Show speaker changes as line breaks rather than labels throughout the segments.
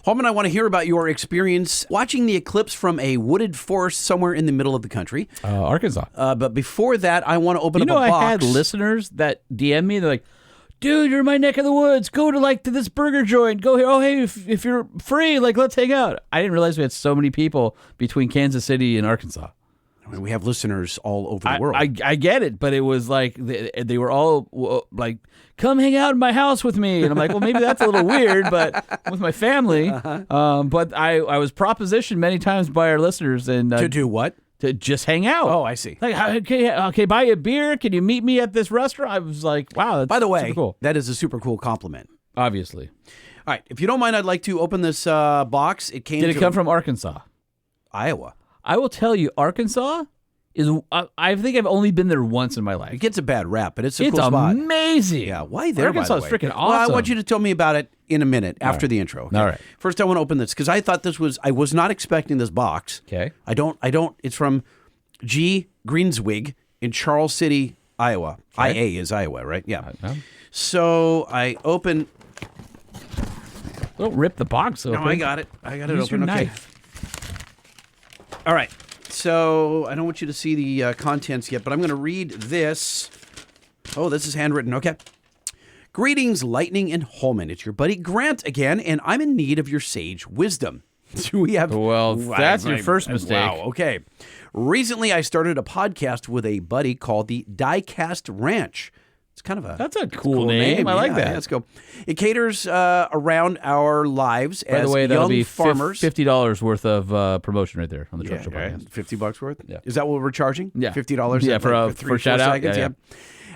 Holman, I want to hear about your experience watching the eclipse from a wooded forest somewhere in the middle of the country.
Arkansas.
But before that, I want to open up a box.
I had listeners that DM me. They're like, dude, you're in my neck of the woods. Go to this burger joint. Go here. Oh, hey, if you're free, let's hang out. I didn't realize we had so many people between Kansas City and Arkansas.
I mean, we have listeners all over the world.
I get it, but it was like they were all like, come hang out in my house with me. And I'm like, well, maybe that's a little weird, but with my family. But I was propositioned many times by our listeners. And
to do what?
To just hang out.
Oh, I see.
Like, okay, buy a beer. Can you meet me at this restaurant? I was like, wow, that's
By the way,
super cool.
That is a super cool compliment.
Obviously.
All right. If you don't mind, I'd like to open this box. Did
it come from Arkansas?
Iowa.
I will tell you, Arkansas is. I think I've only been there once in my life.
It gets a bad rap, but it's a cool spot.
It's amazing.
Yeah. Why there,
Arkansas
by the way?
is freaking awesome.
Well, I want you to tell me about it in a minute after the intro. Okay?
All right.
First, I want to open this because I thought I was not expecting this box.
Okay.
I don't. It's from G. Greenswig in Charles City, Iowa.
Okay.
IA is Iowa, right? Yeah. So I open.
Don't rip the box open.
No, I got it. I got it
Use
open.
your
Okay.
knife.
All right. So I don't want you to see the contents yet, but I'm going to read this. Oh, this is handwritten. Okay. Greetings, Lightning and Holman. It's your buddy Grant again, and I'm in need of your sage wisdom. We have.
Well, that's your first mistake.
Wow. Okay. Recently, I started a podcast with a buddy called the Diecast Ranch. It's kind of
That's a cool name. I like that.
Yeah, let's go. It caters around our lives
By
as
the way, that'll
young
be
farmers.
$50 worth of promotion right there on the Truck Show
Right.
podcast.
$50 worth?
Yeah.
Is that what we're charging?
Yeah.
$50?
Yeah, for shout out. Yeah.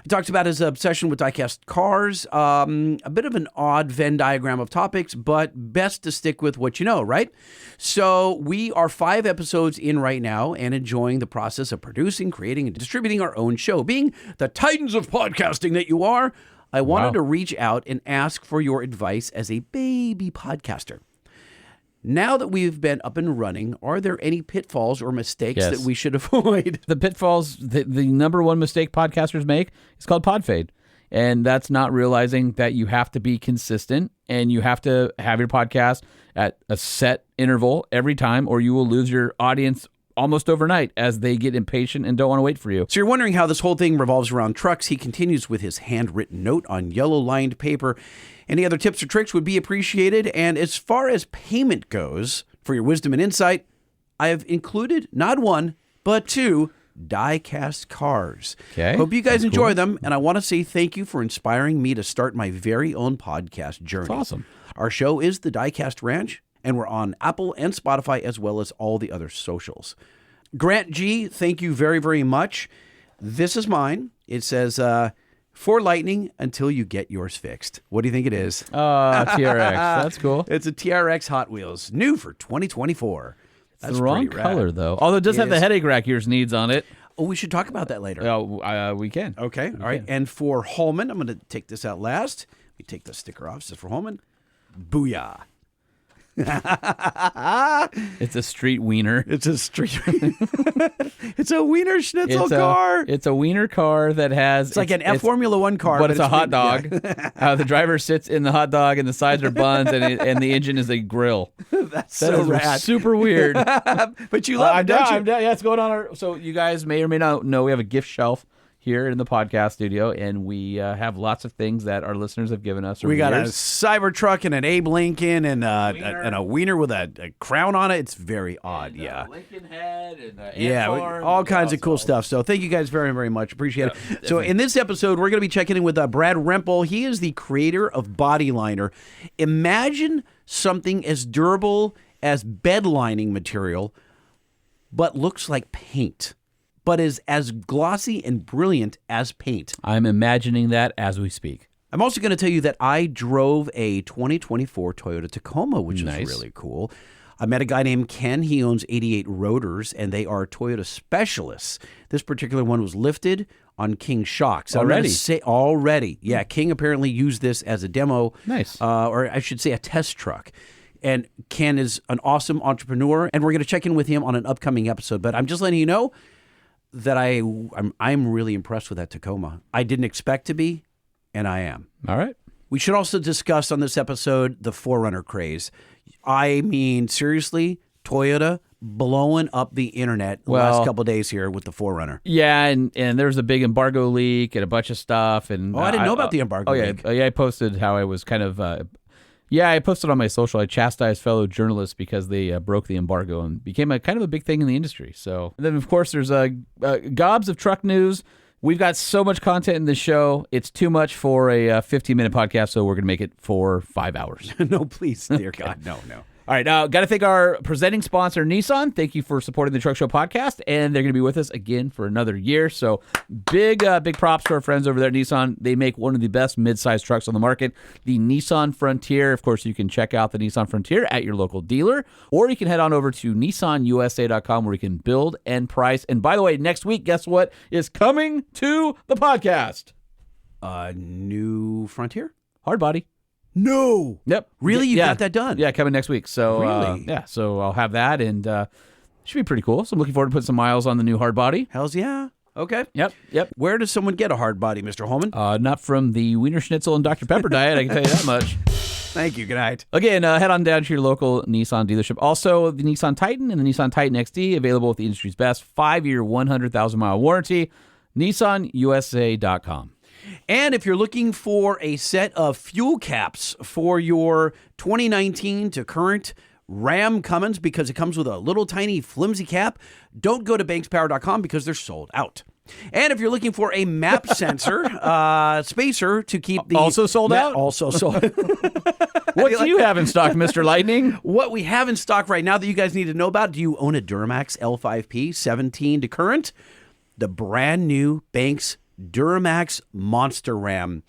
He talks about his obsession with diecast cars, a bit of an odd Venn diagram of topics, but best to stick with what you know, right? So we are 5 episodes in right now and enjoying the process of producing, creating, and distributing our own show. Being the titans of podcasting that you are, I wanted to reach out and ask for your advice as a baby podcaster. Now that we've been up and running, are there any pitfalls or mistakes that we should avoid?
The pitfalls, the number one mistake podcasters make is called pod fade. And that's not realizing that you have to be consistent and you have to have your podcast at a set interval every time, or you will lose your audience almost overnight as they get impatient and don't want to wait for you.
So you're wondering how this whole thing revolves around trucks. He continues with his handwritten note on yellow-lined paper. Any other tips or tricks would be appreciated. And as far as payment goes, for your wisdom and insight, I have included not 1, but 2 die-cast cars.
Okay.
Hope you guys enjoy them. And I want to say thank you for inspiring me to start my very own podcast journey.
That's awesome.
Our show is the Diecast Ranch, and we're on Apple and Spotify as well as all the other socials. Grant G., thank you very, very much. This is mine. It says, for Lightning until you get yours fixed. What do you think it is?
TRX. That's cool.
It's a TRX Hot Wheels, new for 2024. That's
the wrong color, though. Although it does have the headache rack yours needs on it.
Oh, we should talk about that later.
We can.
Okay. All right. And for Holman, I'm going to take this out last. We take the sticker off. This is for Holman. Booyah.
It's a street wiener.
It's a street. It's a wiener schnitzel car.
It's a wiener car that has.
It's like an Formula One car,
but it's a hot dog. The driver sits in the hot dog, and the sides are buns, and the engine is a grill.
That's so rad.
Super weird.
But you love it, don't you?
Yeah, it's going on. So you guys may or may not know we have a gift shelf here in the podcast studio, and we have lots of things that our listeners have given us.
We got a Cybertruck and an Abe Lincoln and a wiener with a crown on it. It's very odd,
and Lincoln head and
all kinds of cool stuff. So thank you guys very, very much. Appreciate it. So in this episode, we're going to be checking in with Brad Rempel. He is the creator of Bodyliner. Imagine something as durable as bed lining material, but looks like paint, but is as glossy and brilliant as paint.
I'm imagining that as we speak.
I'm also going to tell you that I drove a 2024 Toyota Tacoma, which is really cool. I met a guy named Ken. He owns 88 Rotors, and they are Toyota specialists. This particular one was lifted on King shocks. Already. Yeah, King apparently used this as a demo.
Nice.
Or I should say a test truck. And Ken is an awesome entrepreneur, and we're going to check in with him on an upcoming episode. But I'm just letting you know that I'm really impressed with that Tacoma. I didn't expect to be, and I am.
All right.
We should also discuss on this episode the 4Runner craze. I mean, seriously, Toyota blowing up the internet the last couple of days here with the 4Runner.
Yeah, and there was a big embargo leak and a bunch of stuff. And
I didn't know about the embargo leak.
Yeah, I posted how I was kind of... I posted on my social. I chastised fellow journalists because they broke the embargo and became a kind of a big thing in the industry. So and then, of course, there's gobs of truck news. We've got so much content in this show. It's too much for a 15-minute podcast, so we're going to make it for 5 hours.
No, please, dear God, no.
All right, now got to thank our presenting sponsor, Nissan. Thank you for supporting the Truck Show podcast, and they're going to be with us again for another year. So big props to our friends over there at Nissan. They make one of the best mid-size trucks on the market, the Nissan Frontier. Of course, you can check out the Nissan Frontier at your local dealer, or you can head on over to nissanusa.com where you can build and price. And by the way, next week, guess what is coming to the podcast?
New Frontier?
Hard body.
No.
Yep.
Really? You got that done?
Yeah, coming next week. So,
really?
So I'll have that, and should be pretty cool. So I'm looking forward to putting some miles on the new hard body.
Hells yeah. Okay.
Yep.
Where does someone get a hard body, Mr. Holman?
Not from the Wiener Schnitzel and Dr. Pepper diet, I can tell you that much.
Thank you. Good night.
Again, head on down to your local Nissan dealership. Also, the Nissan Titan and the Nissan Titan XD, available with the industry's best 5-year, 100,000-mile warranty. NissanUSA.com.
And if you're looking for a set of fuel caps for your 2019 to current Ram Cummins, because it comes with a little tiny flimsy cap, don't go to bankspower.com because they're sold out. And if you're looking for a map sensor spacer to keep the...
Also sold out?
Also sold.
What do you have in stock, Mr. Lightning?
What we have in stock right now that you guys need to know about, do you own a Duramax L5P 17 to current? The brand new Banks Duramax Monster Ram.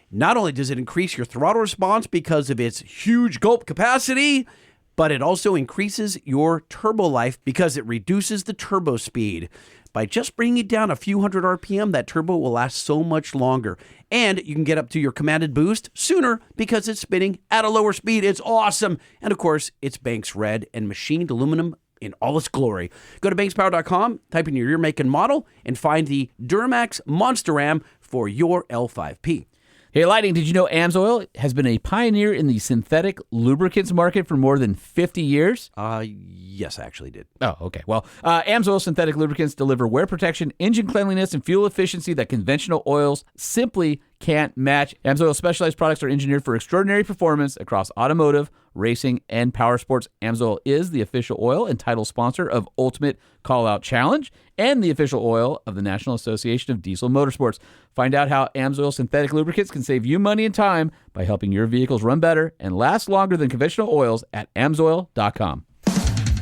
Not only does it increase your throttle response because of its huge gulp capacity, but it also increases your turbo life because it reduces the turbo speed. By just bringing it down a few hundred RPM, that turbo will last so much longer. And you can get up to your commanded boost sooner because it's spinning at a lower speed. It's awesome. And of course, it's Banks Red and machined aluminum in all its glory. Go to bankspower.com, type in your year, make, and model, and find the Duramax Monster Ram for your L5P.
Hey, Lightning, did you know Amsoil has been a pioneer in the synthetic lubricants market for more than 50 years?
Yes, I actually did.
Oh, okay. Well, Amsoil synthetic lubricants deliver wear protection, engine cleanliness, and fuel efficiency that conventional oils simply can't match. Amsoil specialized products are engineered for extraordinary performance across automotive, racing, and power sports. Amsoil is the official oil and title sponsor of Ultimate Call-Out Challenge and the official oil of the National Association of Diesel Motorsports. Find out how Amsoil synthetic lubricants can save you money and time by helping your vehicles run better and last longer than conventional oils at amsoil.com.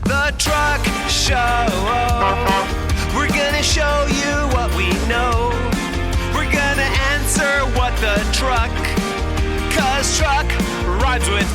The Truck Show. We're gonna show you what we know. We're gonna answer what the truck, 'cause truck rhymes with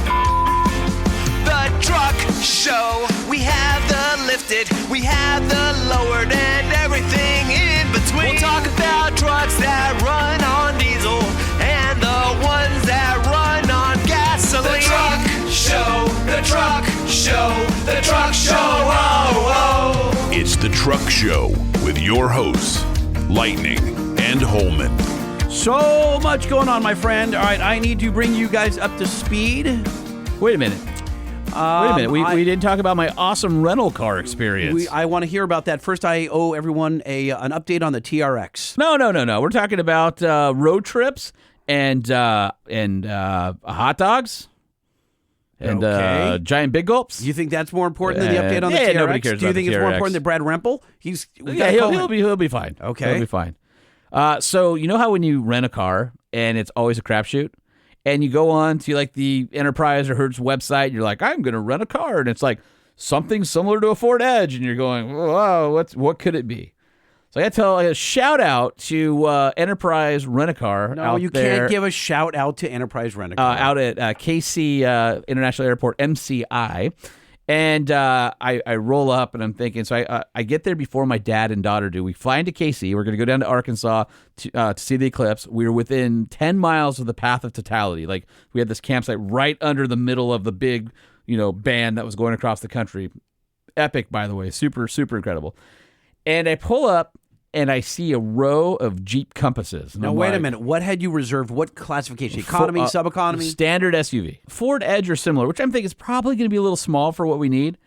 the Truck Show. We have the lifted, we have the lowered, and everything in between. We'll talk about trucks that run on diesel and the ones that run on gasoline. The Truck Show, the Truck Show, the Truck Show. Oh, oh.
It's the Truck Show with your hosts, Lightning and Holman.
So much going on, my friend. All right, I need to bring you guys up to speed.
Wait a minute. We didn't talk about my awesome rental car experience.
I want to hear about that. First, I owe everyone an update on the TRX.
No. We're talking about road trips and hot dogs. And giant big gulps.
You think that's more important than the update on the TRX?
Nobody cares.
Do you think it's more important than Brad Rempel?
He'll be fine.
Okay,
he'll be fine. So you know how when you rent a car and it's always a crapshoot, and you go on to like the Enterprise or Hertz website, and you're like, I'm going to rent a car, and it's like something similar to a Ford Edge, and you're going, whoa, what could it be? So I got to tell a shout out to Enterprise Rent-A-Car.
No, you can't give a shout out to Enterprise Rent-A-Car.
Out at KC International Airport, MCI. And I roll up and I'm thinking, so I get there before my dad and daughter do. We fly into KC. We're going to go down to Arkansas to see the Eclipse. We were within 10 miles of the path of totality. Like we had this campsite right under the middle of the big, band that was going across the country. Epic, by the way. Super, super incredible. And I pull up and I see a row of Jeep Compasses. And
Now,
I'm
wait a
like,
minute. What had you reserved? What classification? Economy, sub-economy?
Standard SUV. Ford Edge or similar, which I'm thinking is probably going to be a little small for what we need.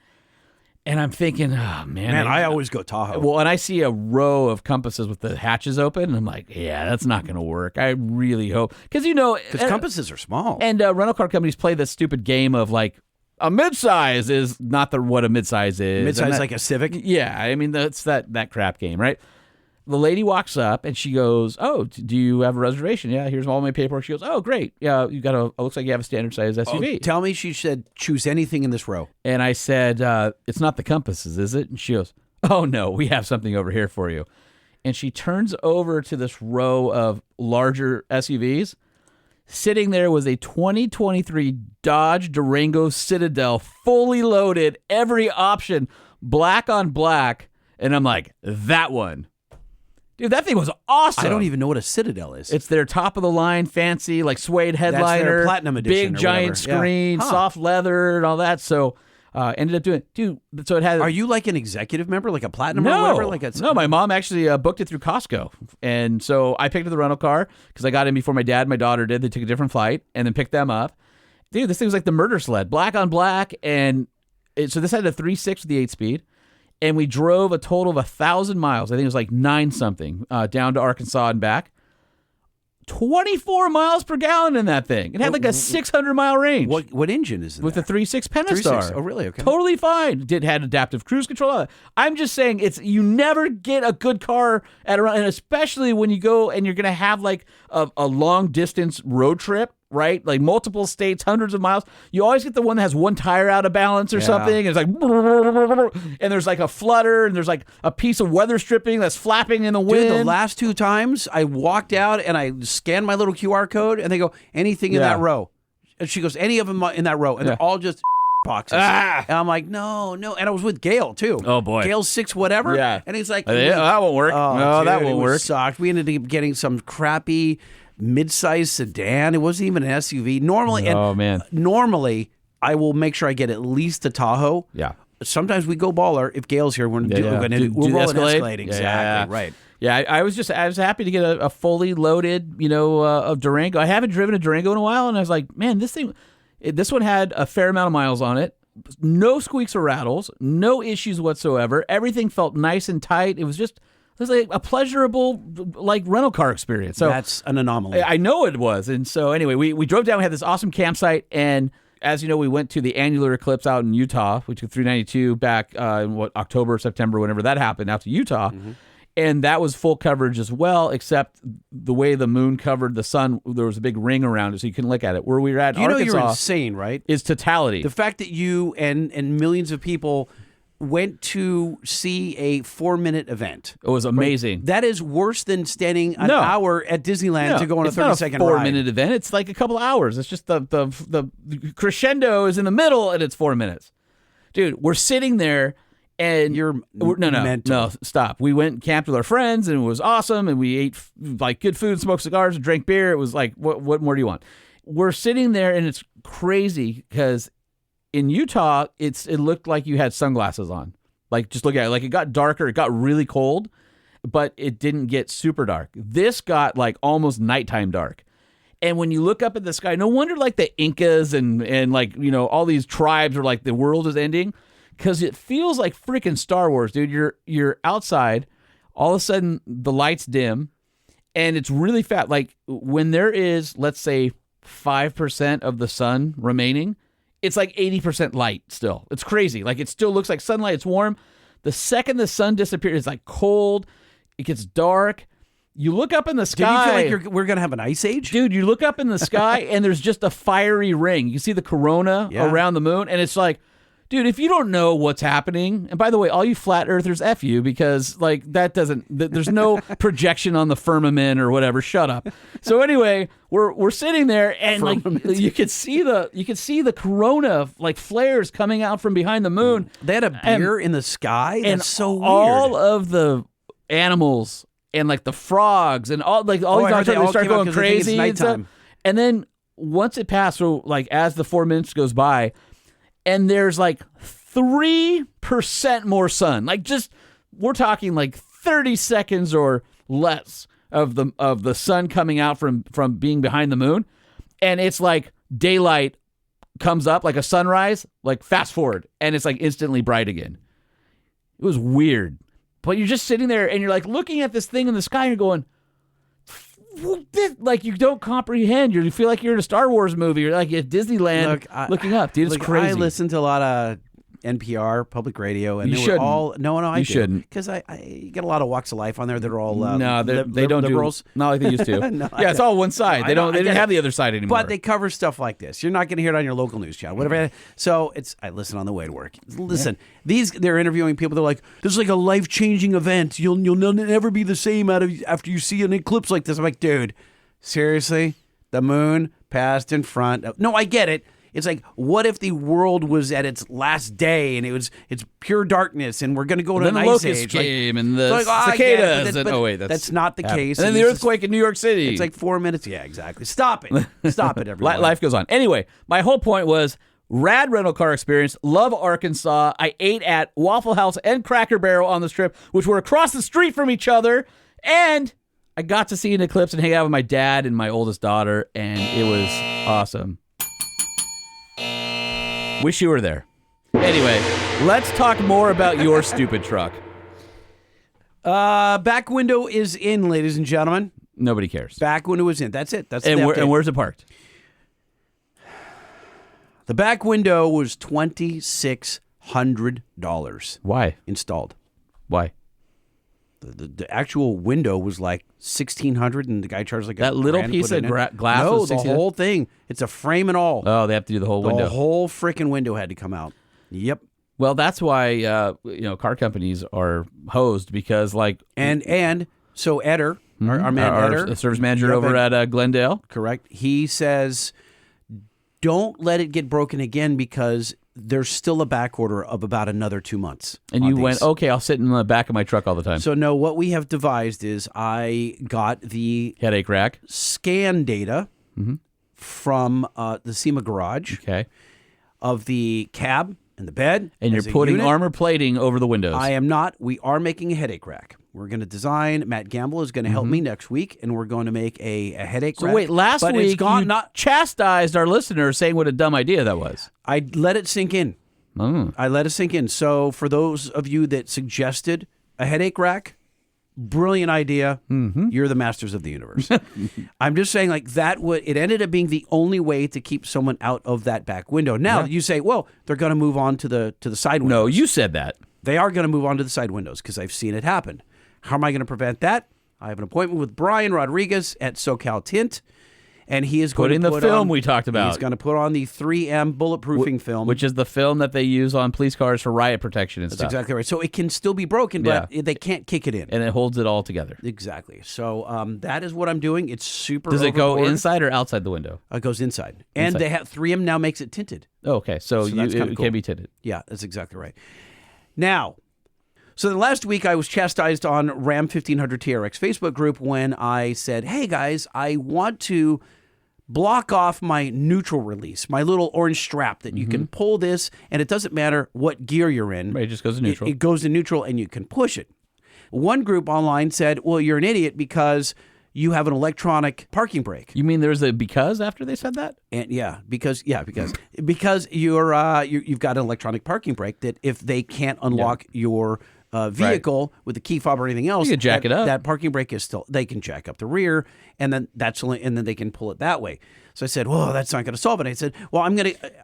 And I'm thinking, oh, man.
I always go Tahoe.
Well, and I see a row of Compasses with the hatches open, and I'm like, yeah, that's not going to work. I really hope. Because,
Because Compasses are small.
And rental car companies play this stupid game of like, a midsize is not what a midsize is.
Midsize like a Civic?
Yeah, I mean, that's that crap game, right? The lady walks up and she goes, "Oh, do you have a reservation?" "Yeah, here's all my paperwork." She goes, "Oh, great. Yeah, you got looks like you have a standard size SUV."
Tell me, she said, choose anything in this row.
And I said, "It's not the Compasses, is it?" And she goes, "Oh, no, we have something over here for you." And she turns over to this row of larger SUVs. Sitting there was a 2023 Dodge Durango Citadel, fully loaded, every option, black on black. And I'm like, that one. Dude, that thing was awesome.
I don't even know what a Citadel is.
It's their top of the line, fancy, like suede headliner.
That's their platinum edition.
Big
or
giant
whatever.
screen,
Yeah. Huh.
soft leather, and all that. So ended up doing it. Dude, so it had.
Are you like an executive member, like a platinum or whatever?
No, my mom actually booked it through Costco. And so I picked up the rental car because I got in before my dad and my daughter did. They took a different flight and then picked them up. Dude, this thing was like the murder sled, black on black. And so this had a 3.6 with the 8-speed. And we drove a total of 1,000 miles. I think it was like 9-something down to Arkansas and back. 24 miles per gallon in that thing. It had like a 600-mile range.
What engine is it?
With the 3.6 Pentastar.
3.6. Oh, really? Okay.
Totally fine. Had adaptive cruise control. All that. I'm just saying, you never get a good car at around, and especially when you go and you're going to have like a long distance road trip, right? Like multiple states, hundreds of miles. You always get the one that has one tire out of balance or something. And it's like, and there's like a flutter, and there's like a piece of weather stripping that's flapping in the wind.
Dude, the last 2 times I walked out and I scanned my little QR code, and they go, anything in that row. And she goes, any of them in that row. And they're all just boxes. And I'm like, no. And I was with Gail, too.
Oh, boy.
Gail's 6 whatever.
Yeah.
And he's like,
that won't work.
Oh,
no,
dude,
that won't work.
Sucked. We ended up getting some crappy mid-sized sedan. It wasn't even an SUV. Normally, I will make sure I get at least a Tahoe.
Yeah.
Sometimes we go baller. If Gail's here, we're going to
do
rolling Escalade. Exactly.
Yeah.
Right.
Yeah, I was happy to get a fully loaded, of Durango. I haven't driven a Durango in a while, and I was like, man, this one had a fair amount of miles on it. No squeaks or rattles, no issues whatsoever. Everything felt nice and tight. It was like a pleasurable, like, rental car experience. So
that's an anomaly.
I know it was. And so anyway, we drove down. We had this awesome campsite, and as you know, we went to the annular eclipse out in Utah. We took 392 back in October, September, whenever that happened, out to Utah. Mm-hmm. And that was full coverage as well, except the way the moon covered the sun, there was a big ring around it, so you couldn't look at it. Where we were at Arkansas,
you're insane, right?
Is totality.
The fact that you and millions of people went to see a 4-minute event.
It was amazing.
Right? That is worse than standing an hour at Disneyland to go on a 30-second ride.
It's not a 4-minute event. It's like a couple hours. It's just the crescendo is in the middle, and it's 4 minutes. Dude, we're sitting there. And no, stop. We went and camped with our friends, and it was awesome. And we ate like good food, smoked cigars, and drank beer. It was like, what more do you want? We're sitting there, and it's crazy because in Utah, it looked like you had sunglasses on. Like, just look at it. Like, it got darker. It got really cold, but it didn't get super dark. This got like almost nighttime dark. And when you look up at the sky, no wonder like the Incas and like, all these tribes are like the world is ending. Because it feels like freaking Star Wars, dude. You're outside, all of a sudden the lights dim, and it's really fat. Like when there is, let's say, 5% of the sun remaining, it's like 80% light still. It's crazy. Like it still looks like sunlight. It's warm. The second the sun disappears, it's like cold. It gets dark. You look up in the sky.
Did you feel like we're going to have an ice age?
Dude, you look up in the sky, and there's just a fiery ring. You can see the corona around the moon, and it's like, dude, if you don't know what's happening, and by the way, all you flat earthers, F you, because like there's no projection on the firmament or whatever. Shut up. So anyway, we're sitting there, and like you could see the corona like flares coming out from behind the moon.
They had a beer in the sky. That's so weird.
All of the animals and like the frogs and all these dogs, they start going crazy. And then once it passed, so like as the 4 minutes goes by. And there's like 3% more sun. Like we're talking like 30 seconds or less of the sun coming out from being behind the moon, and it's like daylight comes up like a sunrise, like fast forward, and it's like instantly bright again. It was weird. But you're just sitting there and you're like looking at this thing in the sky and you're going, like you don't comprehend. You feel like you're in a Star Wars movie. You're like at Disneyland looking up. Dude, it's crazy.
I listen to a lot of NPR, public radio, and
you
they
shouldn't.
were all you
shouldn't,
because I get a lot of walks of life on there that are all
they don't
liberals.
Not like they used to.
No,
yeah, it's all one side. They didn't have the other side anymore.
But they cover stuff like this. You're not going to hear it on your local news channel, whatever. So I listen on the way to work. Listen, they're interviewing people. They're like, this is like a life-changing event. You'll never be the same after you see an eclipse like this. I'm like, dude, seriously, the moon passed in front of. No, I get it. It's like, what if the world was at its last day and it's pure darkness and we're going to go to an ice age?
Locusts came and the cicadas.
That's not the case.
And then the earthquake in New York City.
It's like 4 minutes. Yeah, exactly. Stop it. Stop it, everyone.
Life goes on. Anyway, my whole point was rad rental car experience. Love Arkansas. I ate at Waffle House and Cracker Barrel on this trip, which were across the street from each other. And I got to see an eclipse and hang out with my dad and my oldest daughter, and it was awesome. Wish you were there. Anyway, let's talk more about your stupid truck.
Back window is in, ladies and gentlemen.
Nobody cares.
Back window is in. That's it. That's
and where's it parked?
The back window was $2,600.
Why?
Installed.
Why?
The actual window was like $1,600, and the guy charged like
that little piece of glass.
No,
was
the whole thing. It's a frame and all.
Oh, they have to do the whole window.
The whole freaking window had to come out. Yep.
Well, that's why car companies are hosed because like
and so Eder, our man Eder,
the service manager over at Glendale,
correct. He says, don't let it get broken again because there's still a back order of about another 2 months.
And you went, okay, I'll sit in the back of my truck all the time.
So no, what we have devised is I got the
headache rack
scan data from the SEMA garage of the cab and the bed.
And you're putting armor plating over the windows.
I am not. We are making a headache rack. We're going to design. Matt Gamble is going to help me next week, and we're going to make a headache rack.
So wait, last week you chastised our listeners saying what a dumb idea that was.
I let it sink in. I let it sink in. So for those of you that suggested a headache rack, brilliant idea. You're the masters of the universe. I'm just saying, like that it ended up being the only way to keep someone out of that back window. Now you say, well, they're going to move on to the side windows.
No, you said that.
They are going to move on to the side windows because I've seen it happen. How am I going to prevent that? I have an appointment with Brian Rodriguez at SoCal Tint, and he is going to put
the film we talked about.
He's going to put on the 3M bulletproofing film,
which is the film that they use on police cars for riot protection and stuff.
That's exactly right. So it can still be broken, but they can't kick it in,
and it holds it all together.
Exactly. So that is what I'm doing. It's super.
Does it go inside or outside the window?
It goes inside, and they have 3M now makes it tinted.
Oh, okay, so it can be tinted.
Yeah, that's exactly right. Now. So the last week I was chastised on Ram 1500 TRX Facebook group when I said, hey guys, I want to block off my neutral release, my little orange strap that you can pull this, and it doesn't matter what gear you're in.
Right, it just goes to neutral.
It goes to neutral and you can push it. One group online said, well, you're an idiot because you have an electronic parking brake.
You mean there's a because after they said that?
And because you've got an electronic parking brake that if they can't unlock your vehicle with the key fob or anything else,
you can jack it up.
That parking brake is still, they can jack up the rear, and then then they can pull it that way. So I said, well, that's not going to solve it. I said, well,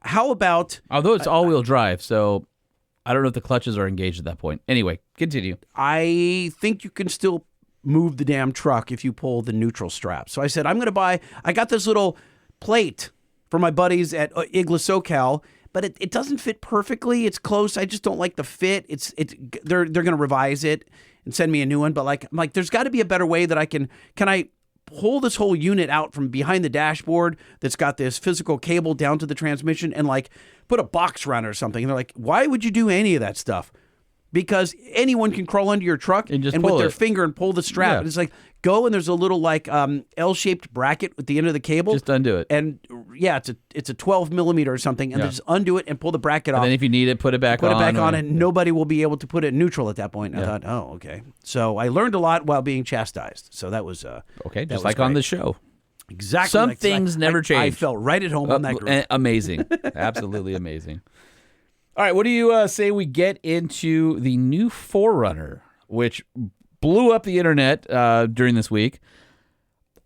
how about...
Although it's all-wheel drive, so I don't know if the clutches are engaged at that point. Anyway, continue.
I think you can still move the damn truck if you pull the neutral strap. So I said, I got this little plate for my buddies at Igla SoCal, but it doesn't fit perfectly. It's close. I just don't like the fit. They're going to revise it and send me a new one. But I'm like, there's got to be a better way that I can I pull this whole unit out from behind the dashboard that's got this physical cable down to the transmission and like put a box around it or something. And they're like, why would you do any of that stuff? because anyone can crawl under your truck
And just
with
pull
their
it.
finger and pull the strap.
Yeah.
And it's like, go, and there's a little like L-shaped bracket at the end of the cable.
Just undo it.
And yeah, it's a 12 millimeter or something, and
Yeah.
just undo it and pull the bracket off.
And then if you need it, put it back on.
And nobody will be able to put it in neutral at that point. And I thought, oh, okay. So I learned a lot while being chastised. So that was
Okay,
that
just
was
like on
great.
the show.
Exactly.
Some
like-
things never
I
change.
felt right at home on that group.
Amazing. Absolutely amazing. All right, what do you say we get into the new 4Runner, which blew up the internet during this week?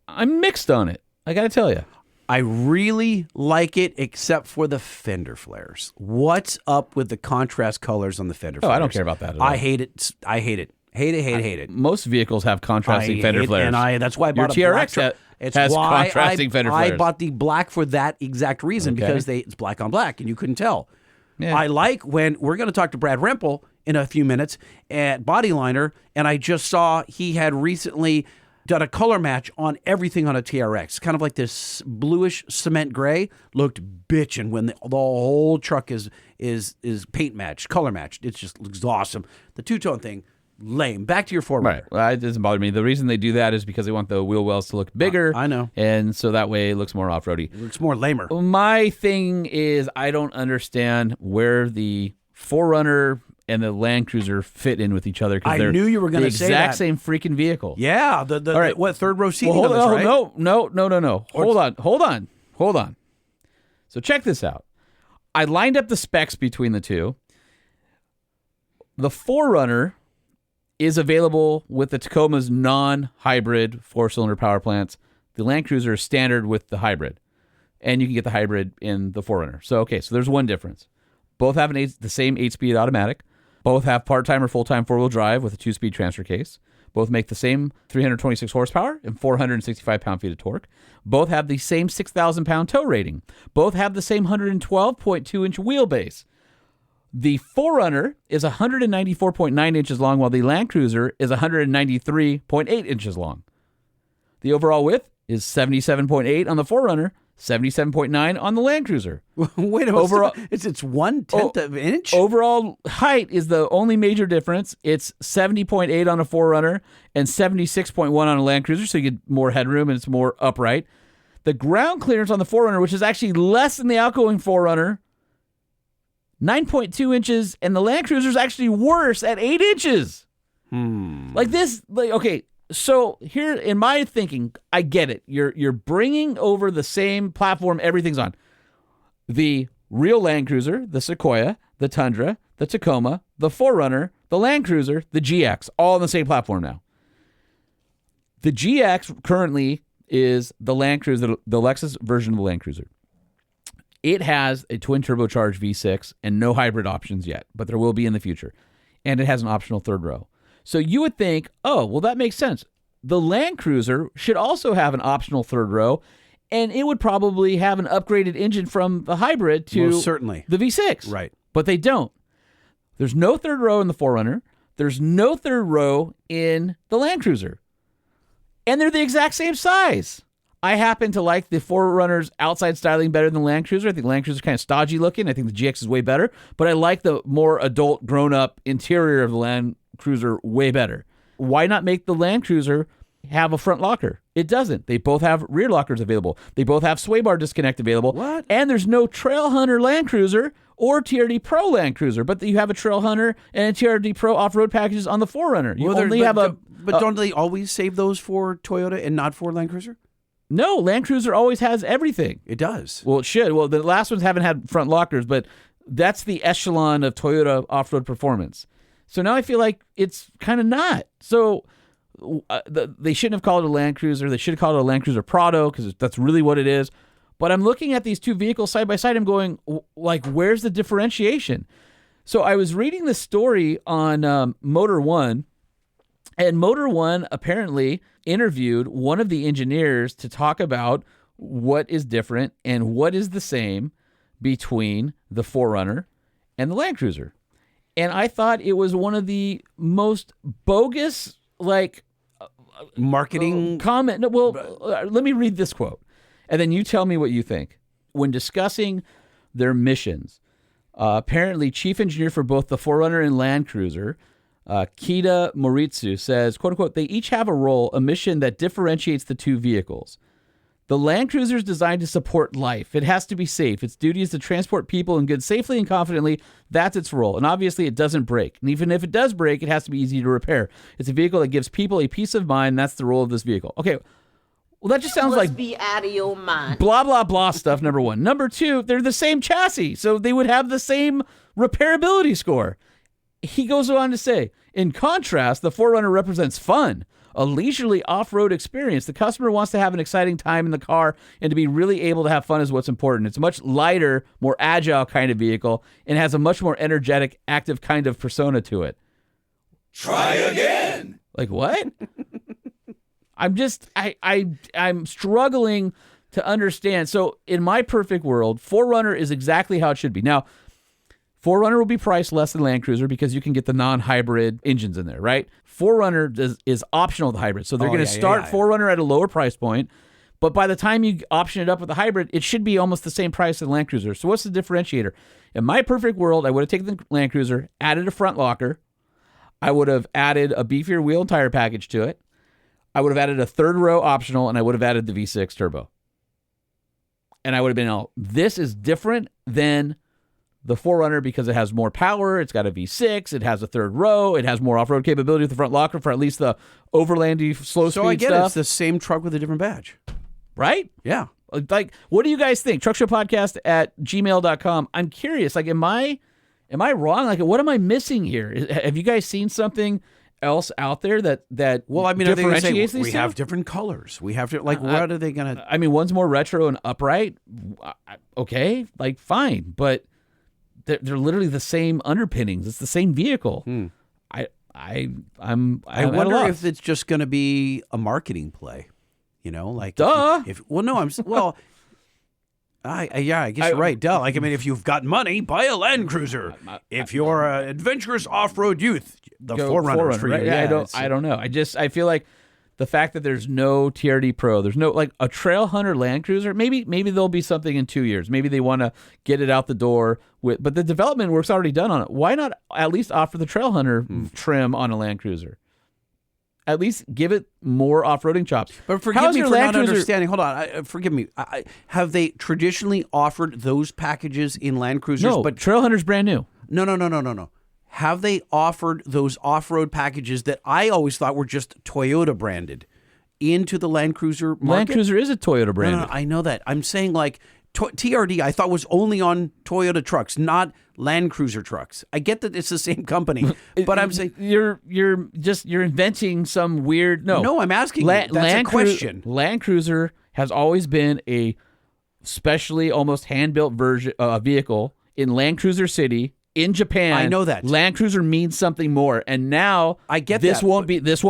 I'm mixed on it. I got to tell you.
I really like it, except for the fender flares. What's up with the contrast colors on the fender flares?
I don't care about that at all.
I hate it. I hate it. Hate it.
Most vehicles have contrasting fender
hate-
flares.
And that's why I bought
Your
a black
TRX
truck. It's
has
why
contrasting fender flares.
I bought the black for that exact reason,
Okay.
because it's black on black, and you couldn't tell.
Yeah.
I like when we're going to talk to Brad Rempel in a few minutes at Bodyliner, and I just saw he had recently done a color match on everything on a TRX, kind of like this bluish cement gray. Looked bitchin' when the whole truck is paint matched, color matched. It just looks awesome. The two-tone thing, lame. Back to your 4Runner.
Right. Well, it doesn't bother me. The reason they do that is because they want the wheel wells to look bigger.
I know.
And so that way it looks more off-roady.
It looks more lamer.
My thing is I don't understand where the 4Runner and the Land Cruiser fit in with each other.
I
they're
knew you were gonna
the
say
exact
that.
same freaking vehicle.
Yeah,
All right.
what third row seating
Well,
on this, right?
No. Hold on. So check this out. I lined up the specs between the two. The 4Runner is available with the Tacoma's non-hybrid 4-cylinder power plants. The Land Cruiser is standard with the hybrid. And you can get the hybrid in the 4Runner. So there's one difference. Both have the same 8-speed automatic. Both have part-time or full-time 4-wheel drive with a 2-speed transfer case. Both make the same 326 horsepower and 465 pound-feet of torque. Both have the same 6,000-pound tow rating. Both have the same 112.2-inch wheelbase. The 4Runner is 194.9 inches long, while the Land Cruiser is 193.8 inches long. The overall width is 77.8 on the 4Runner, 77.9 on the Land Cruiser.
Wait a minute.
Overall-
It's 1/10 of an inch?
Overall height is the only major difference. It's 70.8 on a 4Runner and 76.1 on a Land Cruiser, so you get more headroom and it's more upright. The ground clearance on the 4Runner, which is actually less than the outgoing 4Runner, 9.2 inches, and the Land Cruiser is actually worse at 8 inches. Okay, so here in my thinking, I get it. You're bringing over the same platform everything's on. The real Land Cruiser, the Sequoia, the Tundra, the Tacoma, the 4Runner, the Land Cruiser, the GX, all on the same platform now. The GX currently is the Land Cruiser, the Lexus version of the Land Cruiser. It has a twin turbocharged V6 and no hybrid options yet, but there will be in the future. And it has an optional third row. So you would think, oh, well, that makes sense. The Land Cruiser should also have an optional third row, and it would probably have an upgraded engine from the hybrid to
Most certainly.
the V6.
Right.
But they don't. There's no third row in the 4Runner. There's no third row in the Land Cruiser. And they're the exact same size. I happen to like the 4Runner's outside styling better than the Land Cruiser. I think the Land Cruiser is kind of stodgy looking. I think the GX is way better. But I like the more adult, grown-up interior of the Land Cruiser way better. Why not make the Land Cruiser have a front locker? It doesn't. They both have rear lockers available. They both have sway bar disconnect available.
What?
And there's no Trail Hunter Land Cruiser or TRD Pro Land Cruiser, but you have a Trail Hunter and a TRD Pro off-road packages on the 4Runner. You only have
But don't they always save those for Toyota and not for Land Cruiser?
No, Land Cruiser always has everything.
It does.
Well, it should. Well, the last ones haven't had front lockers, but that's the echelon of Toyota off-road performance. So now I feel like it's kind of not. So they shouldn't have called it a Land Cruiser. They should have called it a Land Cruiser Prado, because that's really what it is. But I'm looking at these two vehicles side by side. I'm going, like, where's the differentiation? So I was reading this story on Motor One, and Motor One apparently interviewed one of the engineers to talk about what is different and what is the same between the 4Runner and the Land Cruiser. And I thought it was one of the most bogus,
Marketing.
comment. No, well, let me read this quote, and then you tell me what you think. When discussing their missions, Apparently, chief engineer for both the 4Runner and Land Cruiser, Kita Moritsu, says, quote unquote, they each have a mission that differentiates the two vehicles. The Land Cruiser is designed to support life. It has to be safe. Its duty is to transport people and goods safely and confidently. That's its role. And obviously, it doesn't break. And even if it does break, it has to be easy to repair. It's a vehicle that gives people a peace of mind. That's the role of this vehicle. Okay, well, that just sounds like
be out of your mind.
Blah, blah, blah stuff, number one. Number two, they're the same chassis, so they would have the same repairability score. He goes on to say, in contrast, the 4Runner represents fun, a leisurely off-road experience. The customer wants to have an exciting time in the car, and to be really able to have fun is what's important. It's a much lighter, more agile kind of vehicle, and has a much more energetic, active kind of persona to it.
Try again.
Like what? I'm struggling to understand. So in my perfect world, 4Runner is exactly how it should be. Now, 4Runner will be priced less than Land Cruiser because you can get the non-hybrid engines in there, right? 4Runner is optional with the hybrid. So they're going to start 4Runner at a lower price point, but by the time you option it up with the hybrid, it should be almost the same price as Land Cruiser. So what's the differentiator? In my perfect world, I would have taken the Land Cruiser, added a front locker. I would have added a beefier wheel and tire package to it. I would have added a third row optional, and I would have added the V6 turbo. And I would have been this is different than the 4Runner because it has more power, it's got a V6, it has a third row, it has more off-road capability with the front locker for at least the overlandy slow speed stuff.
So I get it. It's the same truck with a different badge.
Right?
Yeah.
Like, what do you guys think? Truckshowpodcast@gmail.com. I'm curious. Like, am I wrong? Like, what am I missing here? Have you guys seen something else out there that
well, I mean,
differentiates these
we
two?
have different colors. We have to, like, what are they going to...
I mean, one's more retro and upright. Okay, like, fine. But they're literally the same underpinnings. It's the same vehicle. I
wonder if it's just going to be a marketing play. You know, like
duh.
I guess you're right. Duh. Like, I mean, if you've got money, buy a Land Cruiser. If you're an adventurous off-road youth, the 4Runner for you.
Right? Yeah, I don't know. I feel like the fact that there's no TRD Pro, there's no like a Trail Hunter Land Cruiser. Maybe there'll be something in 2 years. Maybe they want to get it out the door but the development work's already done on it. Why not at least offer the Trail Hunter trim on a Land Cruiser? At least give it more off-roading chops.
But forgive me for not understanding. Hold on. Forgive me. Have they traditionally offered those packages in Land Cruisers?
No, but Trail Hunter's brand new.
No. Have they offered those off-road packages that I always thought were just Toyota branded into the Land Cruiser market?
Land Cruiser is a Toyota brand.
No, I know that. I'm saying like TRD I thought was only on Toyota trucks, not Land Cruiser trucks. I get that it's the same company, but I'm saying
you're inventing some weird No,
I'm asking that's a question.
Land Cruiser has always been a specially almost hand-built vehicle in Land Cruiser City. In Japan,
I know that
Land Cruiser means something more, and now
I get
this
that,
won't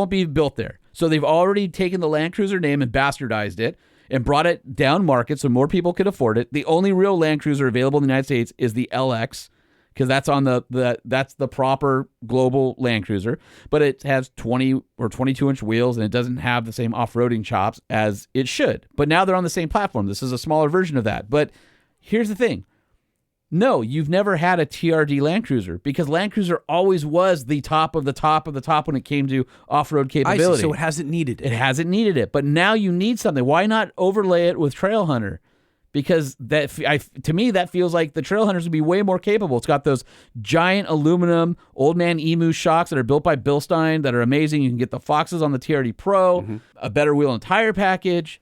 be built there. So they've already taken the Land Cruiser name and bastardized it and brought it down market so more people could afford it. The only real Land Cruiser available in the United States is the LX because that's on that's the proper global Land Cruiser, but it has 20 or 22-inch wheels and it doesn't have the same off-roading chops as it should. But now they're on the same platform. This is a smaller version of that. But here's the thing. No, you've never had a TRD Land Cruiser because Land Cruiser always was the top of the top of the top when it came to off-road capability.
I see, so it hasn't needed it.
It hasn't needed it, but now you need something. Why not overlay it with Trail Hunter? Because to me, that feels like the Trail Hunter's would be way more capable. It's got those giant aluminum Old Man Emu shocks that are built by Bilstein that are amazing. You can get the Foxes on the TRD Pro, a better wheel and tire package.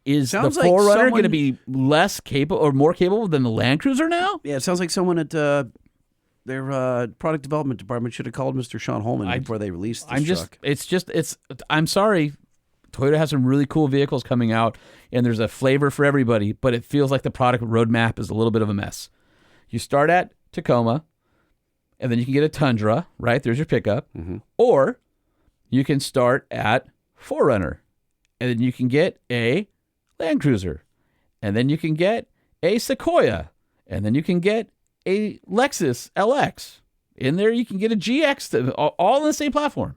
Is the 4Runner going to be less capable or more capable than the Land Cruiser now?
Yeah, it sounds like someone at their product development department should have called Mr. Sean Holman before they released this truck.
I'm sorry. Toyota has some really cool vehicles coming out, and there's a flavor for everybody, but it feels like the product roadmap is a little bit of a mess. You start at Tacoma, and then you can get a Tundra, right? There's your pickup. Or you can start at 4Runner, and then you can get a Land Cruiser, and then you can get a Sequoia, and then you can get a Lexus LX. In there, you can get a GX, all on the same platform.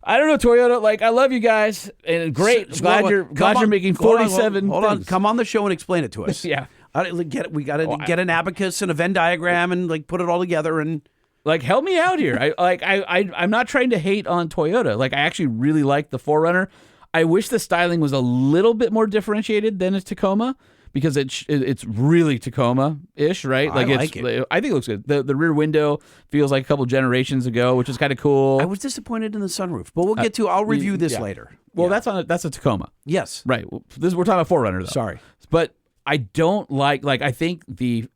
I don't know, Toyota. I love you guys, and great. Glad you're making 47.
Hold on. Come on the show and explain it to us.
Yeah.
We got to get an abacus and a Venn diagram and like put it all together and.
Like, help me out here. I'm not trying to hate on Toyota. Like, I actually really like the 4Runner. I wish the styling was a little bit more differentiated than a Tacoma because it's really Tacoma-ish, right?
I like it.
I think it looks good. The rear window feels like a couple generations ago, which is kind of cool.
I was disappointed in the sunroof, but we'll get to. I'll review this later.
Well, that's a Tacoma.
Yes.
Right. We're talking about 4Runner, though.
Sorry.
But I don't like I think the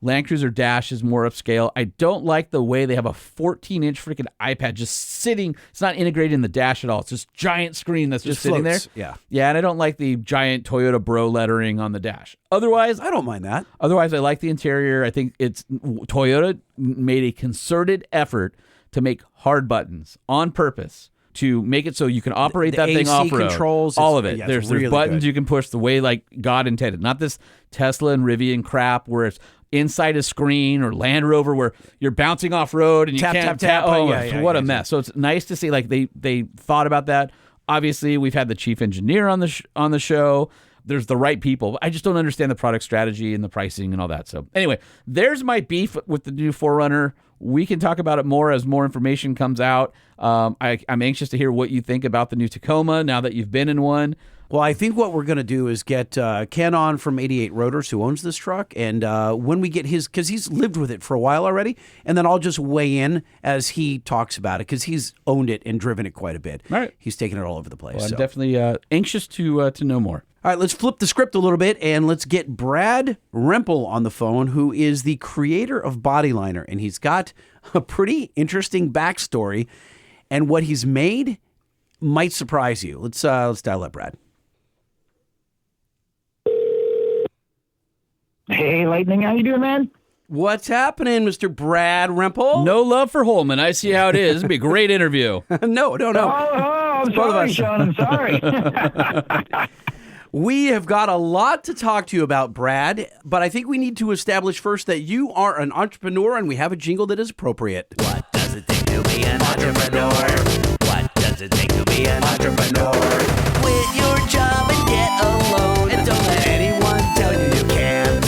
Land Cruiser Dash is more upscale. I don't like the way they have a 14-inch freaking iPad just sitting. It's not integrated in the dash at all. It's this giant screen that's just sitting there.
Yeah.
Yeah, and I don't like the giant Toyota Bro lettering on the dash. Otherwise,
I don't mind that.
Otherwise, I like the interior. I think Toyota made a concerted effort to make hard buttons on purpose to make it so you can operate that thing off-road.
Controls,
all of it.
Yeah,
there's
really
buttons
good.
you can push the way like God intended. Not this Tesla and Rivian crap where it's inside a screen or Land Rover where you're bouncing off-road and you can't tap. Oh, what a mess. So it's nice to see like they thought about that. Obviously, we've had the chief engineer on the show. There's the right people. I just don't understand the product strategy and the pricing and all that. So anyway, there's my beef with the new 4Runner. We can talk about it more as more information comes out. I'm anxious to hear what you think about the new Tacoma now that you've been in one.
Well, I think what we're going to do is get Ken on from 88 Rotors, who owns this truck, and when we get his, because he's lived with it for a while already, and then I'll just weigh in as he talks about it, because he's owned it and driven it quite a bit.
All right.
He's taken it all over the place.
Well, I'm definitely anxious to know more.
All right, let's flip the script a little bit, and let's get Brad Rempel on the phone, who is the creator of Bodyliner, and he's got a pretty interesting backstory, and what he's made might surprise you. Let's dial up Brad.
Hey, Lightning, how you doing, man?
What's happening, Mr. Brad Rempel?
No love for Holman. I see how it is. It'll be a great interview.
No.
I'm sorry, Sean. I'm sorry.
We have got a lot to talk to you about, Brad, but I think we need to establish first that you are an entrepreneur, and we have a jingle that is appropriate.
What does it take to be an entrepreneur? What does it take to be an entrepreneur? Quit your job and get a loan, and don't let anyone tell you you can't.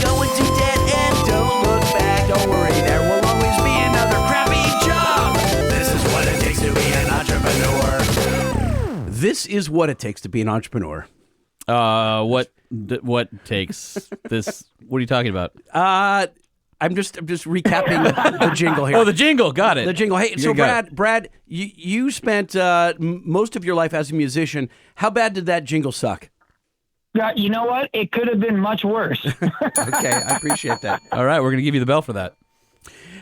Go into debt and don't look back. Don't worry, there will always be another crappy job. This is what it takes to be an entrepreneur.
This is what it takes to be an entrepreneur.
What takes this? What are you talking about?
I'm just recapping the jingle here.
Oh, the jingle. Got it.
The jingle. Hey, so Brad, you spent most of your life as a musician. How bad did that jingle suck?
You know what? It could have been much worse.
Okay, I appreciate that.
All right, we're going to give you the bell for that.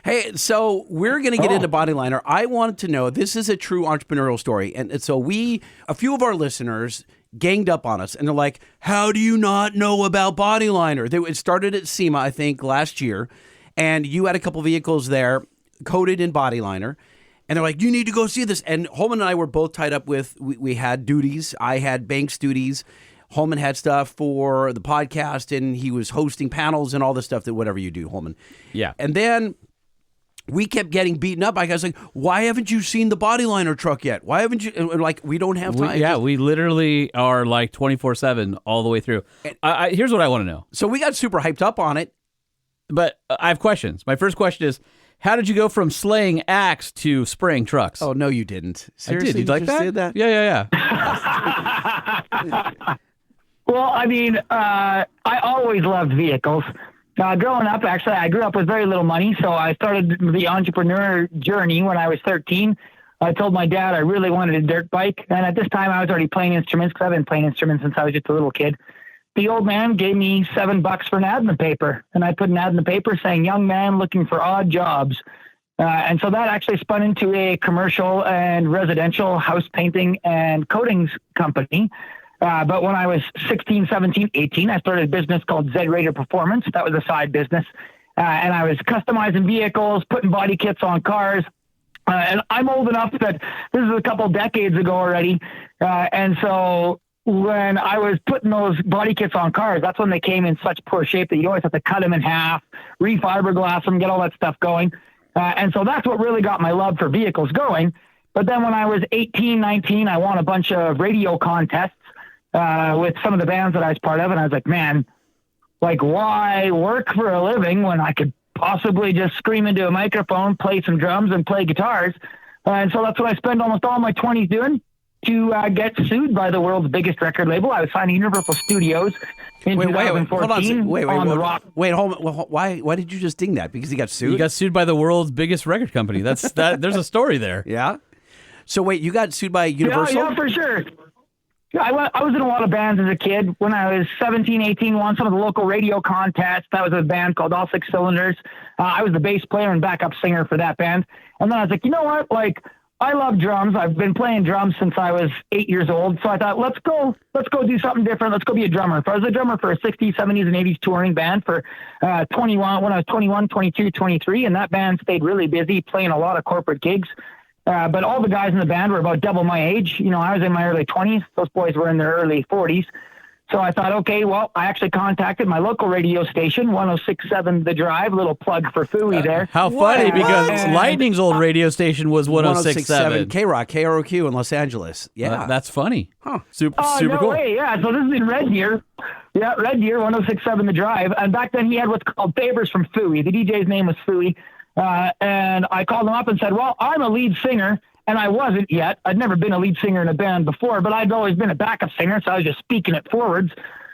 Hey, so we're going to get into Bodyliner. I wanted to know, this is a true entrepreneurial story. And so a few of our listeners ganged up on us and they're like, how do you not know about Bodyliner? It started at SEMA, I think, last year. And you had a couple vehicles there coated in Bodyliner. And they're like, you need to go see this. And Holman and I were both tied up with, we had duties. I had Banks duties. Holman had stuff for the podcast and he was hosting panels and all the stuff that whatever you do, Holman.
Yeah.
And then we kept getting beaten up. I was like, why haven't you seen the Bodyliner truck yet? Why haven't you? And like, we don't have time.
We literally are like 24/7 all the way through. Here's what I want to know.
So we got super hyped up on it.
But I have questions. My first question is, how did you go from slaying axe to spraying trucks?
Oh, no, you didn't. Seriously,
I did. You like that?
Did that?
Yeah.
Well, I mean, I always loved vehicles. Growing up, actually, I grew up with very little money, so I started the entrepreneur journey when I was 13. I told my dad I really wanted a dirt bike, and at this time I was already playing instruments because I've been playing instruments since I was just a little kid. The old man gave me $7 for an ad in the paper, and I put an ad in the paper saying, young man looking for odd jobs. And so that actually spun into a commercial and residential house painting and coatings company. But when I was 16, 17, 18, I started a business called Z Raider Performance. That was a side business. And I was customizing vehicles, putting body kits on cars. And I'm old enough that this is a couple decades ago already. And so when I was putting those body kits on cars, that's when they came in such poor shape that you always have to cut them in half, refiberglass them, get all that stuff going. And so that's what really got my love for vehicles going. But then when I was 18, 19, I won a bunch of radio contests with some of the bands that I was part of. And I was like, man, like, why work for a living when I could possibly just scream into a microphone, play some drums, and play guitars? And so that's what I spent almost all my 20s doing, to get sued by the world's biggest record label. I was signed to Universal Studios in 2014
hold on.
on the Rock.
Wait, hold on. Well, why did you just ding that? Because he got sued?
You got sued by the world's biggest record company. There's a story there.
Yeah? So wait, you got sued by Universal?
Yeah, for sure. Yeah, I was in a lot of bands as a kid. When I was 17, 18, won some of the local radio contests. That was a band called All Six Cylinders. I was the bass player and backup singer for that band. And then I was like, you know what? Like, I love drums. I've been playing drums since I was 8 years old. So I thought, let's go do something different. Let's go be a drummer. So I was a drummer for a 60s, 70s, and 80s touring band for 21, when I was 21, 22, 23. And that band stayed really busy, playing a lot of corporate gigs. But all the guys in the band were about double my age. You know, I was in my early 20s. Those boys were in their early 40s. So I thought, okay, well, I actually contacted my local radio station, 106.7 The Drive, little plug for Fooey there.
How funny, because Lightning's old radio station was 106.7.
K-Rock, KROQ in Los Angeles. Yeah.
That's funny.
Huh.
Super
No
cool.
way, yeah. So this is in Red Deer. Yeah, Red Deer, 106.7 The Drive. And back then he had what's called favors from Fooey. The DJ's name was Fooey. And I called him up and said, well, I'm a lead singer. And I wasn't yet. I'd never been a lead singer in a band before, but I'd always been a backup singer, so I was just speaking it forwards.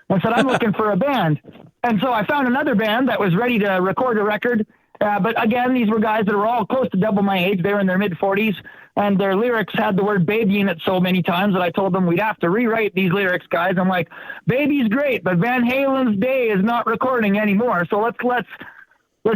And said, I'm looking for a band. And so I found another band that was ready to record a record. But again, these were guys that were all close to double my age. They were in their mid-40s, and their lyrics had the word baby in it so many times that I told them we'd have to rewrite these lyrics, guys. I'm like, baby's great, but Van Halen's day is not recording anymore, so let's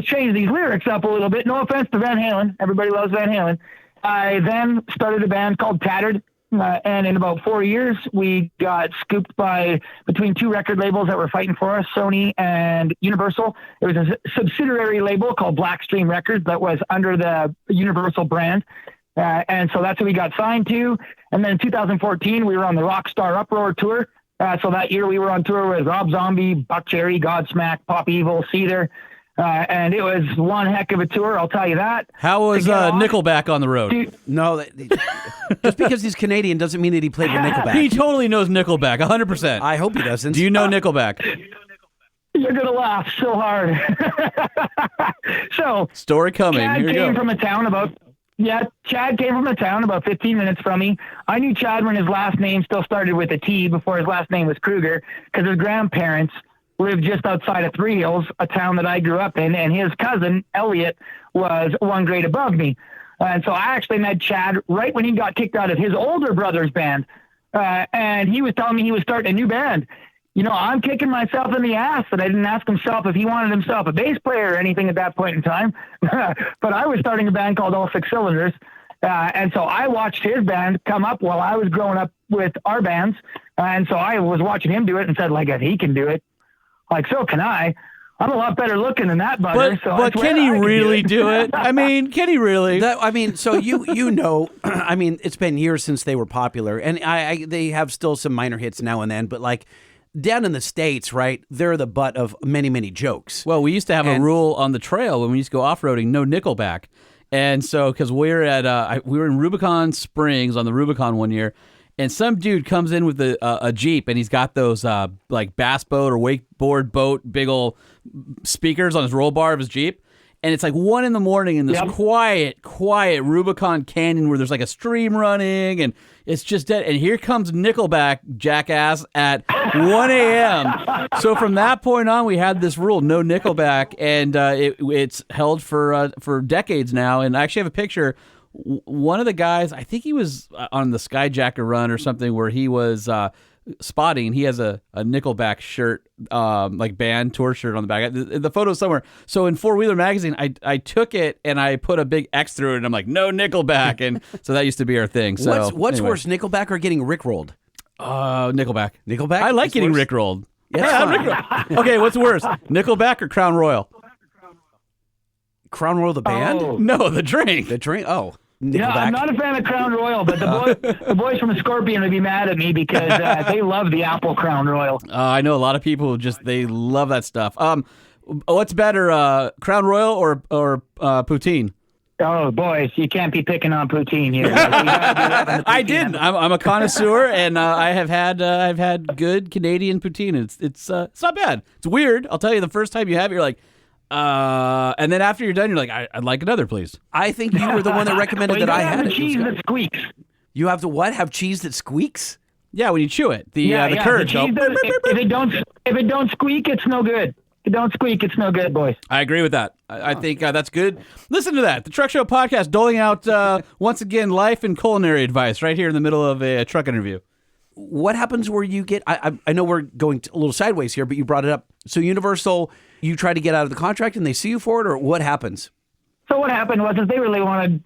change these lyrics up a little bit. No offense to Van Halen. Everybody loves Van Halen. I then started a band called Tattered, and in about 4 years, we got scooped by between two record labels that were fighting for us, Sony and Universal. There was a subsidiary label called Blackstream Records that was under the Universal brand, and so that's who we got signed to. And then in 2014, we were on the Rockstar Uproar tour. So that year, we were on tour with Rob Zombie, Buck Cherry, Godsmack, Pop Evil, Seether. And it was one heck of a tour, I'll tell you that.
How was Nickelback on the road?
Dude,
No, just because he's Canadian doesn't mean that he played with Nickelback.
He totally knows Nickelback, 100%.
I hope he doesn't.
Do you know Nickelback?
you're going to laugh so hard. So,
Story coming.
Chad
Here you
came
go.
from a town Chad came from a town about 15 minutes from me. I knew Chad when his last name still started with a T before his last name was Kruger, because his grandparents lived just outside of Three Hills, a town that I grew up in, and his cousin, Elliot, was one grade above me. And so I actually met Chad right when he got kicked out of his older brother's band. And he was telling me he was starting a new band. You know, I'm kicking myself in the ass that I didn't ask himself if he wanted himself a bass player or anything at that point in time. But I was starting a band called All Six Cylinders. And so I watched his band come up while I was growing up with our bands. And so I was watching him do it and said, like, if he can do it, like, so can I. I'm a lot better looking than that bugger.
But can he really do it? I mean, can he really?
So you know, I mean, it's been years since they were popular, and they have still some minor hits now and then, but like down in the States, right, they're the butt of many, many jokes.
Well, we used to have a rule on the trail when we used to go off-roading, no Nickelback. And so, because we were in Rubicon Springs on the Rubicon one year, and some dude comes in with a Jeep, and he's got those like bass boat or wakeboard boat big old speakers on his roll bar of his Jeep. And it's like 1 a.m. in this quiet Rubicon Canyon where there's like a stream running, and it's just dead. And here comes Nickelback, jackass, at 1 a.m. So from that point on, we had this rule, no Nickelback, and it's held for decades now. And I actually have a picture. One of the guys, I think he was on the Skyjacker run or something, where he was spotting. He has a Nickelback shirt, like band tour shirt on the back. The photo's somewhere. So in 4Wheeler magazine, I took it and I put a big X through it, and I'm like, no Nickelback. And so that used to be our thing. So
what's
anyway.
worse, Nickelback or getting Rickrolled?
Nickelback.
Nickelback?
I like
is
getting
worse?
Rickrolled.
Yeah,
I'm Rickrolled. Okay, what's worse, Nickelback or Crown Royal?
Crown Royal the band?
Oh.
No, the drink.
The drink? Oh. Nickelback.
Yeah, I'm not a fan of Crown Royal, but the boys from Scorpion would be mad at me because they love the Apple Crown Royal.
I know a lot of people they love that stuff. What's better, Crown Royal or poutine?
Oh, boys, you can't be picking on poutine here. Like,
I didn't. I'm a connoisseur, and I've had good Canadian poutine. It's not bad. It's weird. I'll tell you, the first time you have it, you're like, and then after you're done, you're like, I'd like another, please.
I think you were the one that recommended that I had it.
Cheese that squeaks.
You have to what? Have cheese that squeaks?
Yeah, when you chew it, the curds go.
If it don't squeak, it's no good. If it don't squeak, it's no good, boys.
I agree with that. I think that's good. Listen to that. The Truck Show Podcast doling out, once again, life and culinary advice right here in the middle of a truck interview.
What happens where you get, I know we're going a little sideways here, but you brought it up. So Universal, you try to get out of the contract and they sue you for it, or what happens?
So what happened was they really wanted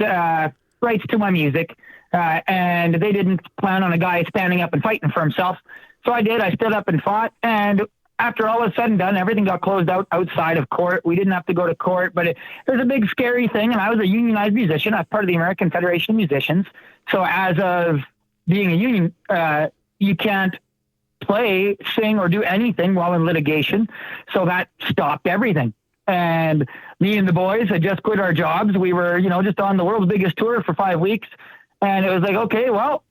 rights to my music, and they didn't plan on a guy standing up and fighting for himself. So I did. I stood up and fought, and after all was said and done, everything got closed out outside of court. We didn't have to go to court, but it was a big, scary thing. And I was a unionized musician. I was part of the American Federation of Musicians. So as of being a union, you can't play, sing, or do anything while in litigation. So that stopped everything. And me and the boys had just quit our jobs. We were, just on the world's biggest tour for 5 weeks. And it was like, okay, well,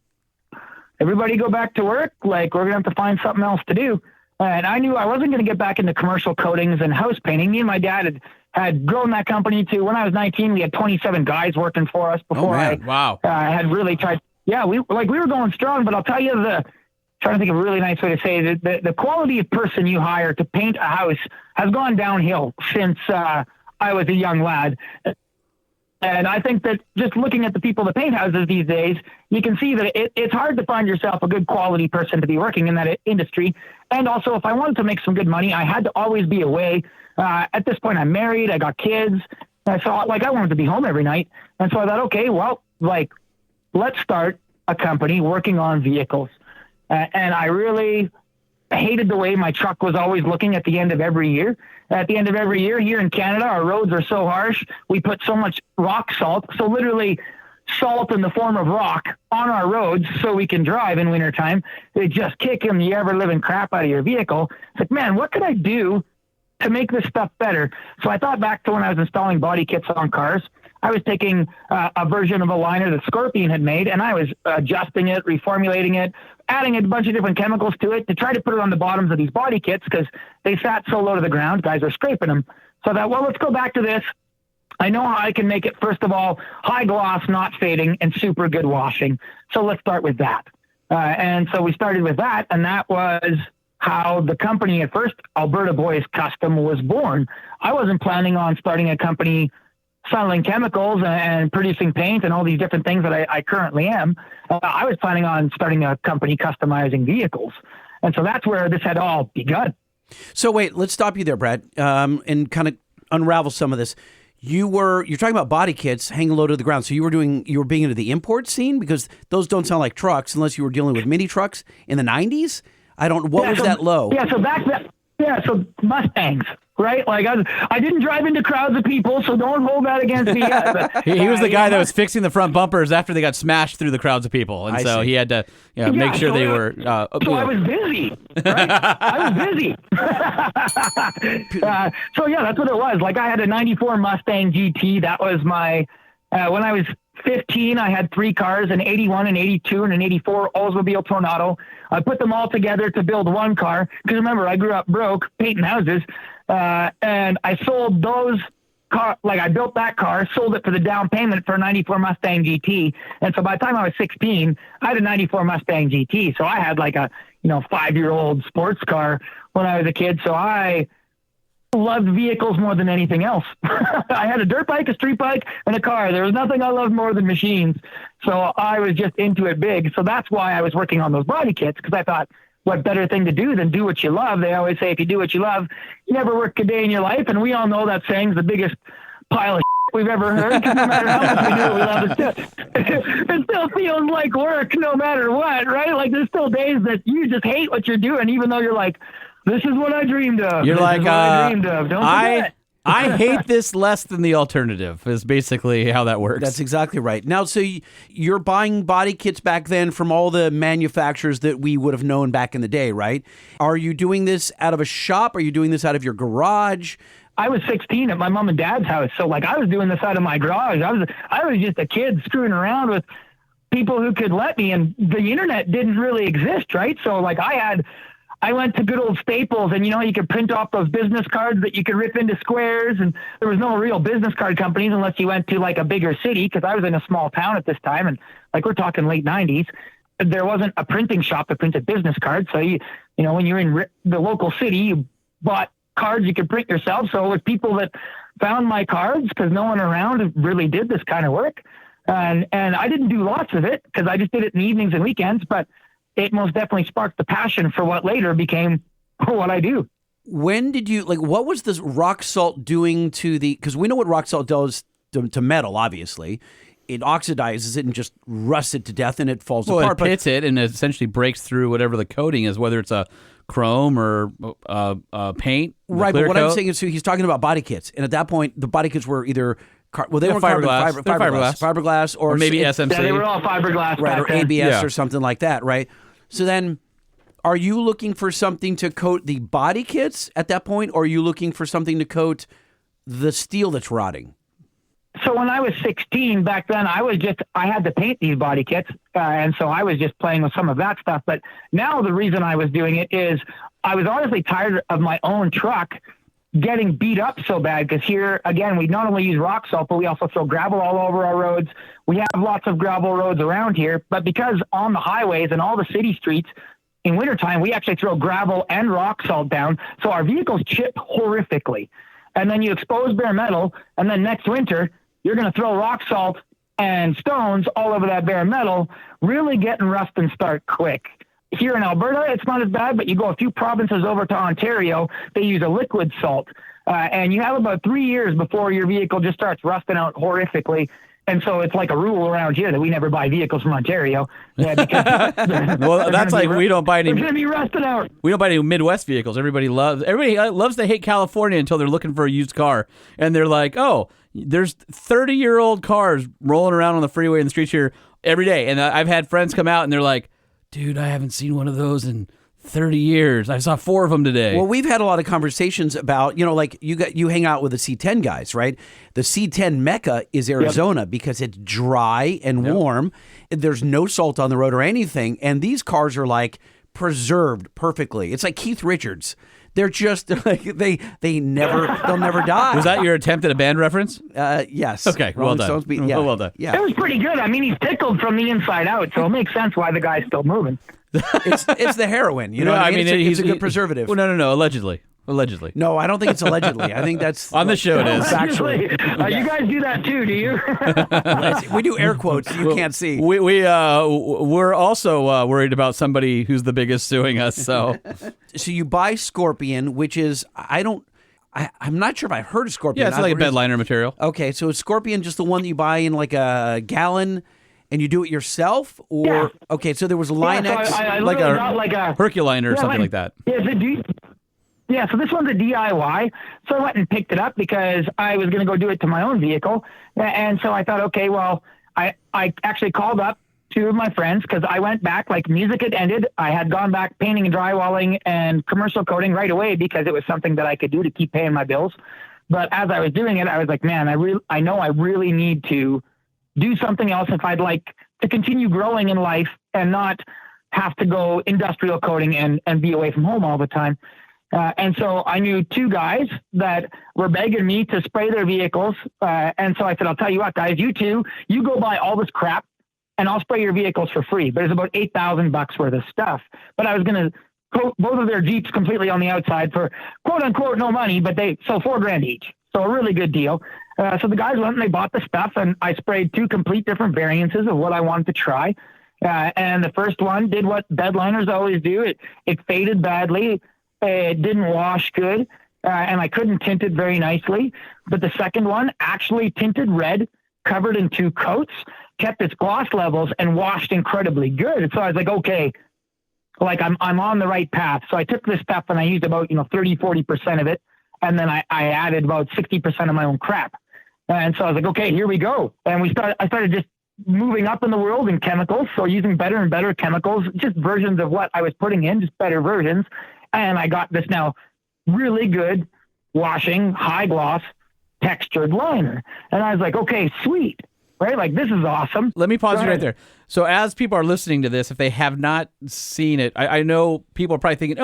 everybody go back to work. Like, we're going to have to find something else to do. And I knew I wasn't going to get back into commercial coatings and house painting. Me and my dad had grown that company to, when I was 19, we had 27 guys working for us before I had really tried. Yeah, we were going strong, but I'll tell you trying to think of a really nice way to say it. The quality of person you hire to paint a house has gone downhill since I was a young lad. And I think that just looking at the people that paint houses these days, you can see that it's hard to find yourself a good quality person to be working in that industry. And also, if I wanted to make some good money, I had to always be away. At this point, I'm married. I got kids. And so, I wanted to be home every night. And so I thought, okay, well, let's start a company working on vehicles. And I really hated the way my truck was always looking at the end of every year. At the end of every year here in Canada, our roads are so harsh. We put so much rock salt, so literally salt in the form of rock on our roads so we can drive in wintertime. They just kick in the ever-living crap out of your vehicle. It's like, man, what could I do to make this stuff better? So I thought back to when I was installing body kits on cars. I was taking a version of a liner that Scorpion had made, and I was adjusting it, reformulating it, adding a bunch of different chemicals to it to try to put it on the bottoms of these body kits because they sat so low to the ground. Guys were scraping them. So I thought, well, let's go back to this. I know how I can make it, first of all, high gloss, not fading, and super good washing. So let's start with that. And so we started with that, and that was how the company at first, Alberta Boys Custom, was born. I wasn't planning on starting a company selling chemicals and producing paint and all these different things that I currently am. I was planning on starting a company customizing vehicles. And so that's where this had all begun.
So wait, let's stop you there, Brad, and kind of unravel some of this. You're talking about body kits hanging low to the ground. So you were being into the import scene, because those don't sound like trucks unless you were dealing with mini trucks in the 90s. What was that low?
Yeah. So back then, so Mustangs. Right? I didn't drive into crowds of people, so don't hold that against me yet.
He was the guy that was fixing the front bumpers after they got smashed through the crowds of people. And he had to make sure they were...
So I was busy, right? I was busy. So that's what it was. I had a 94 Mustang GT. That was my... when I was 15, I had 3 cars, an 81, an 82, and an 84 Oldsmobile Tornado. I put them all together to build one car. Because remember, I grew up broke, painting houses. And I sold those car, I built that car, sold it for the down payment for a 94 Mustang GT. And so by the time I was 16, I had a 94 Mustang GT. So I had a 5-year-old sports car when I was a kid. So I loved vehicles more than anything else. I had a dirt bike, a street bike, and a car. There was nothing I loved more than machines. So I was just into it big. So that's why I was working on those body kits, because I thought, what better thing to do than do what you love? They always say, if you do what you love, you never work a day in your life. And we all know that saying's the biggest pile of we've ever heard. No matter how much we do it, we love it. It still feels like work no matter what, right? There's still days that you just hate what you're doing, even though you're like, this is what I dreamed of.
You're
this is what I dreamed of. Don't forget.
I hate this less than the alternative is basically how that works.
That's exactly right. Now, so you're buying body kits back then from all the manufacturers that we would have known back in the day, right? Are you doing this out of a shop? Are you doing this out of your garage?
I was 16 at my mom and dad's house. So like I was doing this out of my garage. I was just a kid screwing around with people who could let me, and the internet didn't really exist. Right. So like I went to good old Staples, and you could print off those business cards that you could rip into squares, and there was no real business card companies unless you went to like a bigger city. Cause I was in a small town at this time. And like, we're talking late 90s. There wasn't a printing shop that printed business cards. So when you're in the local city, you bought cards you could print yourself. So with people that found my cards, because no one around really did this kind of work. And I didn't do lots of it because I just did it in the evenings and weekends, but it most definitely sparked the passion for what later became what I do.
When did you, what was this rock salt doing to because we know what rock salt does to metal, obviously. It oxidizes it and just rusts it to death, and it falls apart.
It pits it and it essentially breaks through whatever the coating is, whether it's a chrome or paint.
Right, but what I'm saying is, he's talking about body kits, and at that point, the body kits were either they were fiberglass, or
maybe SMC.
Yeah, they were all fiberglass,
right, or
then.
ABS or something like that, right? So then, are you looking for something to coat the body kits at that point, or are you looking for something to coat the steel that's rotting?
So when I was 16 back then, I had to paint these body kits. And so I was just playing with some of that stuff. But now the reason I was doing it is I was honestly tired of my own truck getting beat up so bad. Because here, again, we not only use rock salt, but we also throw gravel all over our roads. We have lots of gravel roads around here. But because on the highways and all the city streets, in wintertime, we actually throw gravel and rock salt down. So our vehicles chip horrifically. And then you expose bare metal. And then next winter, you're going to throw rock salt and stones all over that bare metal, really getting rust and start quick. Here in Alberta, it's not as bad, but you go a few provinces over to Ontario, they use a liquid salt. And you have about 3 years before your vehicle just starts rusting out horrifically. And so it's like a rule around here that we never buy vehicles from Ontario. Yeah, because
well, that's like we don't buy any.
They're going to be rusted out.
We don't buy any Midwest vehicles. Everybody loves to hate California until they're looking for a used car, and they're like, oh, there's 30-year-old cars rolling around on the freeway in the streets here every day. And I've had friends come out and they're like, dude, I haven't seen one of those in 30 years. I saw 4 of them today.
Well, we've had a lot of conversations about, you hang out with the C10 guys, right? The C10 Mecca is Arizona because it's dry and warm. There's no salt on the road or anything. And these cars are preserved perfectly. It's like Keith Richards. They're just they'll never die.
Was that your attempt at a band reference?
Yes.
Okay, well done. Well done.
Yeah.
It was pretty good. I mean, he's tickled from the inside out, so it makes sense why the guy's still moving.
It's the heroin, you know. What I mean, it's a good preservative.
Well, no. Allegedly.
No, I don't think it's allegedly. I think that's
on the show. It is
actually. You guys do that too, do you?
We do air quotes. You can't see.
We're also worried about somebody who's the biggest suing us. So
you buy Scorpion, which is I'm not sure if I've heard of Scorpion.
Yeah, it's like a bed liner material.
Okay, so is Scorpion just the one that you buy in like a gallon? And you do it yourself, or
yeah.
Okay, so there was Line X,
I
like a Herculiner or something like that.
Yeah, so this one's a DIY. So I went and picked it up because I was going to go do it to my own vehicle, and so I thought, okay, well, I actually called up 2 of my friends because I went back, like music had ended. I had gone back painting and drywalling and commercial coating right away because it was something that I could do to keep paying my bills. But as I was doing it, I was like, man, I know I really need to do something else if I'd like to continue growing in life and not have to go industrial coating and be away from home all the time. And so I knew 2 guys that were begging me to spray their vehicles. And so I said, I'll tell you what, guys, you 2, you go buy all this crap and I'll spray your vehicles for free. But it's about $8,000 worth of stuff. But I was going to coat both of their Jeeps completely on the outside for quote unquote no money, but they sold $4,000 each. So a really good deal. So the guys went and they bought the stuff, and I sprayed 2 complete different variances of what I wanted to try. And the first one did what bed liners always do. It faded badly. It didn't wash good, and I couldn't tint it very nicely. But the second one actually tinted red, covered in 2 coats, kept its gloss levels, and washed incredibly good. So I was like, okay, like I'm on the right path. So I took this stuff and I used about 30-40% of it. And then I added about 60% of my own crap. And so I was like, okay, here we go. And I started just moving up in the world in chemicals. So using better and better chemicals, just versions of what I was putting in, just better versions. And I got this now really good washing, high gloss, textured liner. And I was like, okay, sweet. Right? Like, this is awesome.
Let me pause
Go
you right
ahead.
there. So as people are listening to this, if they have not seen it, I know people are probably thinking,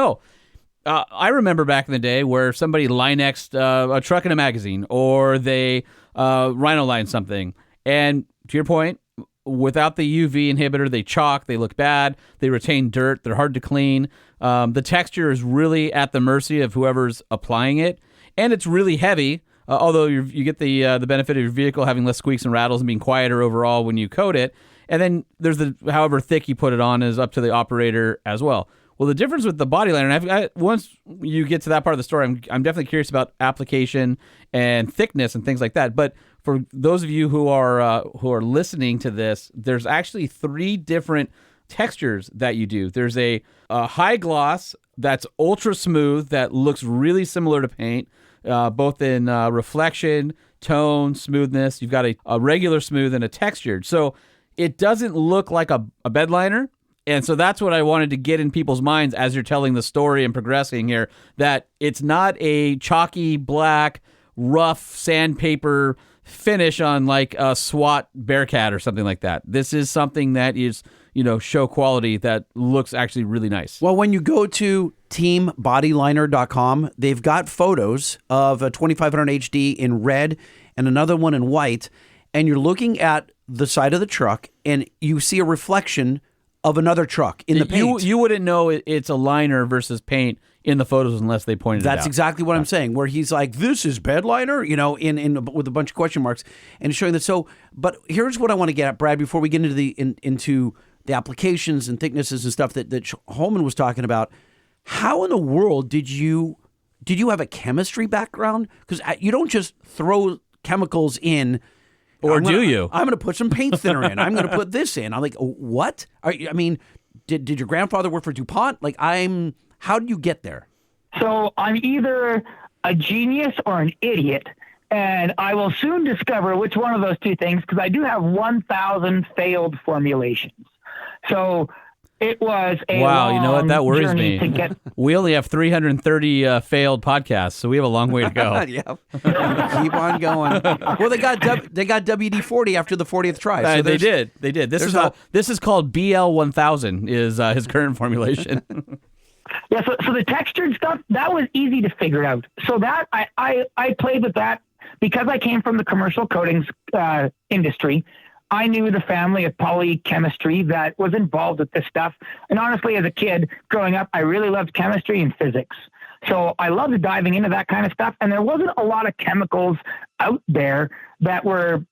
I remember back in the day where somebody Linexed a truck in a magazine, or they Rhino line something. And to your point, without the UV inhibitor, they chalk, they look bad, they retain dirt, they're hard to clean. The texture is really at the mercy of whoever's applying it, and it's really heavy. Although you get the benefit of your vehicle having less squeaks and rattles and being quieter overall when you coat it. And then there's however thick you put it on is up to the operator as well. Well, the difference with the body liner, and once you get to that part of the story, I'm definitely curious about application and thickness and things like that. But for those of you who are listening to this, there's actually 3 different textures that you do. There's a high gloss that's ultra smooth that looks really similar to paint, both in reflection, tone, smoothness. You've got a regular smooth and a textured. So it doesn't look like a bed liner. And so that's what I wanted to get in people's minds as you're telling the story and progressing here, that it's not a chalky, black, rough sandpaper finish on like a SWAT Bearcat or something like that. This is something that is, show quality that looks actually really nice.
Well, when you go to teambodyliner.com, they've got photos of a 2500 HD in red and another one in white, and you're looking at the side of the truck and you see a reflection of another truck in the paint.
You wouldn't know it's a liner versus paint in the photos unless they pointed it out.
That's exactly what I'm saying, where he's like, this is bed liner, in with a bunch of question marks and showing that. So, but here's what I want to get at, Brad, before we get into the applications and thicknesses and stuff that Holman was talking about. How in the world did you have a chemistry background? Because you don't just throw chemicals in.
Do you?
I'm going to put some paint thinner in. I'm going to put this in. I'm like, what? Did your grandfather work for DuPont? How did you get there?
So I'm either a genius or an idiot, and I will soon discover which one of those two things, because I do have 1,000 failed formulations. So it was a
wow. You know what? That worries
journey
me.
to get.
We only have 330 failed podcasts, so we have a long way to go.
Yeah, keep on going. Well, they got WD-40 after the 40th try. So
They did. This is called BL1000 is his current formulation.
Yeah, so the textured stuff, that was easy to figure out. So that I played with that because I came from the commercial coatings industry. I knew the family of polychemistry that was involved with this stuff. And honestly, as a kid growing up, I really loved chemistry and physics. So I loved diving into that kind of stuff. And there wasn't a lot of chemicals out there that were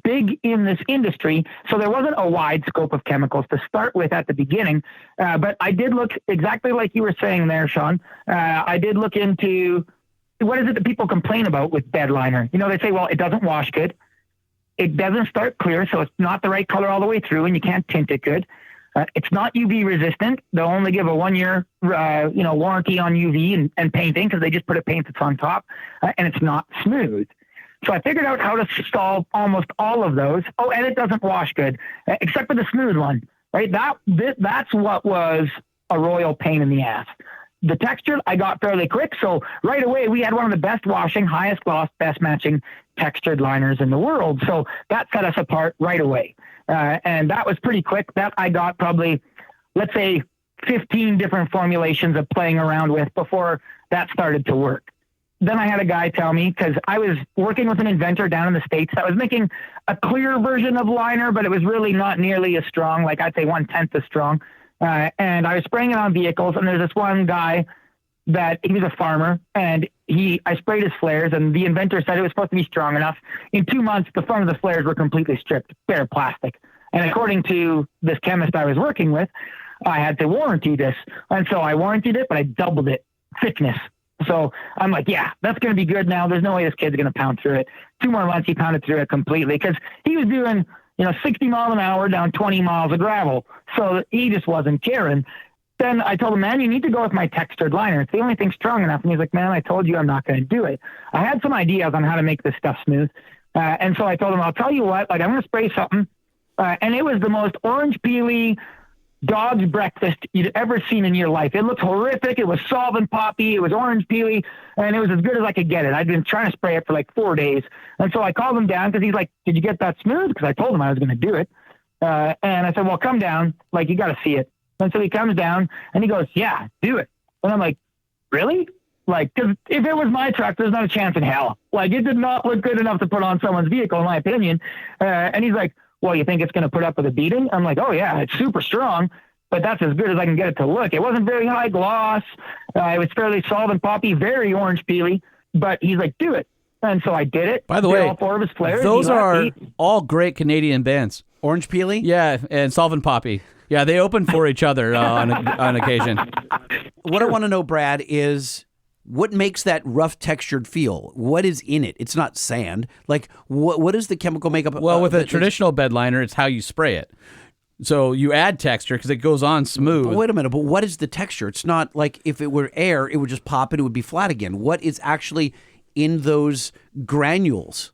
big in this industry. So there wasn't a wide scope of chemicals to start with at the beginning. But I did look exactly like you were saying there, Sean. I did look into what is it that people complain about with bed liner. They say, well, it doesn't wash good. It doesn't start clear, so it's not the right color all the way through, and you can't tint it good. It's not UV resistant. They'll only give a 1-year, warranty on UV and painting, because they just put a paint that's on top, and it's not smooth. So I figured out how to solve almost all of those. Oh, and it doesn't wash good, except for the smooth one, right? That's what was a royal pain in the ass. The texture I got fairly quick, so right away we had one of the best washing, highest gloss, best matching textured liners in the world. So that set us apart right away. And that was pretty quick. That I got probably, let's say, 15 different formulations of playing around with before that started to work. Then I had a guy tell me, because I was working with an inventor down in the States that was making a clear version of liner, but it was really not nearly as strong, like I'd say 1/10 as strong. And I was spraying it on vehicles, and there's this one guy that he was a farmer, and I sprayed his flares, and the inventor said it was supposed to be strong enough. In 2 months, the front of the flares were completely stripped, bare plastic. And according to this chemist I was working with, I had to warranty this. And so I warrantied it, but I doubled it thickness. So I'm like, yeah, that's going to be good now. There's no way this kid's going to pound through it. 2 more months, he pounded through it completely, because he was doing 60 miles an hour down 20 miles of gravel. So he just wasn't caring. Then I told him, man, you need to go with my textured liner. It's the only thing strong enough. And he's like, man, I told you I'm not going to do it. I had some ideas on how to make this stuff smooth. And so I told him, I'll tell you what, I'm going to spray something. And it was the most orange peely, dog's breakfast you'd ever seen in your life. It looked horrific. It was solvent poppy. It was orange peely, and it was as good as I could get it. I'd been trying to spray it for like 4 days. And so I called him down because he's like, did you get that smooth? Because I told him I was going to do it. And I said, well, come down. Like, you got to see it. And so he comes down and he goes, yeah, do it. And I'm like, really? Like, because if it was my truck, there's not a chance in hell. Like, it did not look good enough to put on someone's vehicle, in my opinion. And he's like, well, you think it's going to put up with a beating? I'm like, oh, yeah, it's super strong, but that's as good as I can get it to look. It wasn't very high gloss. It was fairly solvent poppy, very orange peely. But he's like, do it. And so I did it.
By the way,
all 4 of his flares.
those are all great Canadian bands.
Orange peely?
Yeah, and Solvent Poppy. Yeah, they open for each other on occasion.
What I want to know, Brad, is what makes that rough textured feel? What is in it? It's not sand. Like, what is the chemical makeup?
Well, with a traditional bed liner, it's how you spray it. So you add texture because it goes on smooth.
But wait a minute, but what is the texture? It's not like if it were air, it would just pop and it would be flat again. What is actually in those granules?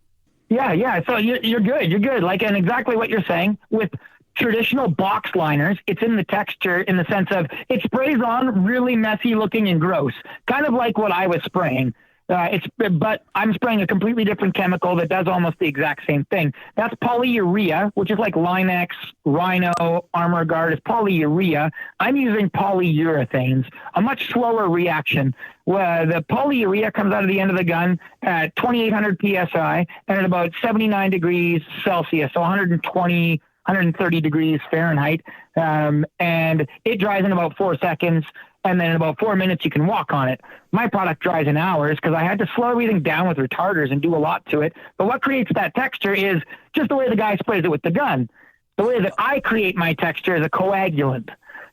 Yeah. So you're good. You're good. Like, and exactly what you're saying with traditional box liners, it's in the texture in the sense of it sprays on really messy looking and gross, kind of like what I was spraying. But I'm spraying a completely different chemical that does almost the exact same thing. That's polyurea, which is like Linex, Rhino, Armor Guard is polyurea. I'm using polyurethanes, a much slower reaction. Where the polyurea comes out of the end of the gun at 2,800 psi and at about 79 degrees Celsius, so 120, 130 degrees Fahrenheit, and it dries in about 4 seconds. And then in about 4 minutes, you can walk on it. My product dries in hours because I had to slow everything down with retarders and do a lot to it. But what creates that texture is just the way the guy sprays it with the gun. The way that I create my texture is a coagulant.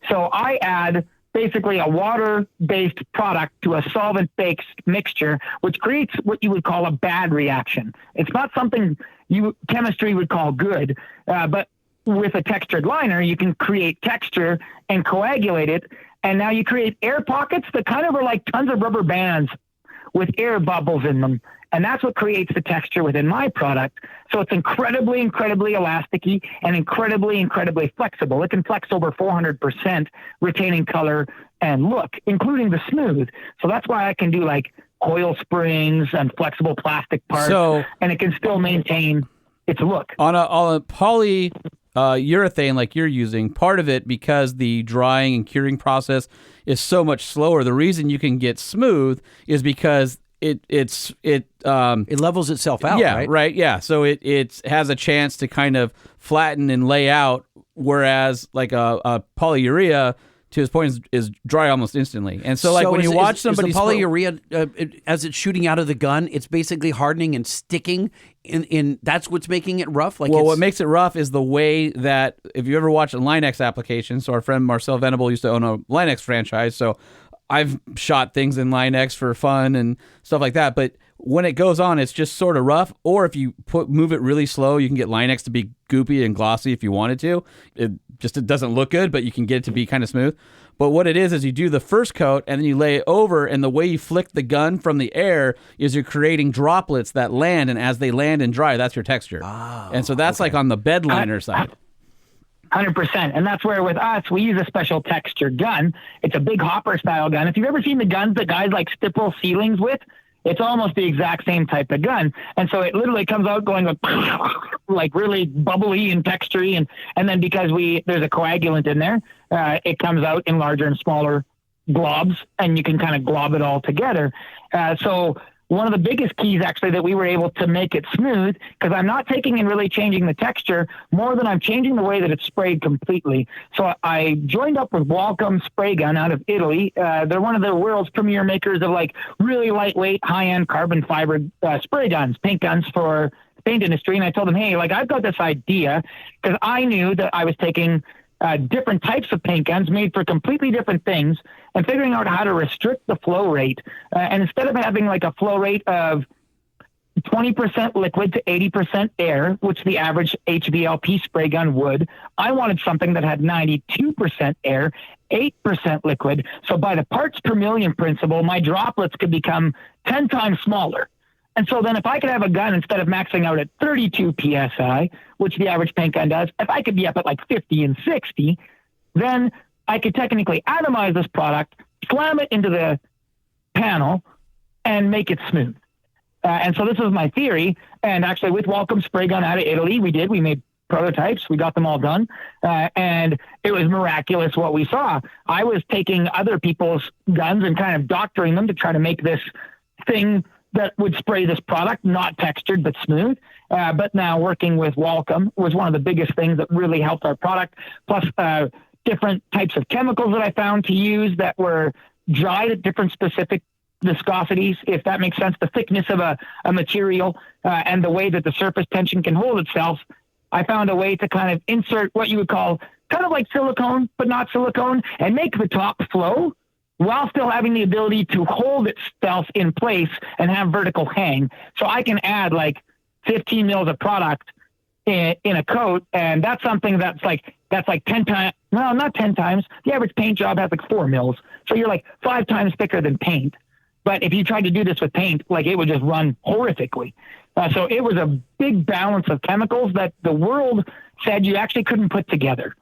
So I add basically a water-based product to a solvent-based mixture, which creates what you would call a bad reaction. It's not something chemistry would call good, but with a textured liner, you can create texture and coagulate it. And now you create air pockets that kind of are like tons of rubber bands with air bubbles in them. And that's what creates the texture within my product. So it's incredibly, incredibly elasticy and incredibly, incredibly flexible. It can flex over 400%, retaining color and look, including the smooth. So that's why I can do like coil springs and flexible plastic parts, and it can still maintain its look.
On a poly urethane like you're using, part of it, because the drying and curing process is so much slower, the reason you can get smooth is because it
levels itself out.
Yeah, right. Yeah, so it has a chance to kind of flatten and lay out, whereas like a polyurea, to his point, is dry almost instantly. And so, like, when you watch somebody...
Is the polyurea, as it's shooting out of the gun, it's basically hardening and sticking in that's what's making it rough? Like,
well, what makes it rough is the way that, if you ever watch a Linex application, so our friend Marcel Venable used to own a Linex franchise, so I've shot things in Linex for fun and stuff like that, but when it goes on, it's just sort of rough. Or if you move it really slow, you can get Linex to be goopy and glossy if you wanted to. It doesn't look good, but you can get it to be kind of smooth. But what it is you do the first coat and then you lay it over, and the way you flick the gun from the air is you're creating droplets that land, and as they land and dry, that's your texture.
Oh,
and so that's like on the bed liner side.
100%. And that's where with us, we use a special texture gun. It's a big hopper style gun. If you've ever seen the guns that guys like stipple ceilings with, it's almost the exact same type of gun. And so it literally comes out going like really bubbly and textury. And then because there's a coagulant in there, it comes out in larger and smaller globs, and you can kind of glob it all together. So one of the biggest keys actually that we were able to make it smooth, because I'm not taking and really changing the texture more than I'm changing the way that it's sprayed completely. So I joined up with Wacom Spray Gun out of Italy. They're one of the world's premier makers of like really lightweight, high-end carbon fiber spray guns, paint guns for the paint industry. And I told them, hey, like I've got this idea, because I knew that I was taking different types of paint guns made for completely different things and figuring out how to restrict the flow rate. And instead of having like a flow rate of 20% liquid to 80% air, which the average HVLP spray gun would, I wanted something that had 92% air, 8% liquid. So by the parts per million principle, my droplets could become 10 times smaller. And so then if I could have a gun, instead of maxing out at 32 PSI, which the average paint gun does, if I could be up at like 50 and 60, then I could technically atomize this product, slam it into the panel, and make it smooth. And so this was my theory. And actually with Welcome Spray Gun out of Italy, we made prototypes. We got them all done. And it was miraculous what we saw. I was taking other people's guns and kind of doctoring them to try to make this thing that would spray this product, not textured, but smooth. But now working with Welcome was one of the biggest things that really helped our product. Plus different types of chemicals that I found to use that were dried at different specific viscosities, if that makes sense, the thickness of a material and the way that the surface tension can hold itself. I found a way to kind of insert what you would call kind of like silicone, but not silicone, and make the top flow while still having the ability to hold itself in place and have vertical hang. So I can add like 15 mils of product in a coat, and that's something that's like 10 times, no, not 10 times. The average paint job has like 4 mils. So you're like 5 times thicker than paint. But if you tried to do this with paint, like it would just run horrifically. So it was a big balance of chemicals that the world said you actually couldn't put together.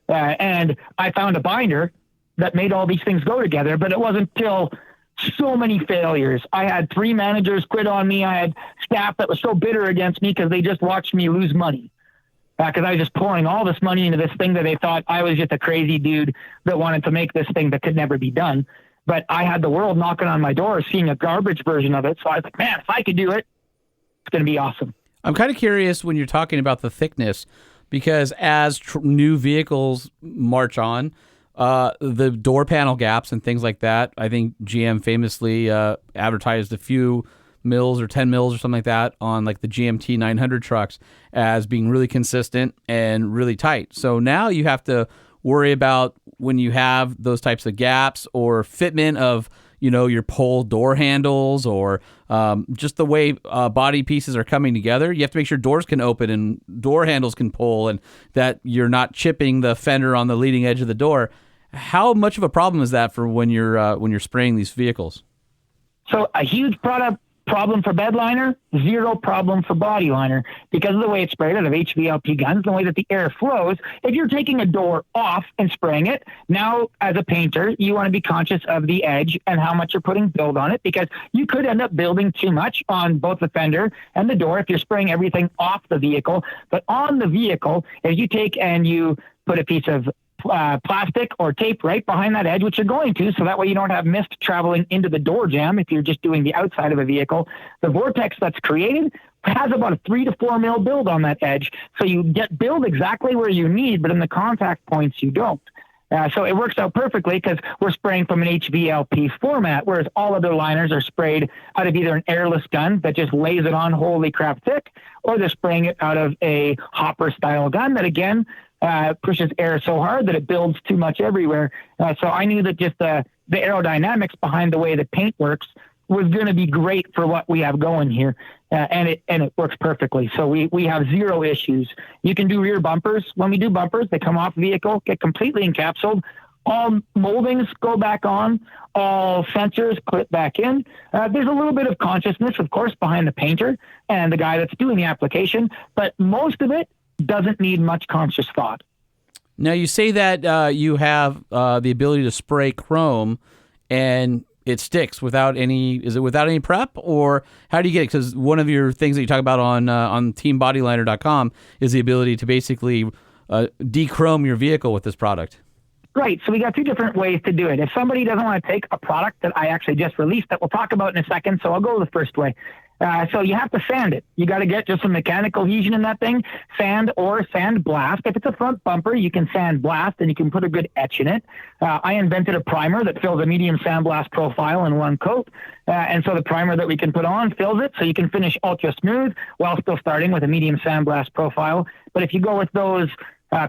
And I found a binder that made all these things go together, but it wasn't until so many failures. I had 3 managers quit on me. I had staff that was so bitter against me because they just watched me lose money. Because I was just pouring all this money into this thing that they thought I was just a crazy dude that wanted to make this thing that could never be done. But I had the world knocking on my door, seeing a garbage version of it. So I was like, man, if I could do it, it's going to be awesome.
I'm kind of curious when you're talking about the thickness, because as new vehicles march on, the door panel gaps and things like that, I think GM famously advertised a few mils or 10 mils or something like that on like the GMT 900 trucks as being really consistent and really tight. So now you have to worry about when you have those types of gaps or fitment of, your pole door handles or just the way body pieces are coming together. You have to make sure doors can open and door handles can pull and that you're not chipping the fender on the leading edge of the door. How much of a problem is that for when you're spraying these vehicles?
So a huge problem for bed liner, zero problem for body liner because of the way it's sprayed out of HVLP guns, the way that the air flows. If you're taking a door off and spraying it, now as a painter, you want to be conscious of the edge and how much you're putting build on it because you could end up building too much on both the fender and the door if you're spraying everything off the vehicle. But on the vehicle, if you take and you put a piece of plastic or tape right behind that edge, which you're going to, so that way you don't have mist traveling into the door jamb if you're just doing the outside of a vehicle. The vortex that's created has about a 3 to 4 mil build on that edge. So you get build exactly where you need, but in the contact points you don't. So it works out perfectly because we're spraying from an HVLP format, whereas all other liners are sprayed out of either an airless gun that just lays it on holy crap thick, or they're spraying it out of a hopper style gun that again pushes air so hard that it builds too much everywhere. So I knew that just the aerodynamics behind the way the paint works was going to be great for what we have going here. And it works perfectly. So we have zero issues. You can do rear bumpers. When we do bumpers, they come off vehicle, get completely encapsulated. All moldings go back on. All sensors clip back in. There's a little bit of consciousness, of course, behind the painter and the guy that's doing the application, but most of it doesn't need much conscious thought.
Now, you say that you have the ability to spray chrome and it sticks without any, is it without any prep, or how do you get it? Because one of your things that you talk about on teambodyliner.com is the ability to basically de-chrome your vehicle with this product.
Right. So we got 2 different ways to do it. If somebody doesn't want to take a product that I actually just released that we'll talk about in a second, so I'll go the first way. So you have to sand it. You got to get just some mechanical adhesion in that thing, sand or sand blast. If it's a front bumper, you can sand blast and you can put a good etch in it. I invented a primer that fills a medium sandblast profile in one coat. And so the primer that we can put on fills it so you can finish ultra smooth while still starting with a medium sandblast profile. But if you go with those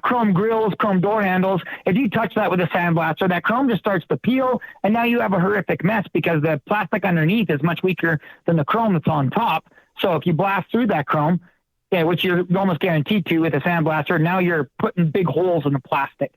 chrome grills, chrome door handles, if you touch that with a sandblaster, that chrome just starts to peel, and now you have a horrific mess because the plastic underneath is much weaker than the chrome that's on top. So if you blast through that chrome, which you're almost guaranteed to with a sandblaster, now you're putting big holes in the plastic.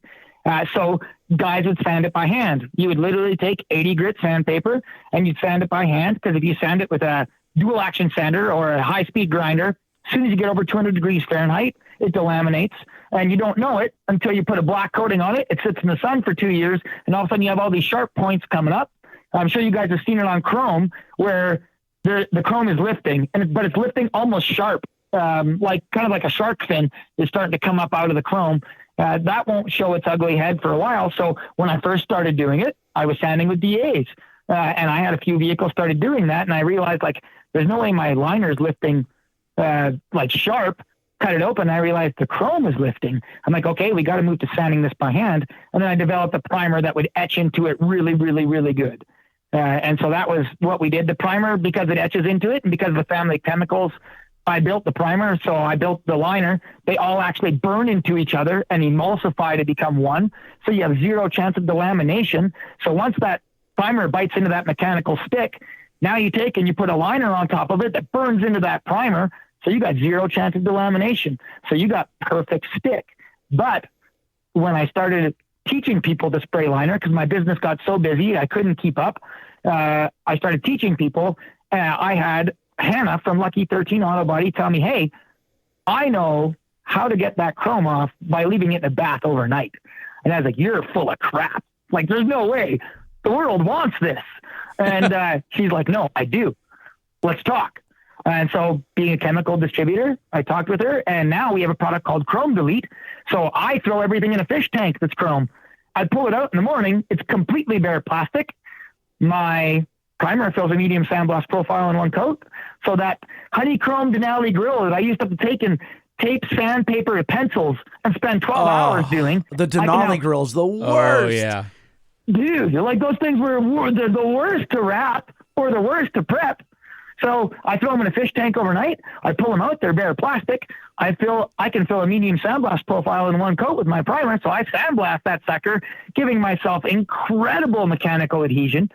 So guys would sand it by hand. You would literally take 80 grit sandpaper and you'd sand it by hand, because if you sand it with a dual action sander or a high speed grinder, As soon as you get over 200 degrees Fahrenheit, it delaminates, and you don't know it until you put a black coating on it. It sits in the sun for 2 years, and all of a sudden you have all these sharp points coming up. I'm sure you guys have seen it on chrome where the chrome is lifting, but it's lifting almost sharp, like kind of like a shark fin is starting to come up out of the chrome. That won't show its ugly head for a while. So when I first started doing it, I was sanding with DAs, and I had a few vehicles started doing that, and I realized like there's no way my liner's lifting like sharp. Cut it open, I realized the chrome is lifting. I'm like, okay, we got to move to sanding this by hand. And then I developed a primer that would etch into it really, really, really good. And so that was what we did. The primer, because it etches into it and because of the family of chemicals, I built the primer. So I built the liner. They all actually burn into each other and emulsify to become one. So you have zero chance of delamination. So once that primer bites into that mechanical stick, now you take and you put a liner on top of it that burns into that primer. So you got zero chance of delamination. So you got perfect stick. But when I started teaching people to spray liner, because my business got so busy, I couldn't keep up. I started teaching people. I had Hannah from Lucky 13 Auto Body tell me, hey, I know how to get that chrome off by leaving it in the bath overnight. And I was like, you're full of crap. Like, there's no way. The world wants this. And she's like, no, I do. Let's talk. And so being a chemical distributor, I talked with her, and now we have a product called Chrome Delete. So I throw everything in a fish tank that's chrome. I pull it out in the morning. It's completely bare plastic. My primer fills a medium sandblast profile in one coat. So that honeycomb Denali grill that I used to have to take and tape, sandpaper, pencils and spend 12 hours doing.
The Denali grill's the worst.
Oh, yeah.
Dude, like those things were the worst to wrap or the worst to prep. So I throw them in a fish tank overnight. I pull them out. They're bare plastic. I can fill a medium sandblast profile in one coat with my primer. So I sandblast that sucker, giving myself incredible mechanical adhesion,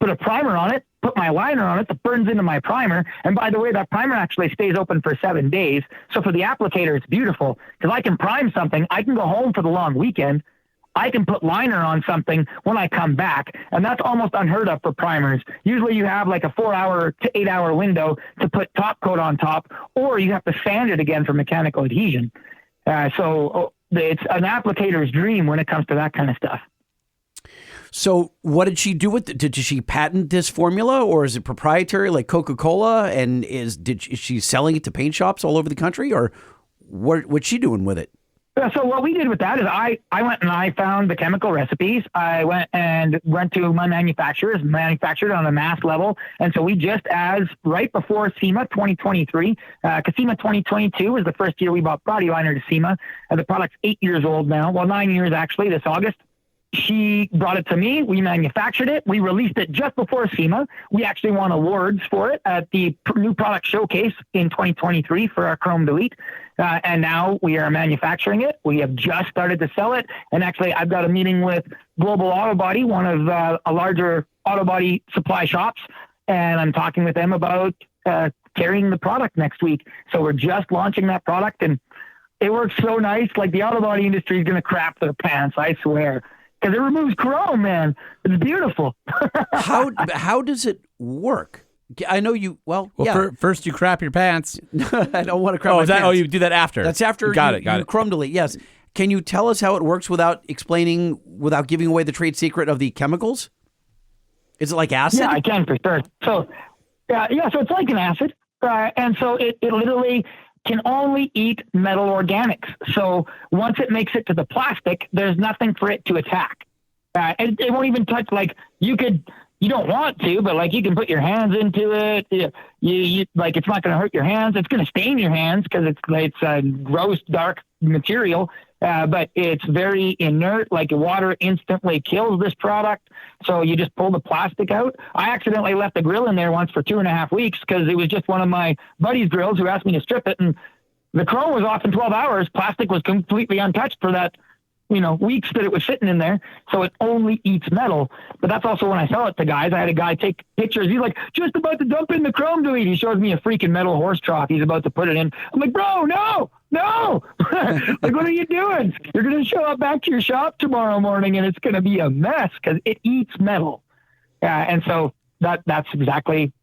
put a primer on it, put my liner on it that burns into my primer. And by the way, that primer actually stays open for 7 days. So for the applicator, it's beautiful because I can prime something. I can go home for the long weekend. I can put liner on something when I come back, and that's almost unheard of for primers. Usually you have like a 4 hour to 8 hour window to put top coat on top, or you have to sand it again for mechanical adhesion. So it's an applicator's dream when it comes to that kind of stuff.
So what did she do with it? Did she patent this formula, or is it proprietary like Coca-Cola? And is she selling it to paint shops all over the country, or what's she doing with it?
So what we did with that is I went and I found the chemical recipes. I went to my manufacturers, manufactured on a mass level. And so we just right before SEMA 2023, because SEMA 2022 was the first year we bought body liner to SEMA. The product's 8 years old now. Well, 9 years actually this August. She brought it to me. We manufactured it. We released it just before SEMA. We actually won awards for it at the new product showcase in 2023 for our Chrome Delete. And now we are manufacturing it. We have just started to sell it. And actually, I've got a meeting with Global Auto Body, one of a larger auto body supply shops. And I'm talking with them about carrying the product next week. So we're just launching that product. And it works so nice. Like the auto body industry is going to crap their pants, I swear. Because it removes chrome, man. It's beautiful.
How does it work? I know you. Well, yeah.
First you crap your pants.
I don't want to crap my pants.
Oh, you do that after.
That's after
Got it.
Chrome Delete. Yes. Can you tell us how it works without giving away the trade secret of the chemicals? Is it like acid?
Yeah, I can for sure. So, so it's like an acid, and so it literally can only eat metal organics. So once it makes it to the plastic, there's nothing for it to attack. It won't even touch. Like you don't want to, but like you can put your hands into it. You like it's not going to hurt your hands. It's going to stain your hands because it's a gross dark material. But it's very inert. Like water instantly kills this product. So you just pull the plastic out. I accidentally left the grill in there once for 2.5 weeks because it was just one of my buddy's grills who asked me to strip it. And the chrome was off in 12 hours. Plastic was completely untouched for that, weeks that it was sitting in there. So it only eats metal. But that's also when I sell it to guys. I had a guy take pictures. He's like, just about to dump in the Chrome Delete. He shows me a freaking metal horse trough. He's about to put it in. I'm like, bro, no. Like, what are you doing? You're going to show up back to your shop tomorrow morning and it's going to be a mess because it eats metal. And so that's exactly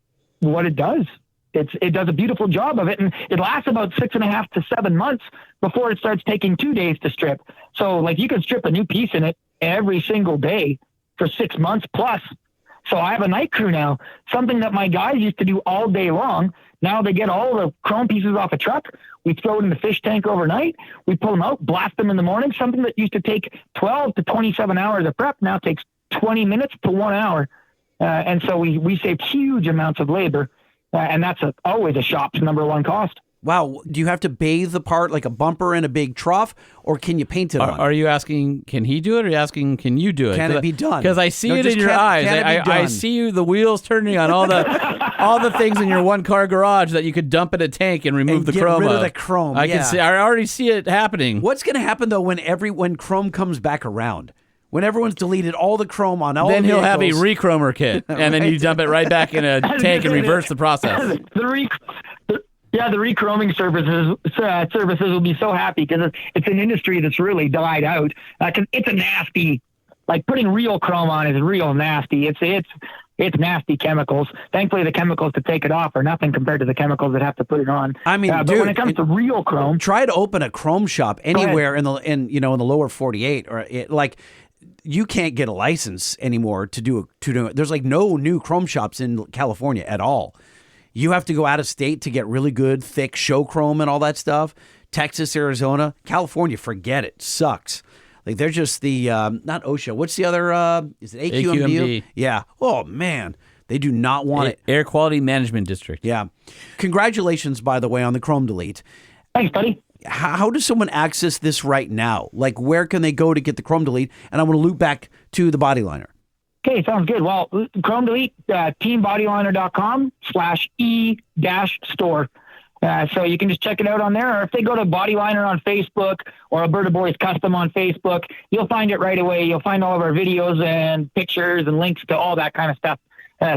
what it does. It does a beautiful job of it, and it lasts about 6.5 to 7 months before it starts taking 2 days to strip. So like you can strip a new piece in it every single day for 6 months plus. So I have a night crew now, something that my guys used to do all day long. Now they get all the chrome pieces off a truck. We throw it in the fish tank overnight. We pull them out, blast them in the morning. Something that used to take 12 to 27 hours of prep now takes 20 minutes to 1 hour. And so we save huge amounts of labor. And that's always a shop's number one cost.
Wow. Do you have to bathe the part like a bumper in a big trough, or can you paint it on?
Are you asking, can he do it, or are you asking, can you do it?
Can it be done?
Because I see it
just
in your eyes.
can it be
I
done?
see you, the wheels turning on all the things in your one-car garage that you could dump in a tank and remove
And
the
get
chrome
rid of
of.
the chrome,
I
yeah.
can see. I already see it happening.
What's going to happen though when chrome comes back around? When everyone's deleted all the chrome on all
Then he'll have a
vehicles,
re-chromer kit, and then you dump it right back in a tank and reverse the process.
The re-chroming services will be so happy because it's an industry that's really died out. Cause it's a nasty, like putting real chrome on is real nasty. It's nasty chemicals. Thankfully, the chemicals to take it off are nothing compared to the chemicals that have to put it on.
I mean,
but
dude,
when it comes to real chrome,
try to open a chrome shop anywhere in the lower 48 or you can't get a license anymore to do it. There's like no new chrome shops in California at all. You have to go out of state to get really good, thick show chrome and all that stuff. Texas, Arizona, California, forget it. Sucks. Like they're just the, not OSHA. What's the other, is it AQMD?
AQMD.
Yeah. Oh, man. They do not want it.
Air Quality Management District.
Yeah. Congratulations, by the way, on the chrome delete.
thanks, buddy.
How does someone access this right now? Like, where can they go to get the chrome delete? And I want to loop back to the body liner.
Okay, sounds good. Well, Chrome Delete, teambodyliner.com/e-store. So you can just check it out on there. Or if they go to Bodyliner on Facebook or Alberta Boys Custom on Facebook, you'll find it right away. You'll find all of our videos and pictures and links to all that kind of stuff.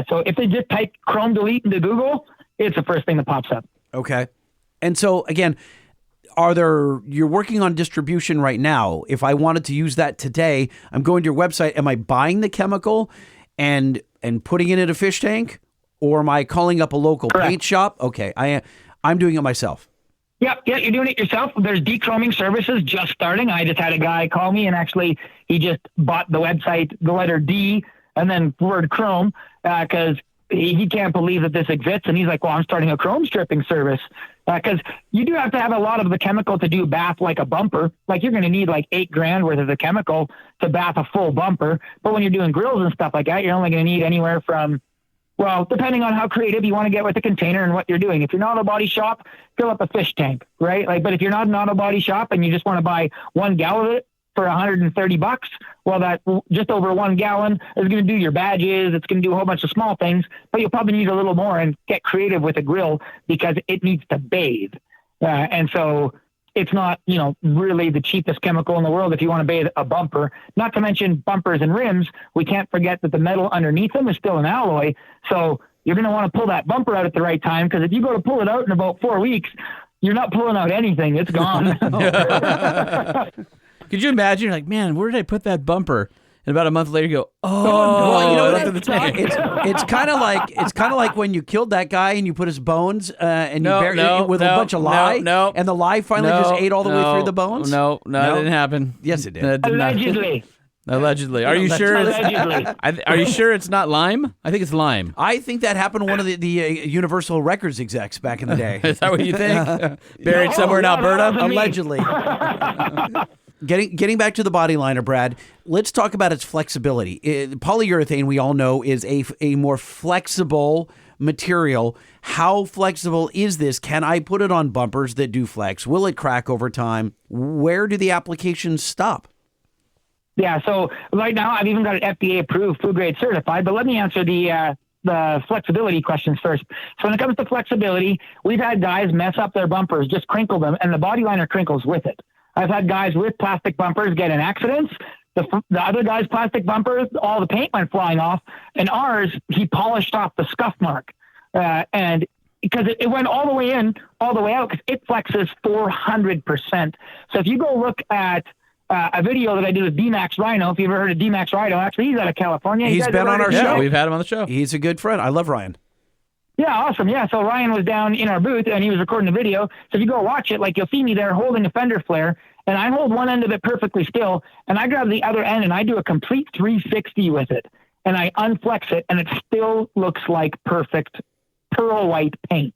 So if they just type Chrome Delete into Google, it's the first thing that pops up.
Okay. And so, again, you're working on distribution right now. If I wanted to use that today, I'm going to your website. Am I buying the chemical and putting it in a fish tank, or am I calling up a local paint shop? Okay. I'm doing it myself.
Yeah, you're doing it yourself. There's dechroming services just starting. I just had a guy call me, and actually he just bought the website, the letter D, and then word chrome, because he can't believe that this exists. And he's like, well, I'm starting a chrome stripping service. Because you do have to have a lot of the chemical to do bath like a bumper. Like you're going to need like $8,000 worth of the chemical to bath a full bumper. But when you're doing grills and stuff like that, you're only going to need anywhere from, well, depending on how creative you want to get with the container and what you're doing. If you're not a body shop, fill up a fish tank, right? But if you're not an auto body shop and you just want to buy 1 gallon of it for $130, well, that just over 1 gallon is going to do your badges. It's going to do a whole bunch of small things, but you'll probably need a little more and get creative with a grill because it needs to bathe. And so it's not, really the cheapest chemical in the world if you want to bathe a bumper. Not to mention bumpers and rims. We can't forget that the metal underneath them is still an alloy. So you're going to want to pull that bumper out at the right time, because if you go to pull it out in about 4 weeks, you're not pulling out anything. It's gone.
Could you imagine? You're like, man, where did I put that bumper? And about a month later, you go,
Well, you know
I
what?
left it in the tank.
It's kind of like when you killed that guy and you put his bones and you buried it with a bunch of lye. And the lye finally just ate all the way through the bones.
No, it didn't happen.
Yes, it did.
That did not.
Allegedly.
Allegedly. Are you sure?
Allegedly.
Are you sure it's not lime? I think it's lime.
I think that happened to one of the Universal Records execs back in the day.
Is that what you think? Buried somewhere in Alberta?
Allegedly. Getting back to the body liner, Brad, let's talk about its flexibility. Polyurethane, we all know, is a more flexible material. How flexible is this? Can I put it on bumpers that do flex? Will it crack over time? Where do the applications stop?
Yeah, so right now I've even got it FDA approved, food grade certified, but let me answer the flexibility questions first. So when it comes to flexibility, we've had guys mess up their bumpers, just crinkle them, and the body liner crinkles with it. I've had guys with plastic bumpers get in accidents. The other guy's plastic bumpers, all the paint went flying off, and ours, he polished off the scuff mark. And because it went all the way in, all the way out, because it flexes 400%. So if you go look at a video that I did with D-Max Rhino, if you've ever heard of D-Max Rhino, actually, he's out of California.
He's been on our show.
Yeah, we've had him on the show.
He's a good friend. I love Ryan.
Yeah, awesome. Yeah, so Ryan was down in our booth and he was recording the video. So if you go watch it, like you'll see me there holding a fender flare, and I hold one end of it perfectly still, and I grab the other end and I do a complete 360 with it, and I unflex it, and it still looks like perfect pearl white paint.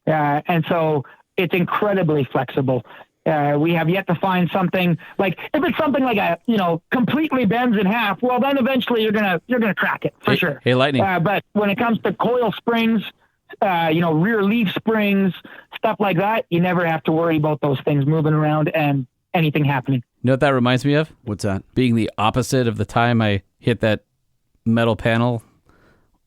And so it's incredibly flexible. We have yet to find something like, if it's something like completely bends in half, well, then eventually you're gonna crack it for sure.
Hey, Lightning.
But when it comes to coil springs, rear leaf springs, stuff like that, you never have to worry about those things moving around and anything happening.
You know what that reminds me of?
What's that?
Being the opposite of the time I hit that metal panel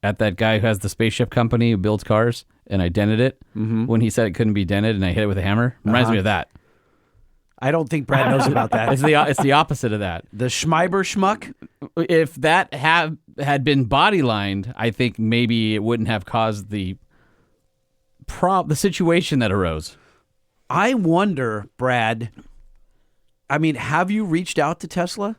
at that guy who has the spaceship company who builds cars, and I dented it when he said it couldn't be dented, and I hit it with a hammer. Reminds me of that.
I don't think Brad knows about that.
It's the opposite of that.
The Schmeiber schmuck?
If that had been body lined, I think maybe it wouldn't have caused the situation that arose.
I wonder, Brad, I mean, have you reached out to Tesla?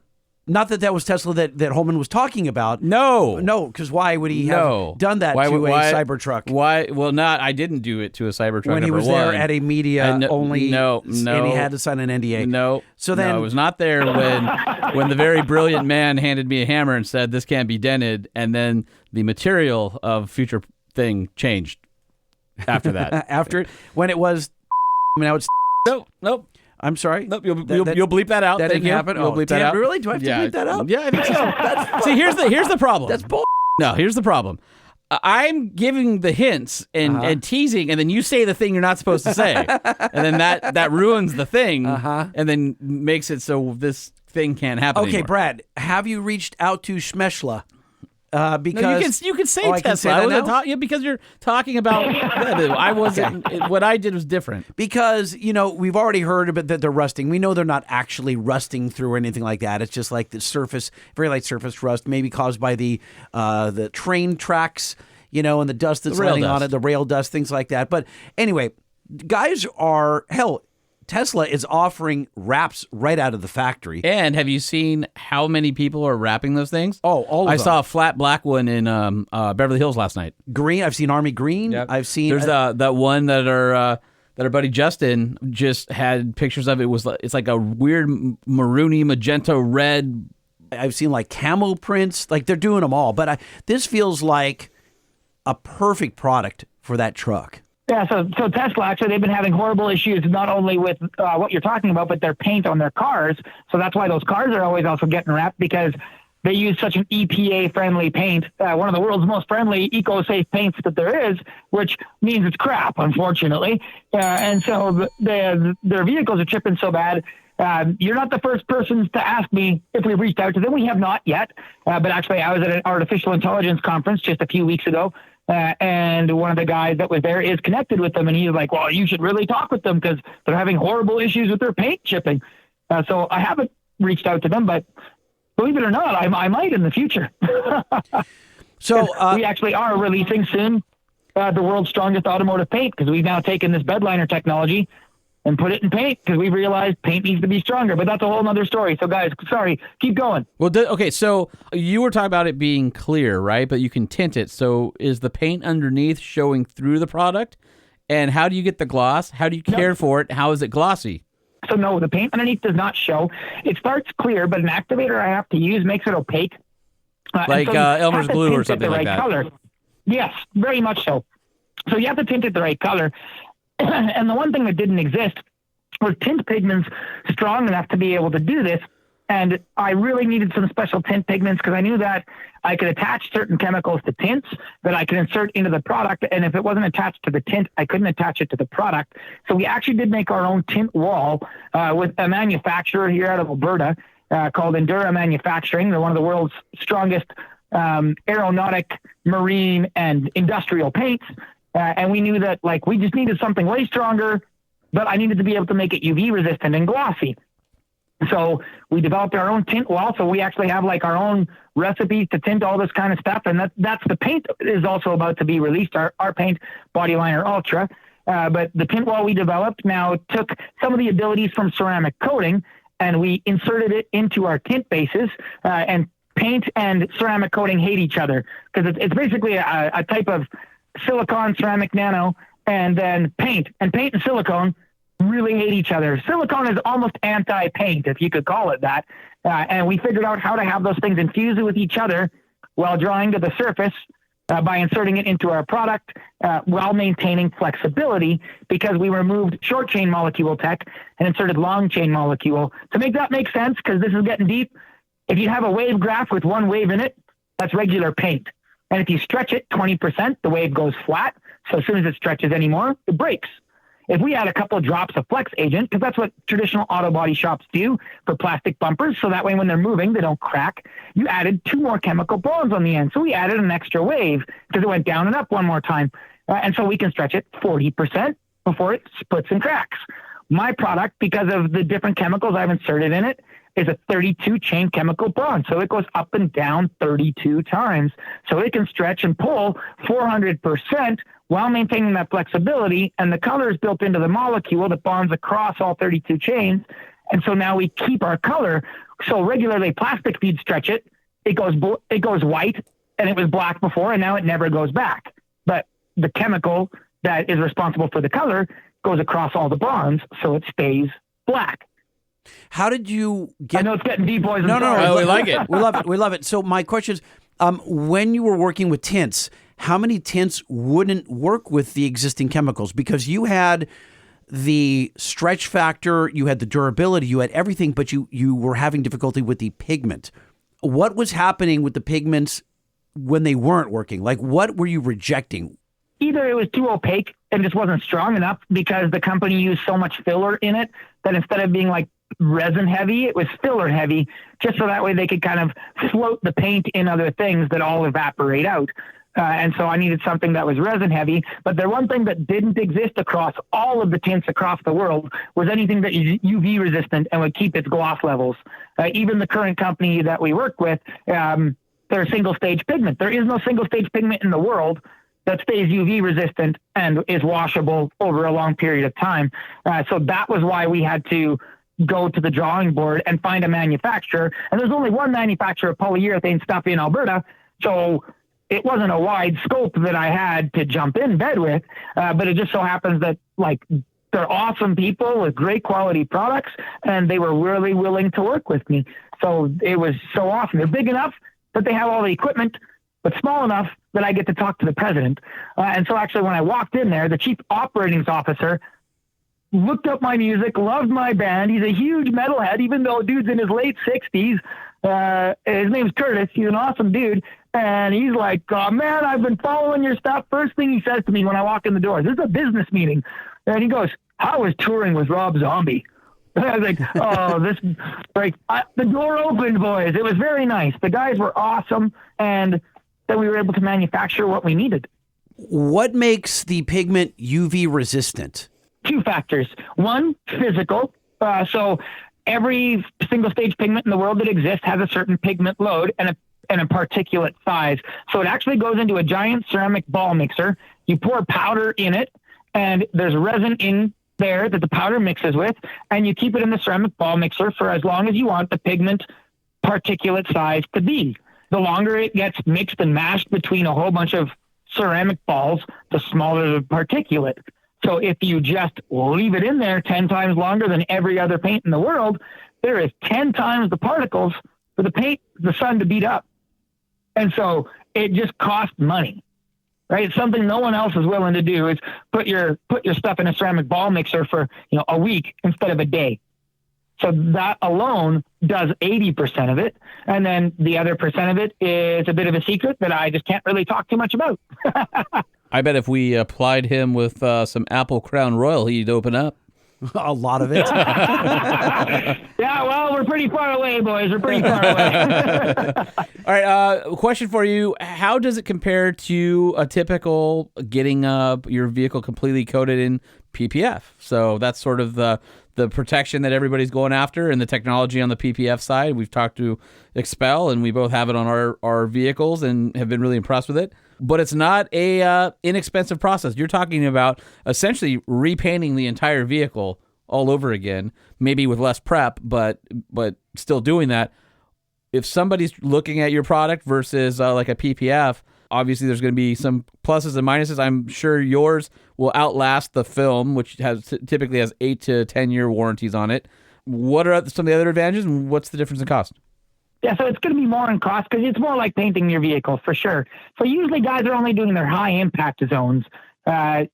Not that was Tesla that Holman was talking about.
No,
because why would he have done that to a Cybertruck?
Why? Well, I didn't do it to a Cybertruck.
When he was there at a media only,
no,
and he had to sign an NDA.
No,
so then
I was not there when the very brilliant man handed me a hammer and said this can't be dented, and then the material of future thing changed after that.
When it was, now it's
nope.
I'm sorry.
Nope, you'll bleep that out.
That didn't happen.
You'll bleep that out.
Really? Do I have to bleep that out?
Yeah, I think so. See, here's the problem.
That's bull.
No, here's the problem. I'm giving the hints and teasing, and then you say the thing you're not supposed to say, and then that ruins the thing, and then makes it so this thing can't happen.
Okay,
anymore.
Brad, have you reached out to Schmeshla? Because
you can say
I
Tesla.
can say that now?
Because you're talking about. I wasn't. What I did was different.
Because we've already heard that they're rusting. We know they're not actually rusting through or anything like that. It's just like the surface, very light surface rust, maybe caused by the train tracks, and the dust that's landing on it, the rail dust, things like that. But anyway, guys are Tesla is offering wraps right out of the factory.
And have you seen how many people are wrapping those things?
Oh, all of them.
I saw a flat black one in Beverly Hills last night.
Green. I've seen Army Green.
Yep.
I've seen.
There's that one that our buddy Justin just had pictures of. It's like a weird maroony magenta red.
I've seen like camo prints. Like they're doing them all. But this feels like a perfect product for that truck.
Yeah, so Tesla, actually, they've been having horrible issues not only with what you're talking about, but their paint on their cars. So that's why those cars are always also getting wrapped, because they use such an EPA-friendly paint, one of the world's most friendly, eco-safe paints that there is, which means it's crap, unfortunately. And so their vehicles are chipping so bad. You're not the first person to ask me if we've reached out to them. We have not yet. But actually, I was at an artificial intelligence conference just a few weeks ago. And one of the guys that was there is connected with them, and he's like, well, you should really talk with them because they're having horrible issues with their paint chipping. So I haven't reached out to them, but believe it or not, I might in the future.
So
we actually are releasing soon the world's strongest automotive paint, because we've now taken this bedliner technology and put it in paint, because we've realized paint needs to be stronger. But that's a whole other story. So, guys, sorry, keep going.
Well, okay, so you were talking about it being clear, right? But you can tint it. So is the paint underneath showing through the product? And how do you get the gloss? How do you care for it? How is it glossy?
So, no, the paint underneath does not show. It starts clear, but an activator I have to use makes it opaque.
Like Elmer's glue or something like that.
Color. Yes, very much so. So you have to tint it the right color. And the one thing that didn't exist was tint pigments strong enough to be able to do this. And I really needed some special tint pigments, because I knew that I could attach certain chemicals to tints that I could insert into the product. And if it wasn't attached to the tint, I couldn't attach it to the product. So we actually did make our own tint wall with a manufacturer here out of Alberta called Endura Manufacturing. They're one of the world's strongest aeronautic, marine, and industrial paints. And we knew that we just needed something way stronger, but I needed to be able to make it UV resistant and glossy. So we developed our own tint wall. So we actually have our own recipes to tint all this kind of stuff. And that's the paint is also about to be released, our paint Bodyliner Ultra. But the tint wall we developed now took some of the abilities from ceramic coating, and we inserted it into our tint bases, and paint and ceramic coating hate each other, because it's basically a type of silicone, ceramic nano, and then paint. And paint and silicone really hate each other. Silicone is almost anti-paint, if you could call it that. And we figured out how to have those things infuse with each other while drawing to the surface by inserting it into our product while maintaining flexibility, because we removed short chain molecule tech and inserted long chain molecule. To make that make sense, because this is getting deep, if you have a wave graph with one wave in it, that's regular paint. And if you stretch it 20%, the wave goes flat. So as soon as it stretches anymore, it breaks. If we add a couple of drops of flex agent, because that's what traditional auto body shops do for plastic bumpers, so that way when they're moving, they don't crack, you added 2 more chemical bonds on the end. So we added an extra wave because it went down and up one more time. And so we can stretch it 40% before it splits and cracks. My product, because of the different chemicals I've inserted in it, is a 32 chain chemical bond. So it goes up and down 32 times. So it can stretch and pull 400% while maintaining that flexibility. And the color is built into the molecule that bonds across all 32 chains. And so now we keep our color. So regularly plastic feed stretch it, it goes white, and it was black before, and now it never goes back. But the chemical that is responsible for the color goes across all the bonds, so it stays black.
How did you get...
I know it's getting deep, boys.
No,
we like it.
We love it. We love it. So my question is, when you were working with tints, how many tints wouldn't work with the existing chemicals? Because you had the stretch factor, you had the durability, you had everything, but you were having difficulty with the pigment. What was happening with the pigments when they weren't working? Like, what were you rejecting?
Either it was too opaque and just wasn't strong enough because the company used so much filler in it that instead of being like resin heavy, it was filler heavy, just so that way they could kind of float the paint in other things that all evaporate out. And so I needed something that was resin heavy. But the one thing that didn't exist across all of the tints across the world was anything that is UV resistant and would keep its gloss levels. Even the current company that we work with, they're single stage pigment. There is no single stage pigment in the world that stays UV resistant and is washable over a long period of time. So that was why we had to go to the drawing board and find a manufacturer. And there's only one manufacturer of polyurethane stuff in Alberta. So it wasn't a wide scope that I had to jump in bed with, but it just so happens that like they're awesome people with great quality products, and they were really willing to work with me. So it was so awesome. They're big enough that they have all the equipment, but small enough that I get to talk to the president. And so actually when I walked in there, the chief operating officer looked up my music, loved my band. He's a huge metalhead, even though dude's in his late 60s. His name's Curtis. He's an awesome dude. And he's like, oh, man, I've been following your stuff. First thing he says to me when I walk in the door, this is a business meeting. And he goes, how was touring with Rob Zombie? I was like, oh, the door opened, boys. It was very nice. The guys were awesome. And then we were able to manufacture what we needed.
What makes the pigment UV resistant?
2 factors. One, physical. So every single stage pigment in the world that exists has a certain pigment load and a particulate size. So it actually goes into a giant ceramic ball mixer. You pour powder in it, and there's resin in there that the powder mixes with, and you keep it in the ceramic ball mixer for as long as you want the pigment particulate size to be. The longer it gets mixed and mashed between a whole bunch of ceramic balls, the smaller the particulate. So if you just leave it in there 10 times longer than every other paint in the world, there is 10 times the particles for the paint, the sun to beat up. And so it just costs money, right? It's something no one else is willing to do, is put your stuff in a ceramic ball mixer for, a week instead of a day. So that alone does 80% of it. And then the other percent of it is a bit of a secret that I just can't really talk too much about.
I bet if we applied him with some Apple Crown Royal, he'd open up.
A lot of it.
Yeah, well, we're pretty far away, boys. We're pretty far away.
All right, question for you. How does it compare to a typical getting your vehicle completely coated in PPF? So that's sort of the protection that everybody's going after, and the technology on the PPF side. We've talked to Expel, and we both have it on our vehicles and have been really impressed with it. But it's not a inexpensive process. You're talking about essentially repainting the entire vehicle all over again, maybe with less prep, but still doing that. If somebody's looking at your product versus like a PPF, obviously there's going to be some pluses and minuses. I'm sure yours will outlast the film, which typically has 8 to 10 year warranties on it. What are some of the other advantages, and what's the difference in cost?
Yeah, so it's going to be more in cost because it's more like painting your vehicle for sure. So usually guys are only doing their high impact zones. Compared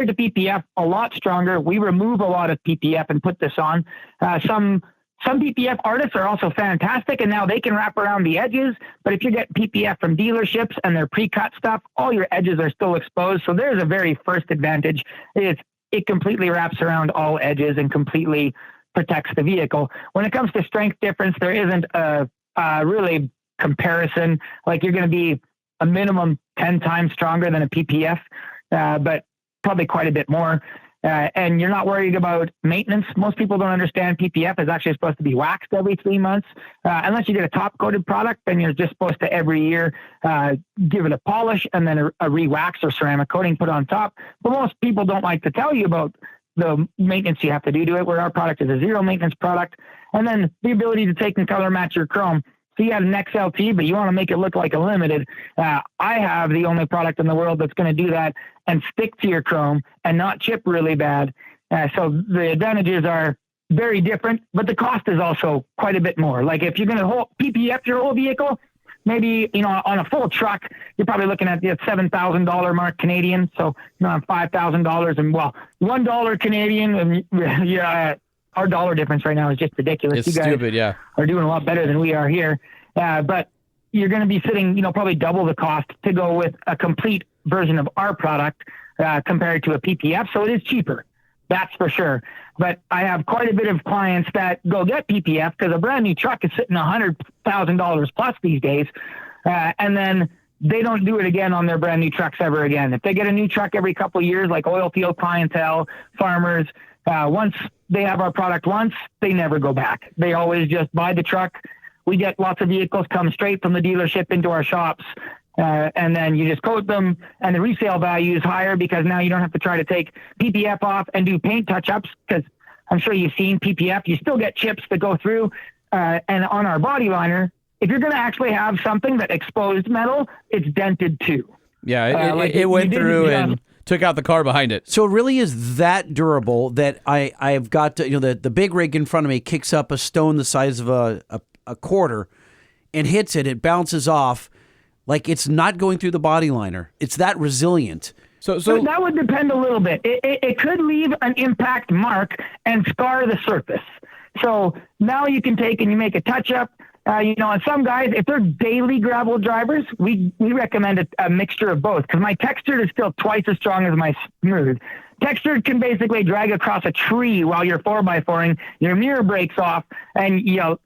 to PPF, a lot stronger. We remove a lot of PPF and put this on. Some PPF artists are also fantastic, and now they can wrap around the edges. But if you get PPF from dealerships and their pre-cut stuff, all your edges are still exposed. So there's a very first advantage. It completely wraps around all edges and completely protects the vehicle. When it comes to strength difference, there isn't a really comparison. Like you're going to be a minimum 10 times stronger than a PPF, but probably quite a bit more. And you're not worried about maintenance. Most people don't understand PPF is actually supposed to be waxed every 3 months. Unless you get a top-coated product, then you're just supposed to every year give it a polish and then a re-wax or ceramic coating put on top. But most people don't like to tell you about the maintenance you have to do to it, where our product is a zero maintenance product. And then the ability to take and color match your chrome. So you had an XLT, but you want to make it look like a limited. I have the only product in the world that's going to do that and stick to your chrome and not chip really bad. So the advantages are very different, but the cost is also quite a bit more. Like if you're going to PPF your whole vehicle, maybe, on a full truck, you're probably looking at the $7,000 mark Canadian. So, $5,000 and $1 Canadian. And our dollar difference right now is just ridiculous.
It's stupid, yeah.
Are doing a lot better than we are here. But you're going to be sitting, probably double the cost to go with a complete version of our product compared to a PPF. So it is cheaper. That's for sure. But I have quite a bit of clients that go get PPF because a brand new truck is sitting $100,000 plus these days. And then they don't do it again on their brand new trucks ever again. If they get a new truck every couple of years, like oil field clientele, farmers, once they have our product once, they never go back. They always just buy the truck. We get lots of vehicles come straight from the dealership into our shops. And then you just coat them, and the resale value is higher because now you don't have to try to take PPF off and do paint touch-ups, because I'm sure you've seen PPF. You still get chips that go through. And on our body liner, if you're going to actually have something that exposed metal, it's dented too.
Yeah, it went through and took out the car behind it.
So it really is that durable that I've got to, the big rig in front of me kicks up a stone the size of a quarter and hits it. It bounces off. Like it's not going through the body liner. It's that resilient.
So that would depend a little bit. It could leave an impact mark and scar the surface. So now you can take and you make a touch up. And some guys, if they're daily gravel drivers, we recommend a mixture of both, because my textured is still twice as strong as my smooth. Textured can basically drag across a tree while you're 4x4ing. Your mirror breaks off, and you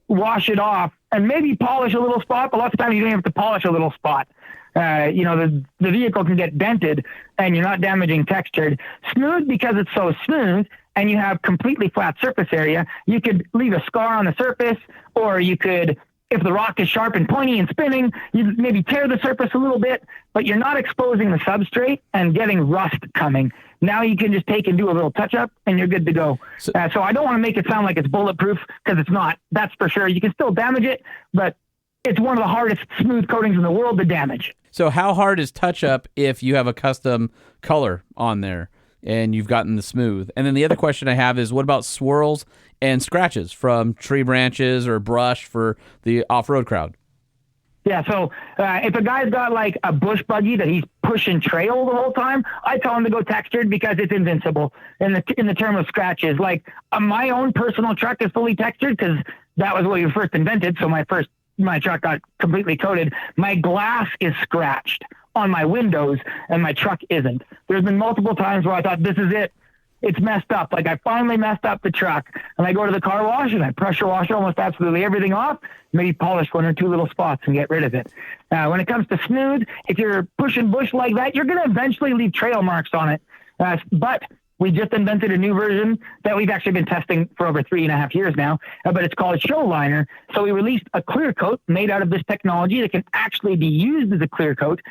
wash it off, and maybe polish a little spot. But lots of times you don't have to polish a little spot. The vehicle can get dented, and you're not damaging textured. Smooth, because it's so smooth, and you have completely flat surface area, you could leave a scar on the surface, or you could, if the rock is sharp and pointy and spinning, you maybe tear the surface a little bit, but you're not exposing the substrate and getting rust coming. Now you can just take and do a little touch-up, and you're good to go. So I don't want to make it sound like it's bulletproof, because it's not. That's for sure. You can still damage it, but it's one of the hardest smooth coatings in the world to damage.
So how hard is touch-up if you have a custom color on there and you've gotten the smooth? And then the other question I have is, what about swirls and scratches from tree branches or brush for the off-road crowd?
Yeah, so if a guy's got like a bush buggy that he's pushing trail the whole time, I tell him to go textured, because it's invincible in the term of scratches. Like my own personal truck is fully textured because that was what we first invented. So my truck got completely coated. My glass is scratched on my windows, and my truck isn't. There's been multiple times where I thought, this is it. It's messed up. Like I finally messed up the truck, and I go to the car wash and I pressure wash almost absolutely everything off, maybe polish one or two little spots and get rid of it. When it comes to smooth, if you're pushing bush like that, you're going to eventually leave trail marks on it. But we just invented a new version that we've actually been testing for over 3.5 years now, but it's called Show Liner. So we released a clear coat made out of this technology that can actually be used as a clear coat.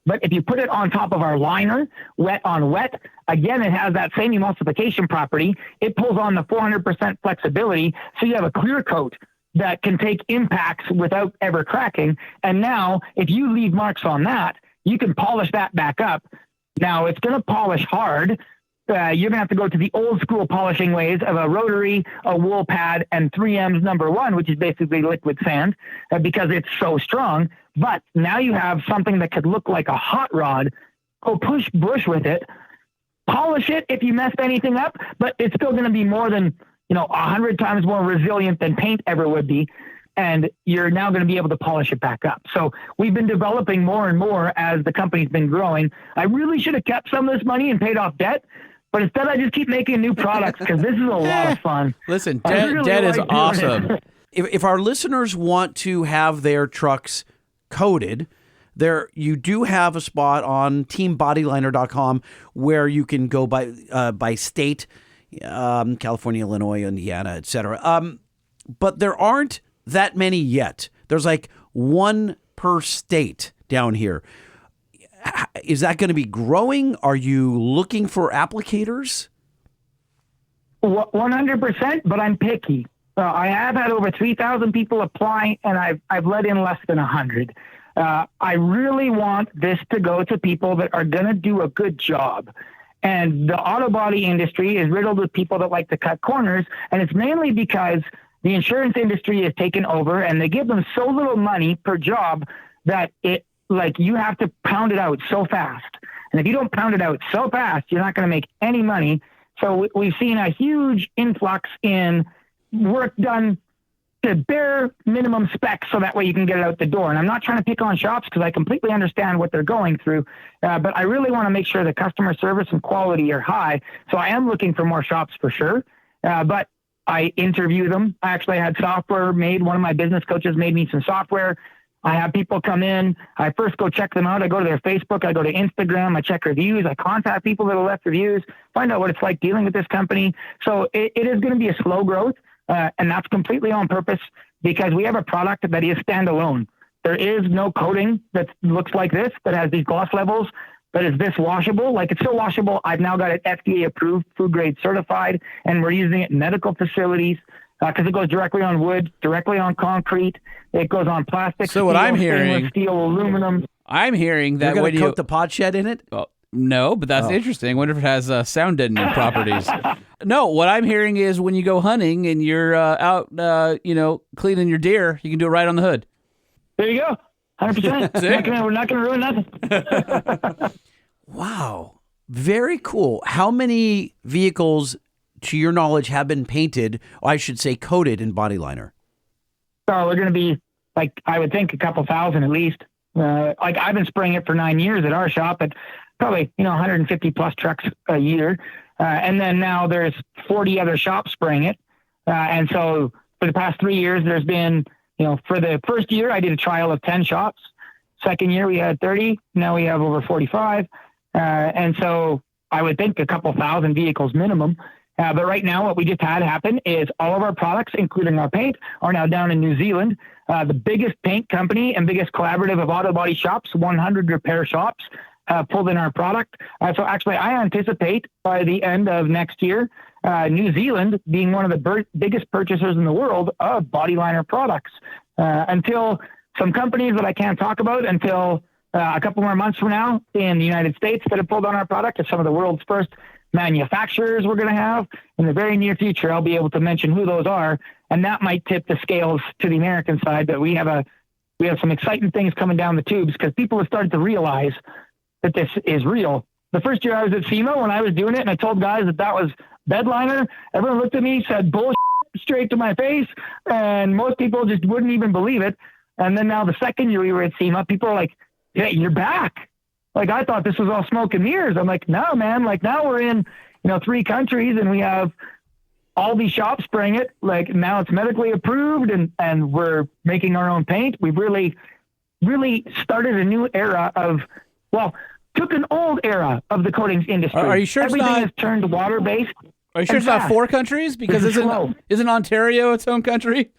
But if you put it on top of our liner, wet on wet, again, it has that same emulsification property. It pulls on the 400% flexibility, so you have a clear coat that can take impacts without ever cracking. And now if you leave marks on that, you can polish that back up. Now it's going to polish hard. You're going to have to go to the old school polishing ways of a rotary, a wool pad, and 3M's number 1, which is basically liquid sand, because it's so strong. But now you have something that could look like a hot rod. Go push bush with it, polish it if you messed anything up, but it's still going to be more than 100 times more resilient than paint ever would be. And you're now going to be able to polish it back up. So we've been developing more and more as the company's been growing. I really should have kept some of this money and paid off debt, but instead I just keep making new products because this is a lot of fun.
Listen,
really
debt is
like doing
awesome.
it.
If our listeners want to have their trucks coated, you do have a spot on teambodyliner.com where you can go by state, California, Illinois, Indiana, etc. But there aren't that many yet. There's like one per state down here. Is that going to be growing? Are you looking for applicators?
100%, but I'm picky. I have had over 3,000 people apply, and I've let in less than 100. I really want this to go to people that are going to do a good job. And the auto body industry is riddled with people that like to cut corners, and it's mainly because the insurance industry is taken over, and they give them so little money per job that you have to pound it out so fast. And if you don't pound it out so fast, you're not going to make any money. So we've seen a huge influx in work done to bare minimum specs so that way you can get it out the door. And I'm not trying to pick on shops because I completely understand what they're going through, but I really want to make sure the customer service and quality are high. So I am looking for more shops for sure, but I interview them. I actually had software made. One of my business coaches made me some software. I have people come in. I first go check them out. I go to their Facebook. I go to Instagram. I check reviews. I contact people that have left reviews, find out what it's like dealing with this company. So it is going to be a slow growth. And that's completely on purpose because we have a product that is standalone. There is no coating that looks like this, that has these gloss levels, that is this washable. Like, it's so washable. I've now got it FDA approved, food grade certified, and we're using it in medical facilities because it goes directly on wood, directly on concrete. It goes on plastic.
So what I'm hearing,
steel, aluminum.
I'm hearing that
you're going
when
to
you
coat the pod shed in it.
Oh, no, but that's interesting. I wonder if it has sound deadening properties. No, what I'm hearing is when you go hunting and you're out, cleaning your deer, you can do it right on the hood.
There you go. 100%. We're not going to ruin nothing.
Wow. Very cool. How many vehicles, to your knowledge, have been painted, or I should say coated in body liner?
So we're going to be, I would think a couple thousand at least. I've been spraying it for 9 years at our shop at probably, 150 plus trucks a year. And then now there's 40 other shops spraying it. And so for the past 3 years, there's been, for the first year, I did a trial of 10 shops. Second year, we had 30. Now we have over 45. And so I would think a couple thousand vehicles minimum. But right now, what we just had happen is all of our products, including our paint, are now down in New Zealand. The biggest paint company and biggest collaborative of auto body shops, 100 repair shops, pulled in our product. So actually, I anticipate by the end of next year, New Zealand being one of the biggest purchasers in the world of body liner products. Until some companies that I can't talk about until a couple more months from now in the United States that have pulled on our product are some of the world's first manufacturers we're going to have. In the very near future, I'll be able to mention who those are, and that might tip the scales to the American side. But we have some exciting things coming down the tubes because people have started to realize that this is real. The first year I was at SEMA when I was doing it, and I told guys that was bed liner, everyone looked at me, said bullshit straight to my face, and most people just wouldn't even believe it. And then now the second year we were at SEMA, people are like, "Yeah, you're back." Like, I thought this was all smoke and mirrors. I'm like, no, man. Like, now we're in, 3 countries and we have all these shops spraying it. Like, now it's medically approved and we're making our own paint. We've really, really started a new era took an old era of the coatings industry.
Are you sure
everything has turned water-based?
Are you sure it's not 4 countries? Because isn't Ontario its own country?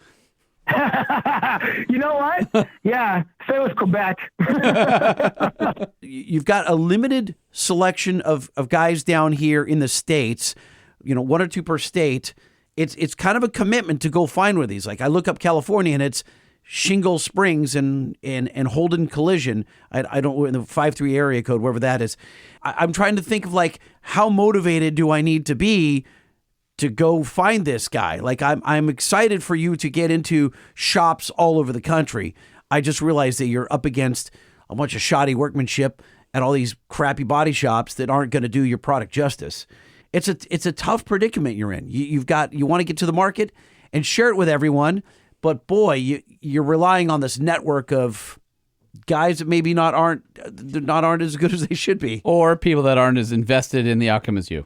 You know what? Yeah, so is Quebec.
You've got a limited selection of guys down here in the States, 1 or 2 per state. it's kind of a commitment to go find one of these. Like I look up California and it's Shingle Springs and Holden Collision. I don't in the 53 area code, wherever that is. I'm trying to think of like how motivated do I need to be to go find this guy? Like I'm excited for you to get into shops all over the country. I just realized that you're up against a bunch of shoddy workmanship at all these crappy body shops that aren't going to do your product justice. It's a tough predicament you're in. You want to get to the market and share it with everyone, but boy, you're relying on this network of guys that maybe aren't as good as they should be,
or people that aren't as invested in the outcome as you.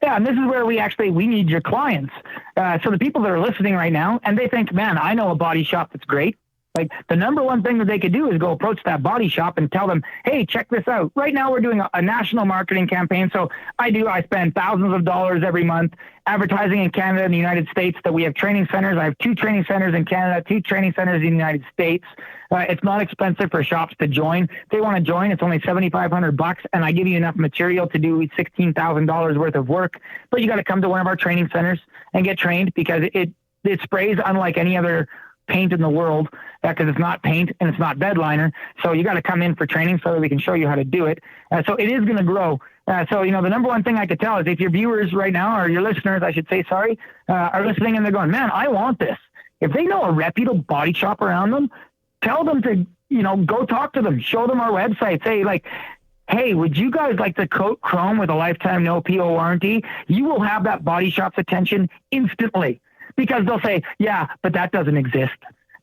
Yeah, and this is where we need your clients. So the people that are listening right now, and they think, man, I know a body shop that's great. Like the number one thing that they could do is go approach that body shop and tell them, hey, check this out. Right now we're doing a national marketing campaign. So I spend thousands of dollars every month advertising in Canada and the United States that we have training centers. I have 2 training centers in Canada, 2 training centers in the United States. It's not expensive for shops to join. If they want to join, it's only $7,500, and I give you enough material to do $16,000 worth of work. But you got to come to one of our training centers and get trained, because it sprays unlike any other paint in the world, because it's not paint and it's not bed liner. So you got to come in for training so that we can show you how to do it. So it is going to grow. So the number one thing I could tell is if your viewers right now, or your listeners, I should say, sorry, are listening and they're going, man, I want this. If they know a reputable body shop around them, tell them to, go talk to them, show them our website, say like, hey, would you guys like to coat chrome with a lifetime no PO warranty? You will have that body shop's attention instantly, because they'll say, yeah, but that doesn't exist.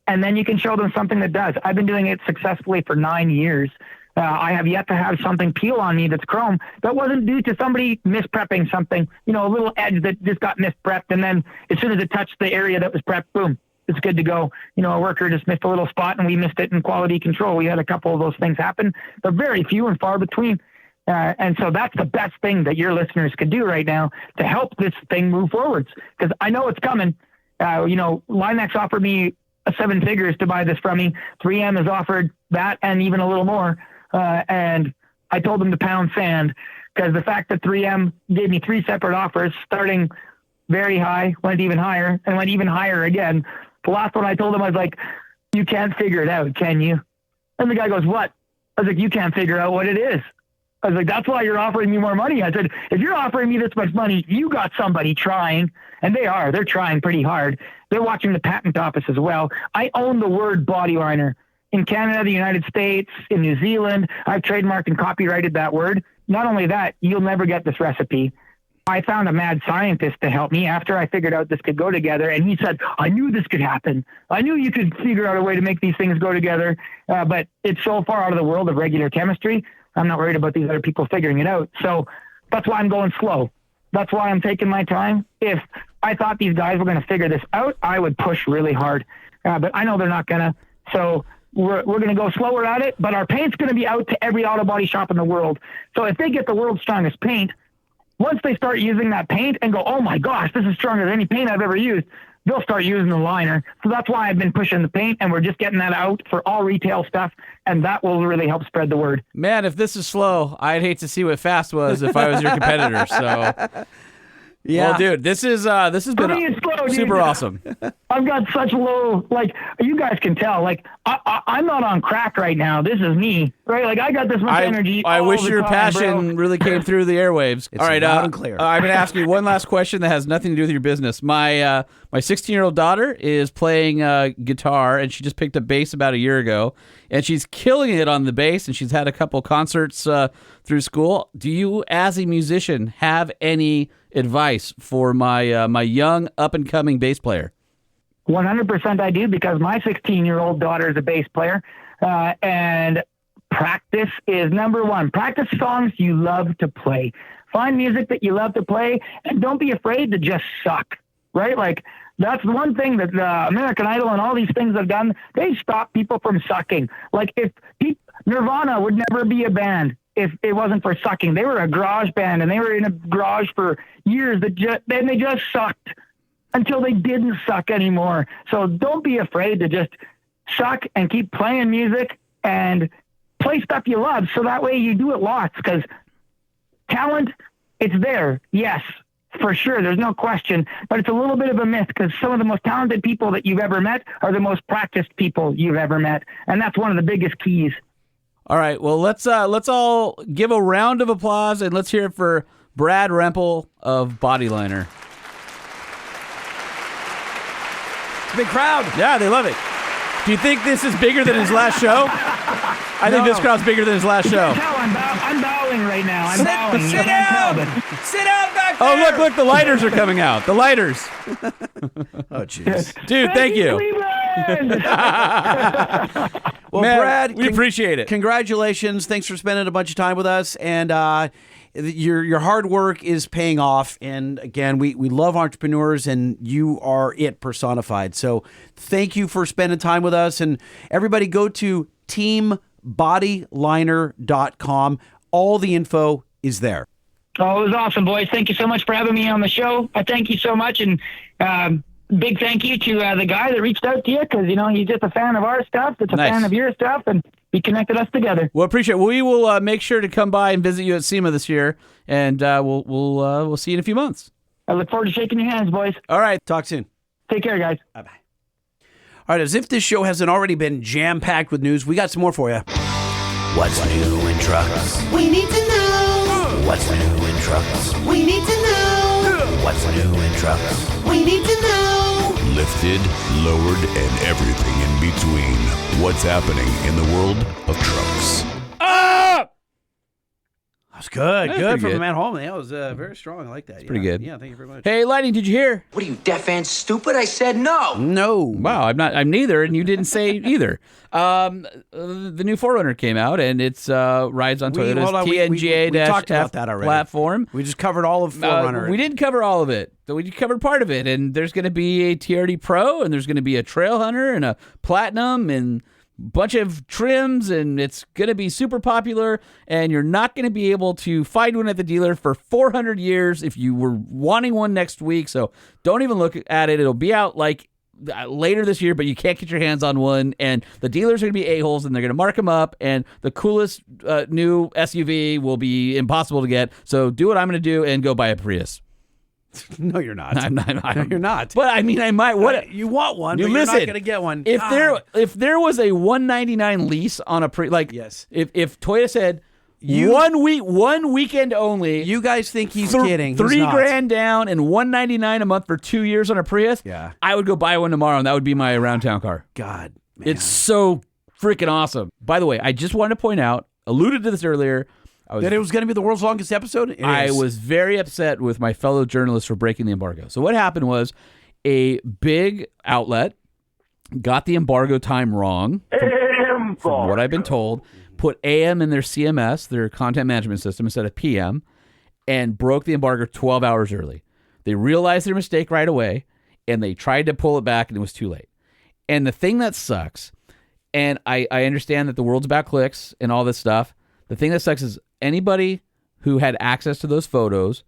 And then you can show them something that does. I've been doing it successfully for 9 years. I have yet to have something peel on me that's chrome that wasn't due to somebody misprepping something, a little edge that just got misprepped. And then as soon as it touched the area that was prepped, boom, it's good to go. A worker just missed a little spot and we missed it in quality control. We had a couple of those things happen, but very few and far between. And so that's the best thing that your listeners could do right now to help this thing move forwards. Because I know it's coming. Linex offered me 7 figures to buy this from me. 3M has offered that and even a little more. And I told them to pound sand, because the fact that 3M gave me 3 separate offers, starting very high, went even higher, and went even higher again. The last one I told him, I was like, you can't figure it out, can you? And the guy goes, what? I was like, you can't figure out what it is. I was like, that's why you're offering me more money. I said, if you're offering me this much money, you got somebody trying. And they're trying pretty hard. They're watching the patent office as well. I own the word body liner in Canada, the United States, in New Zealand. I've trademarked and copyrighted that word. Not only that, you'll never get this recipe. I found a mad scientist to help me after I figured out this could go together. And he said, I knew this could happen. I knew you could figure out a way to make these things go together. But it's so far out of the world of regular chemistry. I'm not worried about these other people figuring it out. So that's why I'm going slow. That's why I'm taking my time. If I thought these guys were going to figure this out, I would push really hard. But I know they're not going to. So we're going to go slower at it. But our paint's going to be out to every auto body shop in the world. So if they get the world's strongest paint, once they start using that paint and go, oh my gosh, this is stronger than any paint I've ever used, they'll start using the liner. So that's why I've been pushing the paint, and we're just getting that out for all retail stuff, and that will really help spread the word.
Man, if this is slow, I'd hate to see what fast was if I was your competitor. So, yeah, well, dude, this has been
slow,
super awesome.
I've got such low, you guys can tell, I'm not on crack right now. This is me, right? Like I got this much energy.
I wish your
passion
really came through the airwaves.
It's
all right,
loud and clear.
I'm going to ask you one last question that has nothing to do with your business. My 16-year-old daughter is playing guitar, and she just picked up bass about a year ago, and she's killing it on the bass, and she's had a couple concerts through school. Do you, as a musician, have any advice for my young up-and-coming bass player?
100% I do, because my 16-year-old daughter is a bass player, and practice is number one. Practice songs you love to play. Find music that you love to play, and don't be afraid to just suck, right? Like, that's one thing that American Idol and all these things have done. They stop people from sucking. Like, Nirvana would never be a band if it wasn't for sucking. They were a garage band, and they were in a garage for years, then they just sucked until they didn't suck anymore. So don't be afraid to just suck and keep playing music and play stuff you love. So that way you do it lots, because talent, it's there. Yes. for sure. There's no question. But it's a little bit of a myth because some of the most talented people that you've ever met are the most practiced people you've ever met. And that's one of the biggest keys.
All right, well, let's all give a round of applause, and let's hear it for Brad Rempel of Bodyliner.
Big crowd.
Yeah, they love it. Do you think this is bigger than his last show? I think this crowd's bigger than his last show.
Tell, I'm bowing right now. I'm bowing. You
Sit
can't tell,
down.
but-
Sit down back
Oh,
there.
look, the lighters are coming out. The lighters.
Oh, jeez.
Dude, thank you.
Cleveland!
Well,
Man,
Brad,
we appreciate it.
Congratulations. Thanks for spending a bunch of time with us. And your hard work is paying off. And again, we love entrepreneurs, and you are it personified. So thank you for spending time with us. And everybody go to teambodyliner.com. All the info is there.
Oh, it was awesome, boys. Thank you so much for having me on the show. Thank you so much. And big thank you to the guy that reached out to you because, he's just a fan of our stuff. It's a
Nice.
fan of your stuff, and he connected us together.
Well, appreciate it. We will make sure to come by and visit you at SEMA this year, and we'll see you in a few months.
I look forward to shaking your hands, boys.
All right.
Talk soon.
Take care, guys.
Bye-bye. All right, as if this show hasn't already been jam-packed with news, we got some more for you.
What's new in trucks?
We need to know.
What's new in trucks?
We need to know.
What's new in trucks?
We need to know.
Lifted, lowered, and everything in between. What's happening in the world of trucks?
That was good.
That was
Good
pretty
from
good.
Matt Holman. That was very strong. I like that.
pretty good.
Yeah, thank you very much.
Hey, Lightning, did you hear?
What are you, deaf and stupid? I said no.
No.
Wow, I'm neither, and you didn't say either. The new 4Runner came out, and it's rides on Toyota's
hold on, we talked about
TNGA-F
that already.
platform.
We just covered all of 4Runner.
We didn't cover all of it. So we covered part of it, and there's going to be a TRD Pro, and there's going to be a Trail Hunter, and a Platinum, and bunch of trims, and it's going to be super popular, and you're not going to be able to find one at the dealer for 400 years if you were wanting one next week. So don't even look at it. It'll be out like later this year, but you can't get your hands on one, and the dealers are going to be a-holes, and they're going to mark them up, and the coolest new SUV will be impossible to get. So do what I'm going to do and go buy a Prius.
No, you're not.
I'm not.
No, you're not.
But I mean, I might. What
You want one,
You
but
listen,
you're not going to get one.
If
God.
there was a $199 lease on a
Yes.
if Toyota said 1 weekend only,
You guys think he's kidding. He's not.
$3,000 down and $199 a month for 2 years on a Prius,
Yeah.
I would go buy one tomorrow, and that would be my around town car.
God, man.
It's so freaking awesome. By the way, I just wanted to point out, alluded to this earlier.
that it was going to be the world's longest episode? It
I
is.
was very upset with my fellow journalists for breaking the embargo. So what happened was a big outlet got the embargo time wrong, from what I've been told, put AM in their CMS, their content management system, instead of PM, and broke the embargo 12 hours early. They realized their mistake right away, and they tried to pull it back, and it was too late. And the thing that sucks, and I understand that the world's about clicks and all this stuff, the thing that sucks is anybody who had access to those photos,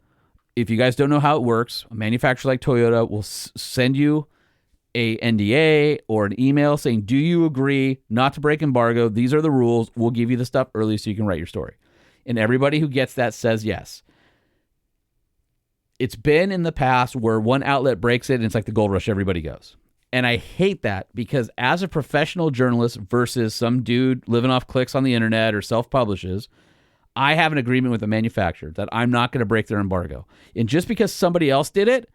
if you guys don't know how it works, a manufacturer like Toyota will send you a NDA or an email saying, do you agree not to break embargo? These are the rules. We'll give you the stuff early so you can write your story. And everybody who gets that says yes. It's been in the past where one outlet breaks it and it's like the gold rush, everybody goes. And I hate that because as a professional journalist versus some dude living off clicks on the internet or self-publishes, I have an agreement with the manufacturer that I'm not going to break their embargo. And just because somebody else did it,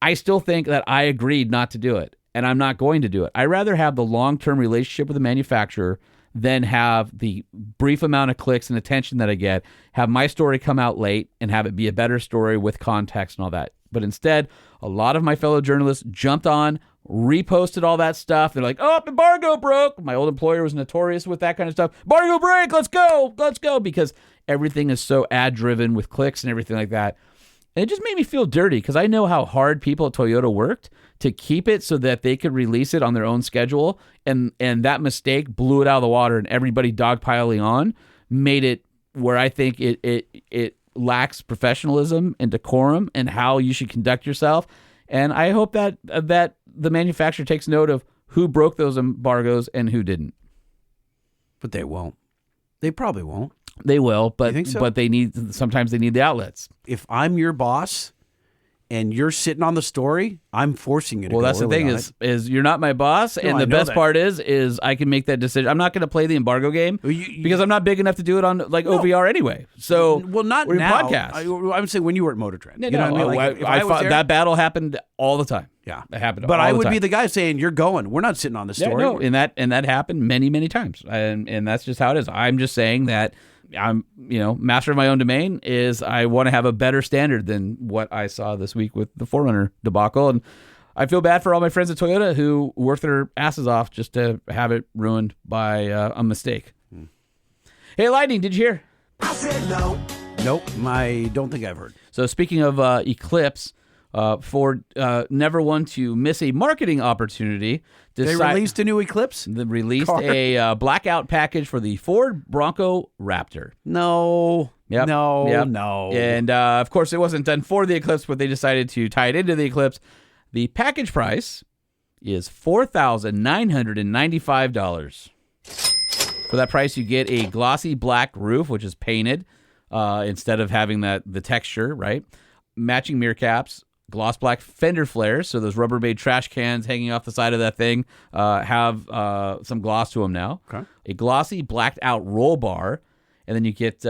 I still think that I agreed not to do it, and I'm not going to do it. I'd rather have the long-term relationship with the manufacturer than have the brief amount of clicks and attention that I get, have my story come out late, and have it be a better story with context and all that. But instead, a lot of my fellow journalists jumped on, reposted all that stuff. They're like, oh, embargo broke. My old employer was notorious with that kind of stuff. Embargo break, let's go, because everything is so ad-driven with clicks and everything like that. And it just made me feel dirty because I know how hard people at Toyota worked to keep it so that they could release it on their own schedule. And that mistake blew it out of the water, and everybody dogpiling on made it where I think it lacks professionalism and decorum and how you should conduct yourself. And I hope that the manufacturer takes note of who broke those embargoes and who didn't.
But they won't. They probably won't.
They will, but
You think so?
but sometimes they need the outlets.
If I'm your boss and you're sitting on the story, I'm forcing you to
Well,
go
that's the
early
thing
on
is you're not my boss, and
I
the
know
best
that.
part is I can make that decision. I'm not going to play the embargo game because I'm not big enough to do it on like OVR anyway. So
Well, not
we're in
now.
podcast.
I would say when you were at Motor Trend.
No,
You know what I mean? Like, if I was there,
that battle happened all the time.
yeah,
It happened.
But
all
I
the
would
time.
be the guy saying, "You're going. We're not sitting on the
Yeah,
story."
no, and that happened many times, and that's just how it is. I'm just saying that I'm master of my own domain. Is I want to have a better standard than what I saw this week with the 4Runner debacle, and I feel bad for all my friends at Toyota who worked their asses off just to have it ruined by a mistake. Hey, Lightning, did you hear?
Nope. I don't think I've heard.
So speaking of Eclipse, Ford never one to miss a marketing opportunity.
They released a new Eclipse?
They released
car?
a blackout package for the Ford Bronco Raptor.
No.
Yep.
No.
Yep.
No.
And of course, it wasn't done for the Eclipse, but they decided to tie it into the Eclipse. The package price is $4,995. For that price, you get a glossy black roof, which is painted instead of having the texture, right? Matching mirror caps, gloss black fender flares, so those Rubbermaid trash cans hanging off the side of that thing have some gloss to them now.
Okay.
A glossy blacked out roll bar, and then you get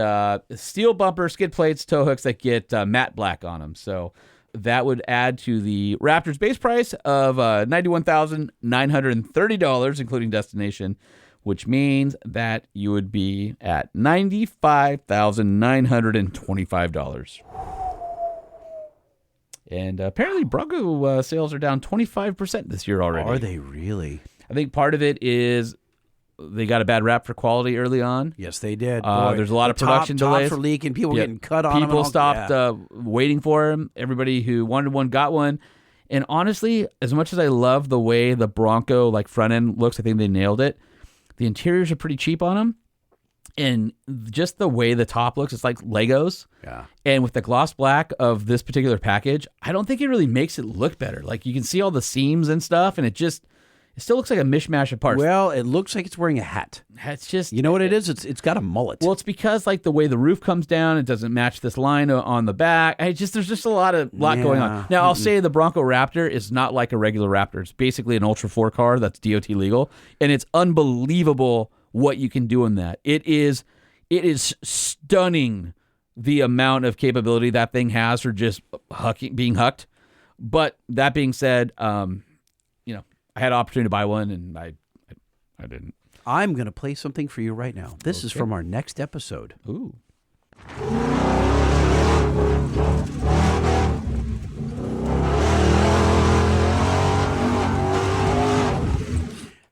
steel bumper, skid plates, tow hooks that get matte black on them. So that would add to the Raptor's base price of $91,930, including destination, which means that you would be at $95,925. And apparently Bronco sales are down 25% this year already.
Are they really?
I think part of it is they got a bad rap for quality early on.
Yes, they did. Boy,
There's a lot of
the
production delays.
Tops were leaking. People
Yep.
getting cut on them.
People
and all-
stopped
yeah.
waiting for them. Everybody who wanted one got one. And honestly, as much as I love the way the Bronco like front end looks, I think they nailed it. The interiors are pretty cheap on them. And just the way the top looks, it's like Legos.
Yeah.
And with the gloss black of this particular package, I don't think it really makes it look better. Like you can see all the seams and stuff, and it still looks like a mishmash of parts.
Well, it looks like it's wearing a hat.
It's just,
You know what it is? It's got a mullet.
well, it's because like the way the roof comes down, it doesn't match this line on the back. There's just a lot going on. Now, I'll say the Bronco Raptor is not like a regular Raptor. It's basically an Ultra 4 car that's DOT legal, and it's unbelievable what you can do in that. It is stunning the amount of capability that thing has for just being hucked. But that being said, I had an opportunity to buy one, and I didn't.
I'm going to play something for you right now. This is from our next episode.
Ooh.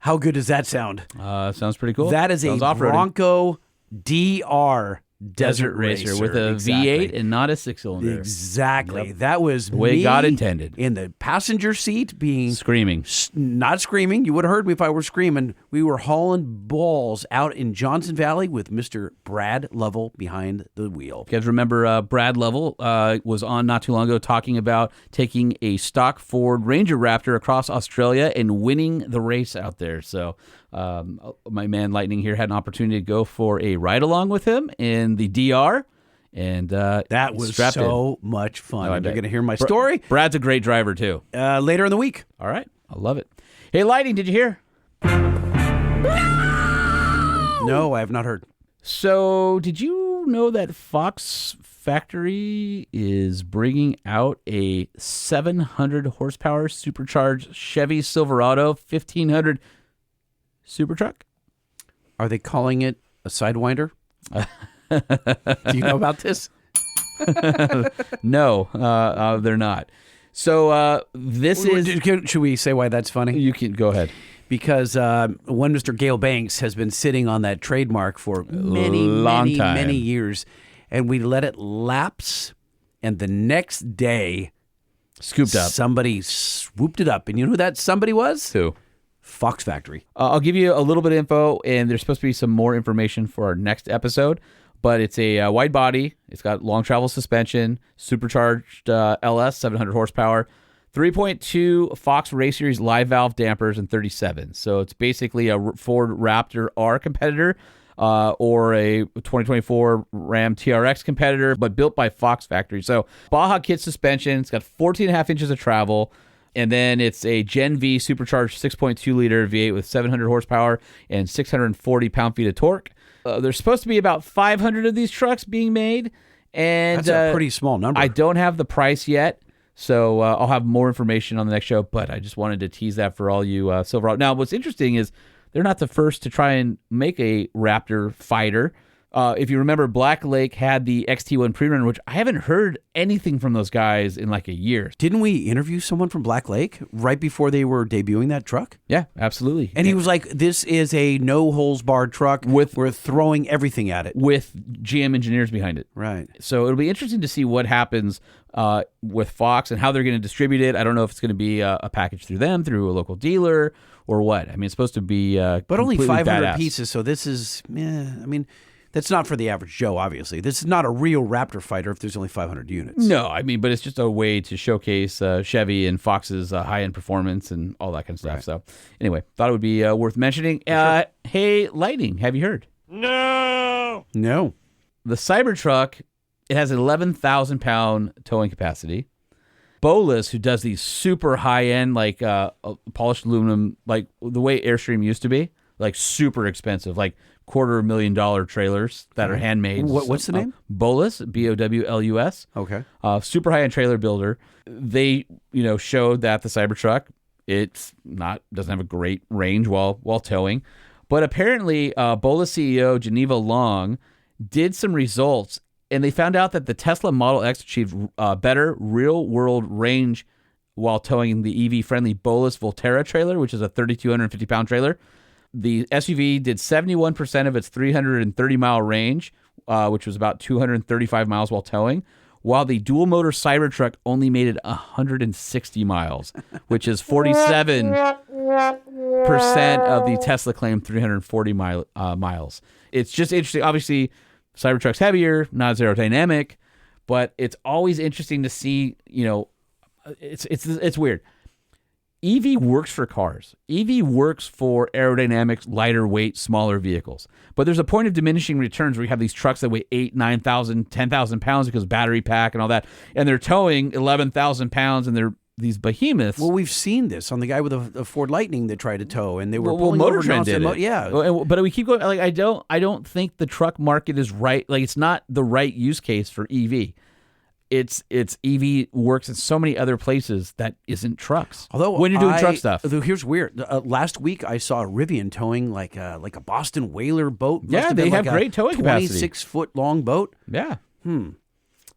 How good does that sound?
Sounds pretty cool.
That is a
Sounds off-roading.
Bronco DR
Desert Racer with a V8 and not a 6-cylinder.
Exactly.
Yep.
That was
The way
me
God intended.
in the passenger seat being
Screaming.
not screaming. You would have heard me if I were screaming. We were hauling balls out in Johnson Valley with Mr. Brad Lovell behind the wheel.
You guys remember Brad Lovell was on not too long ago talking about taking a stock Ford Ranger Raptor across Australia and winning the race out there. So my man Lightning here had an opportunity to go for a ride along with him in the DR. And
That was
strapped
so much fun.
I
You're
bet.
going to hear my story
Brad's a great driver too.
later in the week.
All right. I love it. Hey, Lightning, did you hear?
No, I have not heard.
So, did you know that Fox Factory is bringing out a 700 horsepower supercharged Chevy Silverado 1500 super truck?
Are they calling it a Sidewinder? Do you know about this?
No, they're not. So, this is.
Should we say why that's funny?
You can go ahead.
Because one Mr. Gale Banks has been sitting on that trademark for
Long time.
many years, and we let it lapse, and the next day,
Scooped up.
somebody swooped it up, and you know who that somebody was?
Who?
Fox Factory.
I'll give you a little bit of info, and there's supposed to be some more information for our next episode. But it's a wide body. It's got long travel suspension, supercharged LS, 700 horsepower, 3.2 Fox Race Series live valve dampers, and 37. So it's basically a Ford Raptor R competitor. or a 2024 Ram TRX competitor, but built by Fox Factory. So Baja kit suspension. It's got 14.5 inches of travel. And then it's a Gen V supercharged 6.2 liter V8 with 700 horsepower and 640 pound-feet of torque. There's supposed to be about 500 of these trucks being made. And
That's a pretty small number.
I don't have the price yet, so I'll have more information on the next show, but I just wanted to tease that for all you Silverado. Now, what's interesting is they're not the first to try and make a Raptor fighter. If you remember, Black Lake had the XT1 pre-runner, which I haven't heard anything from those guys in like a year.
Didn't we interview someone from Black Lake right before they were debuting that truck?
Yeah, absolutely.
And he was like, this is a no-holes-barred truck. We're throwing everything at it.
With GM engineers behind it.
Right.
So it'll be interesting to see what happens with Fox and how they're going to distribute it. I don't know if it's going to be a package through them, through a local dealer, or what. I mean, it's supposed to be
but only 500
badass.
pieces, so this is, I mean... That's not for the average Joe, obviously. This is not a real Raptor fighter if there's only 500 units.
No, I mean, but it's just a way to showcase Chevy and Fox's high-end performance and all that kind of stuff.
Right.
So anyway, thought it would be worth mentioning.
Sure.
Hey, Lightning, have you heard?
No.
The Cybertruck, it has an 11,000-pound towing capacity. Bolus, who does these super high-end, like polished aluminum, like the way Airstream used to be, like super expensive, like $250,000 trailers that are handmade.
What's the name?
Bolus, Bowlus.
Okay.
Super high-end trailer builder. They, showed that the Cybertruck, doesn't have a great range while towing, but apparently Bolus CEO Geneva Long did some results, and they found out that the Tesla Model X achieved better real-world range while towing the EV-friendly Bolus Volterra trailer, which is a 3,250-pound trailer. The SUV did 71% of its 330-mile range, which was about 235 miles while towing, while the dual-motor Cybertruck only made it 160 miles, which is 47% of the Tesla claimed 340 miles. It's just interesting. Obviously, Cybertruck's heavier, not as aerodynamic, but it's always interesting to see, it's weird. EV works for cars. EV works for aerodynamics, lighter weight, smaller vehicles. But there's a point of diminishing returns where you have these trucks that weigh 8,000, 9,000, 10,000 pounds because battery pack and all that. And they're towing 11,000 pounds and they're these behemoths.
Well, we've seen this on the guy with a Ford Lightning that tried to tow, and they were
Motor
pulling over
Trend did it.
Yeah.
But we keep going. Like I don't think the truck market is right. Like it's not the right use case for EV. It's EV works in so many other places that isn't trucks.
Although
when you're doing truck stuff,
here's weird. Last week I saw a Rivian towing like a Boston whaler boat.
Yeah, they have great towing capacity.
26-foot long boat.
Yeah.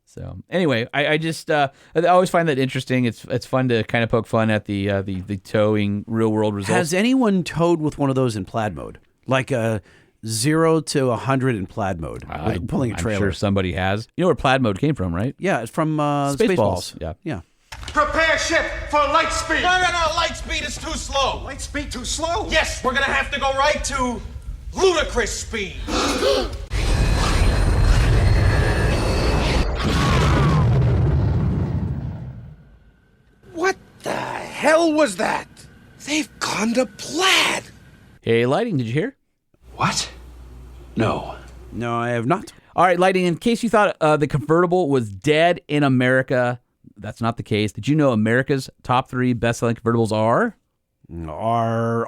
So anyway, I just I always find that interesting. It's fun to kind of poke fun at the towing real world results.
Has anyone towed with one of those in plaid mode, like a 0 to 100 in plaid mode, pulling a trailer?
I'm sure somebody has. You know where plaid mode came from, right?
Yeah, it's from Spaceballs.
Yeah.
Prepare ship for light speed.
No, light speed is too slow.
Light speed too slow?
Yes, we're gonna have to go right to ludicrous speed.
What the hell was that? They've gone to plaid.
Hey, Lighting, did you hear?
What? No.
No, I have not.
All right, Lighting, in case you thought the convertible was dead in America, that's not the case. Did you know America's top 3 best-selling convertibles are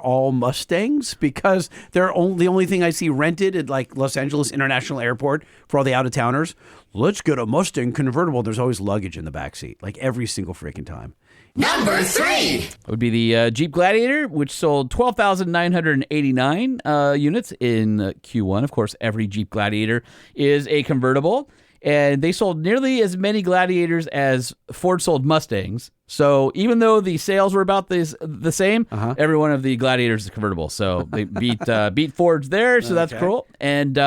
all Mustangs? Because they're the only thing I see rented at like Los Angeles International Airport for all the out-of-towners. Let's get a Mustang convertible. There's always luggage in the backseat, like every single freaking time.
Number 3.
It would be the Jeep Gladiator, which sold 12,989 units in Q1. Of course, every Jeep Gladiator is a convertible, and they sold nearly as many Gladiators as Ford sold Mustangs. So even though the sales were about the same, every one of the Gladiators is convertible. So they beat Ford's there, so that's cool. And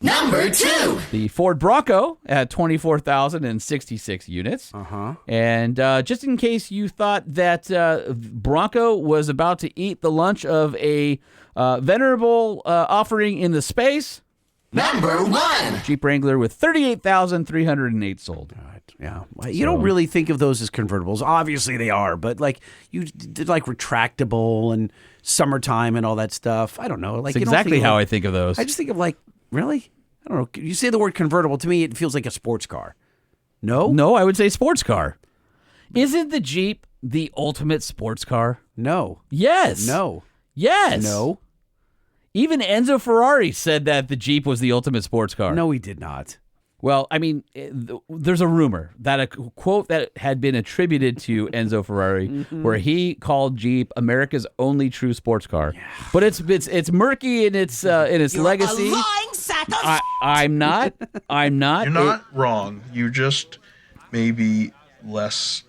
Number 2.
the Ford Bronco at 24,066 units. And just in case you thought that Bronco was about to eat the lunch of a venerable offering in the space,
Number 1.
Jeep Wrangler with 38,308 sold.
All right. Yeah, you don't really think of those as convertibles. Obviously, they are, but like you did, like retractable and summertime and all that stuff. I don't know. Like
It's exactly how I think of those.
I just think of like, really? I don't know. You say the word convertible to me, it feels like a sports car. No,
No, I would say sports car. Isn't the Jeep the ultimate sports car?
no,
Yes.
no,
Yes.
no,
Even Enzo Ferrari said that the Jeep was the ultimate sports car.
no. He did not.
Well, I mean, there's a rumor that a quote that had been attributed to Enzo Ferrari, where he called Jeep America's only true sports car. But it's murky in its legacy.
A lying sack of
I'm not.
You're not wrong. You just may be less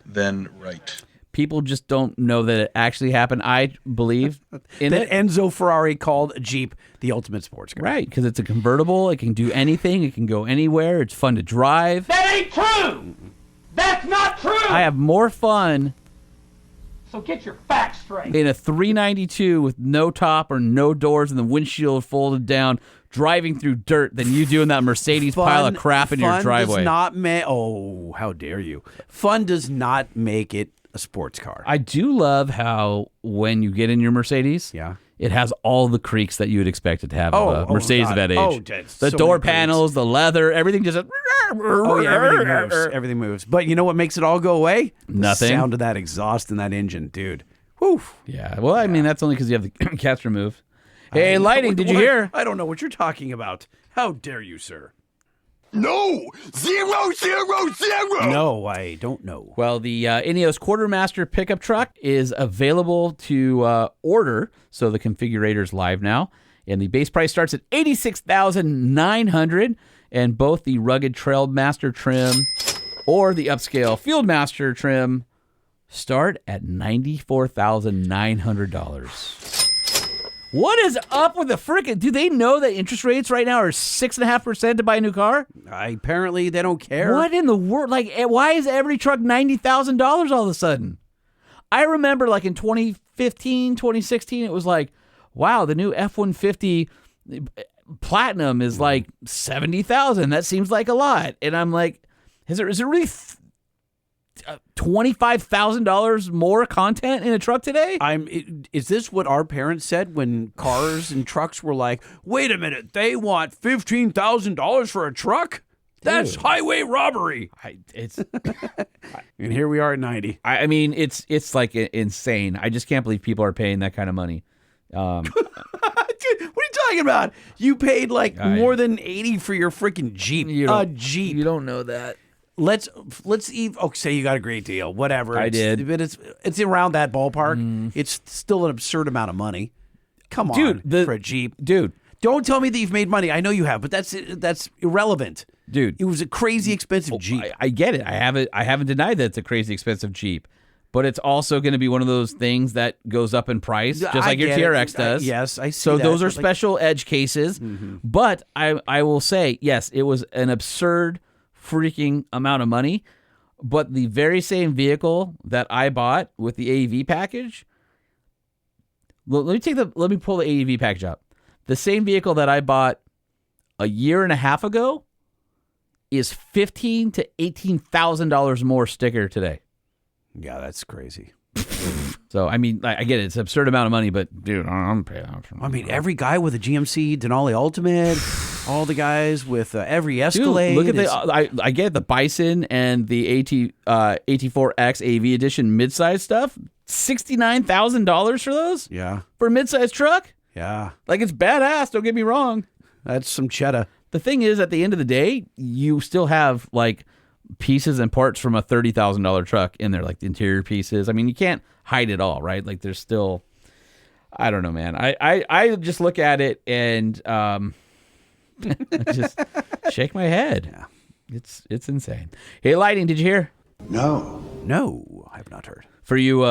than right.
People just don't know that it actually happened. I believe in
That
it.
Enzo Ferrari called a Jeep the ultimate sports car.
Right, because it's a convertible. It can do anything. It can go anywhere. It's fun to drive.
That ain't true! That's not true!
I have more fun
So get your facts straight.
in a 392 with no top or no doors and the windshield folded down, driving through dirt than you do in that Mercedes pile of crap in your driveway.
Does not oh, how dare you? Fun does not make it a sports car.
I do love how when you get in your Mercedes,
Yeah.
it has all the creaks that you would expect it to have of a Mercedes
God.
of that age.
Oh, that's
the
so
door
many creaks.
panels, the leather, everything just...
Oh, yeah, everything moves. Everything moves. But you know what makes it all go away?
Nothing.
The sound of that exhaust in that engine, dude. Whew.
Yeah, well, I mean, that's only because you have the cats removed. Hey, Lighting, did you hear?
I don't know what you're talking about. How dare you, sir?
No! 0, 0, 0!
No, I don't know.
Well, the Ineos Quartermaster pickup truck is available to order, so the configurator's live now. And the base price starts at $86,900, and both the rugged Trailmaster trim or the upscale Fieldmaster trim start at $94,900. What is up with the frickin'? Do they know that interest rates right now are 6.5% to buy a new car?
Apparently, they don't care.
What in the world? Like, why is every truck $90,000 all of a sudden? I remember, like, in 2015, 2016, it was like, wow, the new F-150 Platinum is like $70,000. That seems like a lot. And I'm like, is it really $25,000 more content in a truck today?
Is this what our parents said when cars and trucks were like, wait a minute, they want $15,000 for a truck? That's highway robbery. And here we are at 90.
I mean, it's like insane. I just can't believe people are paying that kind of money.
Dude, what are you talking about? You paid like more than 80 for your freaking Jeep. A Jeep.
You don't know that.
Let's say you got a great deal, whatever.
I did.
But it's around that ballpark. It's still an absurd amount of money. Come on,
dude,
for a Jeep.
Dude.
Don't tell me that you've made money. I know you have, but that's irrelevant.
Dude.
It was a crazy expensive Jeep.
I get it. I haven't denied that it's a crazy expensive Jeep. But it's also going to be one of those things that goes up in price, just like your TRX does.
Yes, I see
So
that,
those are
but
special edge cases. But I will say, yes, it was an absurd freaking amount of money. But the very same vehicle that I bought with the AEV package, let me pull the AEV package up. The same vehicle that I bought a year and a half ago is $15,000 to $18,000 more sticker today.
Yeah, that's crazy.
So, I mean, I get it. It's an absurd amount of money, but, dude, I'm paying out.
I mean, every guy with a GMC Denali Ultimate, all the guys with every Escalade.
Dude, look at I get the Bison and the AT4X AV Edition midsize stuff. $69,000 for those?
Yeah.
For a midsize truck?
Yeah.
Like, it's badass, don't get me wrong.
That's some cheddar.
The thing is, at the end of the day, you still have, like, pieces and parts from a $30,000 truck in there, like the interior pieces. I mean, you can't hide it all, right? Like, there's still, I don't know, man. I just look at it and I just shake my head. Yeah. It's insane. Hey, Lighting, did you hear?
No, I have not heard.
For you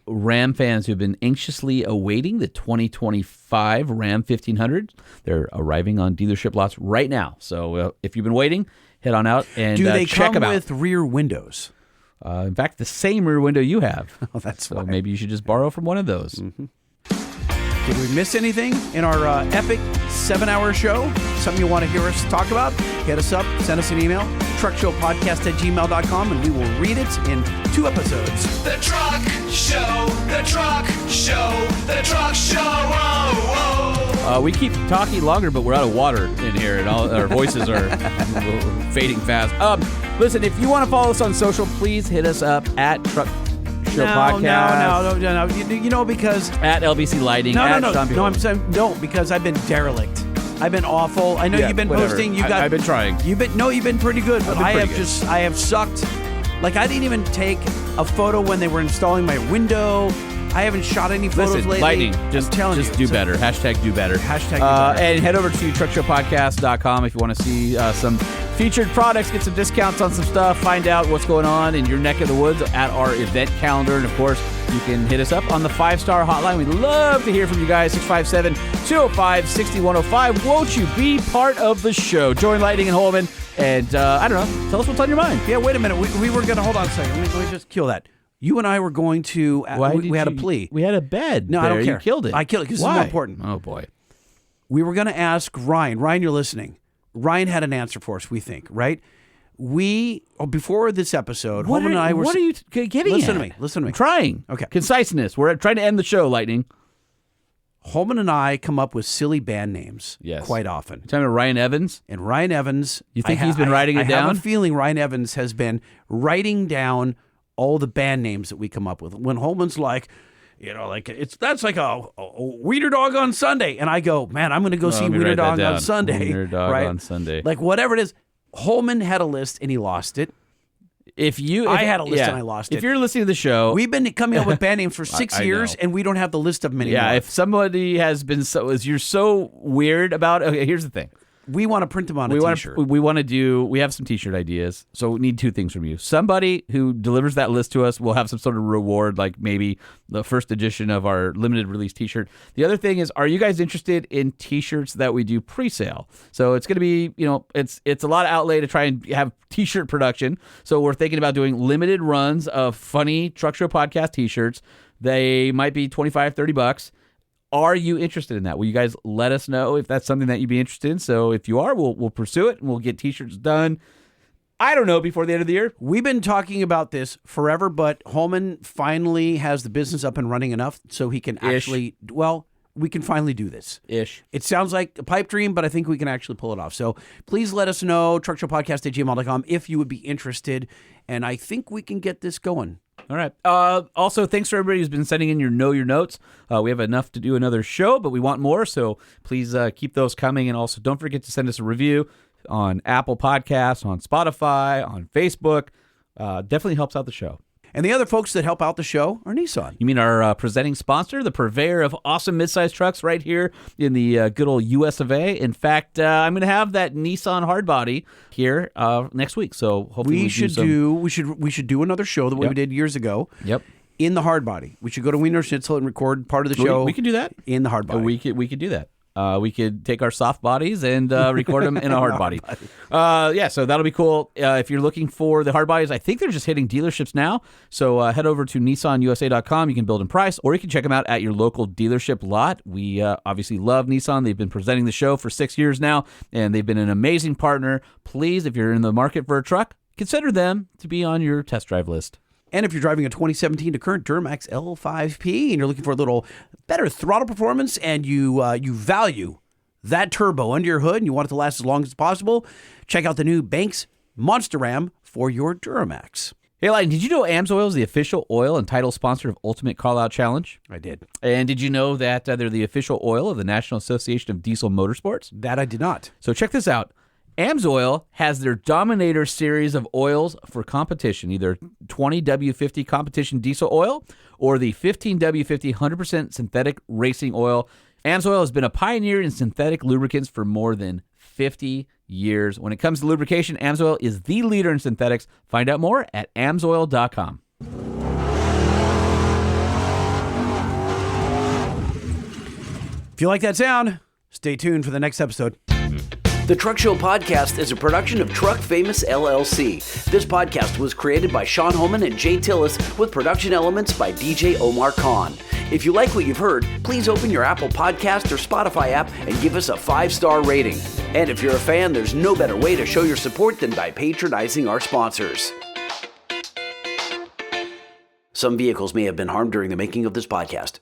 Ram fans who've been anxiously awaiting the 2025 Ram 1500, they're arriving on dealership lots right now. So if you've been waiting, head on out and
Do they
check
come
them out.
with rear windows?
In fact, the same rear window you have.
Oh, that's
so
why.
maybe you should just borrow from one of those.
Did we miss anything in our epic 7-hour show? Something you want to hear us talk about? Hit us up, send us an email, truckshowpodcast@gmail.com, and we will read it in 2 episodes.
The Truck Show, the Truck Show, the Truck Show. Oh,
we keep talking longer, but we're out of water in here, and all our voices are fading fast. Listen, if you want to follow us on social, please hit us up at Truck Show Podcast.
No. You know, because
at LBC Lighting.
No.
I'm
saying no, because I've been derelict. I've been awful. I know you've been posting.
I've been trying.
You've been pretty good, but I have sucked. Like, I didn't even take a photo when they were installing my window. I haven't shot any photos lately.
Lighting, just do better. Hashtag do better. And head over to truckshowpodcast.com if you want to see some featured products, get some discounts on some stuff, find out what's going on in your neck of the woods at our event calendar. And, of course, you can hit us up on the 5-star hotline. We'd love to hear from you guys, 657-205-6105. Won't you be part of the show? Join Lighting and Holman, and, I don't know, tell us what's on your mind.
Yeah, wait a minute. We were going to, hold on a second. Let me just kill that. You and I were going to, we had a plea.
We had a bed.
No, I don't care.
You killed it.
I killed it because it's more important.
Oh, boy.
We were going to ask Ryan. Ryan, you're listening. Ryan had an answer for us, we think, right? Before this episode, Holman and I were...
What are you getting
Listen
at?
to me.
I'm trying.
Okay.
Conciseness. We're trying to end the show, Lightning.
Holman and I come up with silly band names
Yes.
quite often.
You're talking about Ryan Evans?
And Ryan Evans...
You think he's been writing it down?
I have a feeling Ryan Evans has been writing down all the band names that we come up with. When Holman's like... that's like a Wiener Dog on Sunday. And I go, man, I'm going to go see Wiener Dog on Sunday.
Wiener Dog on Sunday.
Like, whatever it is. Holman had a list and he lost it. I had a list and I lost it.
If you're listening to the show...
We've been coming up with band names for 6 years and we don't have the list of them anymore.
Yeah, if somebody has been you're so weird about... Okay, here's the thing.
We want to print them on a t-shirt.
We have some t-shirt ideas, so we need 2 things from you. Somebody who delivers that list to us will have some sort of reward, like maybe the first edition of our limited release t-shirt. The other thing is, are you guys interested in t-shirts that we do pre-sale? So it's going to be, it's a lot of outlay to try and have t-shirt production. So we're thinking about doing limited runs of funny Truck Show Podcast t-shirts. They might be $25, $30. Are you interested in that? Will you guys let us know if that's something that you'd be interested in? So if you are, we'll pursue it and we'll get t-shirts done. I don't know, before the end of the year.
We've been talking about this forever, but Holman finally has the business up and running enough so he can we can finally do this. It sounds like a pipe dream, but I think we can actually pull it off. So please let us know, truckshowpodcast@gmail.com, if you would be interested, and I think we can get this going.
All right. Also, thanks for everybody who's been sending in your notes. We have enough to do another show, but we want more, so please keep those coming. And also, don't forget to send us a review on Apple Podcasts, on Spotify, on Facebook. Definitely helps out the show.
And the other folks that help out the show are Nissan.
You mean our presenting sponsor, the purveyor of awesome midsize trucks right here in the good old US of A. In fact, I'm going to have that Nissan hardbody here next week. So hopefully we should
do another show the way we did years ago.
Yep.
In the hardbody. We should go to Wiener Schnitzel and record part of the show.
We can do that
in the hardbody.
We could do that. We could take our soft bodies and record them in a hard body. So that'll be cool. If you're looking for the hard bodies, I think they're just hitting dealerships now. So head over to nissanusa.com. You can build and price, or you can check them out at your local dealership lot. We obviously love Nissan. They've been presenting the show for 6 years now, and they've been an amazing partner. Please, if you're in the market for a truck, consider them to be on your test drive list.
And if you're driving a 2017 to current Duramax L5P and you're looking for a little better throttle performance and you value that turbo under your hood and you want it to last as long as possible, check out the new Banks Monster Ram for your Duramax.
Hey, Lighten, did you know Amsoil is the official oil and title sponsor of Ultimate Callout Challenge?
I did.
And did you know that they're the official oil of the National Association of Diesel Motorsports?
That I did not.
So check this out. Amsoil has their Dominator series of oils for competition, either 20 W50 competition diesel oil or the 15 W50 100% synthetic racing oil. Amsoil has been a pioneer in synthetic lubricants for more than 50 years. When it comes to lubrication, Amsoil is the leader in synthetics. Find out more at amsoil.com.
If you like that sound, stay tuned for the next episode.
The Truck Show Podcast is a production of Truck Famous LLC. This podcast was created by Sean Holman and Jay Tillis with production elements by DJ Omar Khan. If you like what you've heard, please open your Apple Podcast or Spotify app and give us a 5-star rating. And if you're a fan, there's no better way to show your support than by patronizing our sponsors. Some vehicles may have been harmed during the making of this podcast.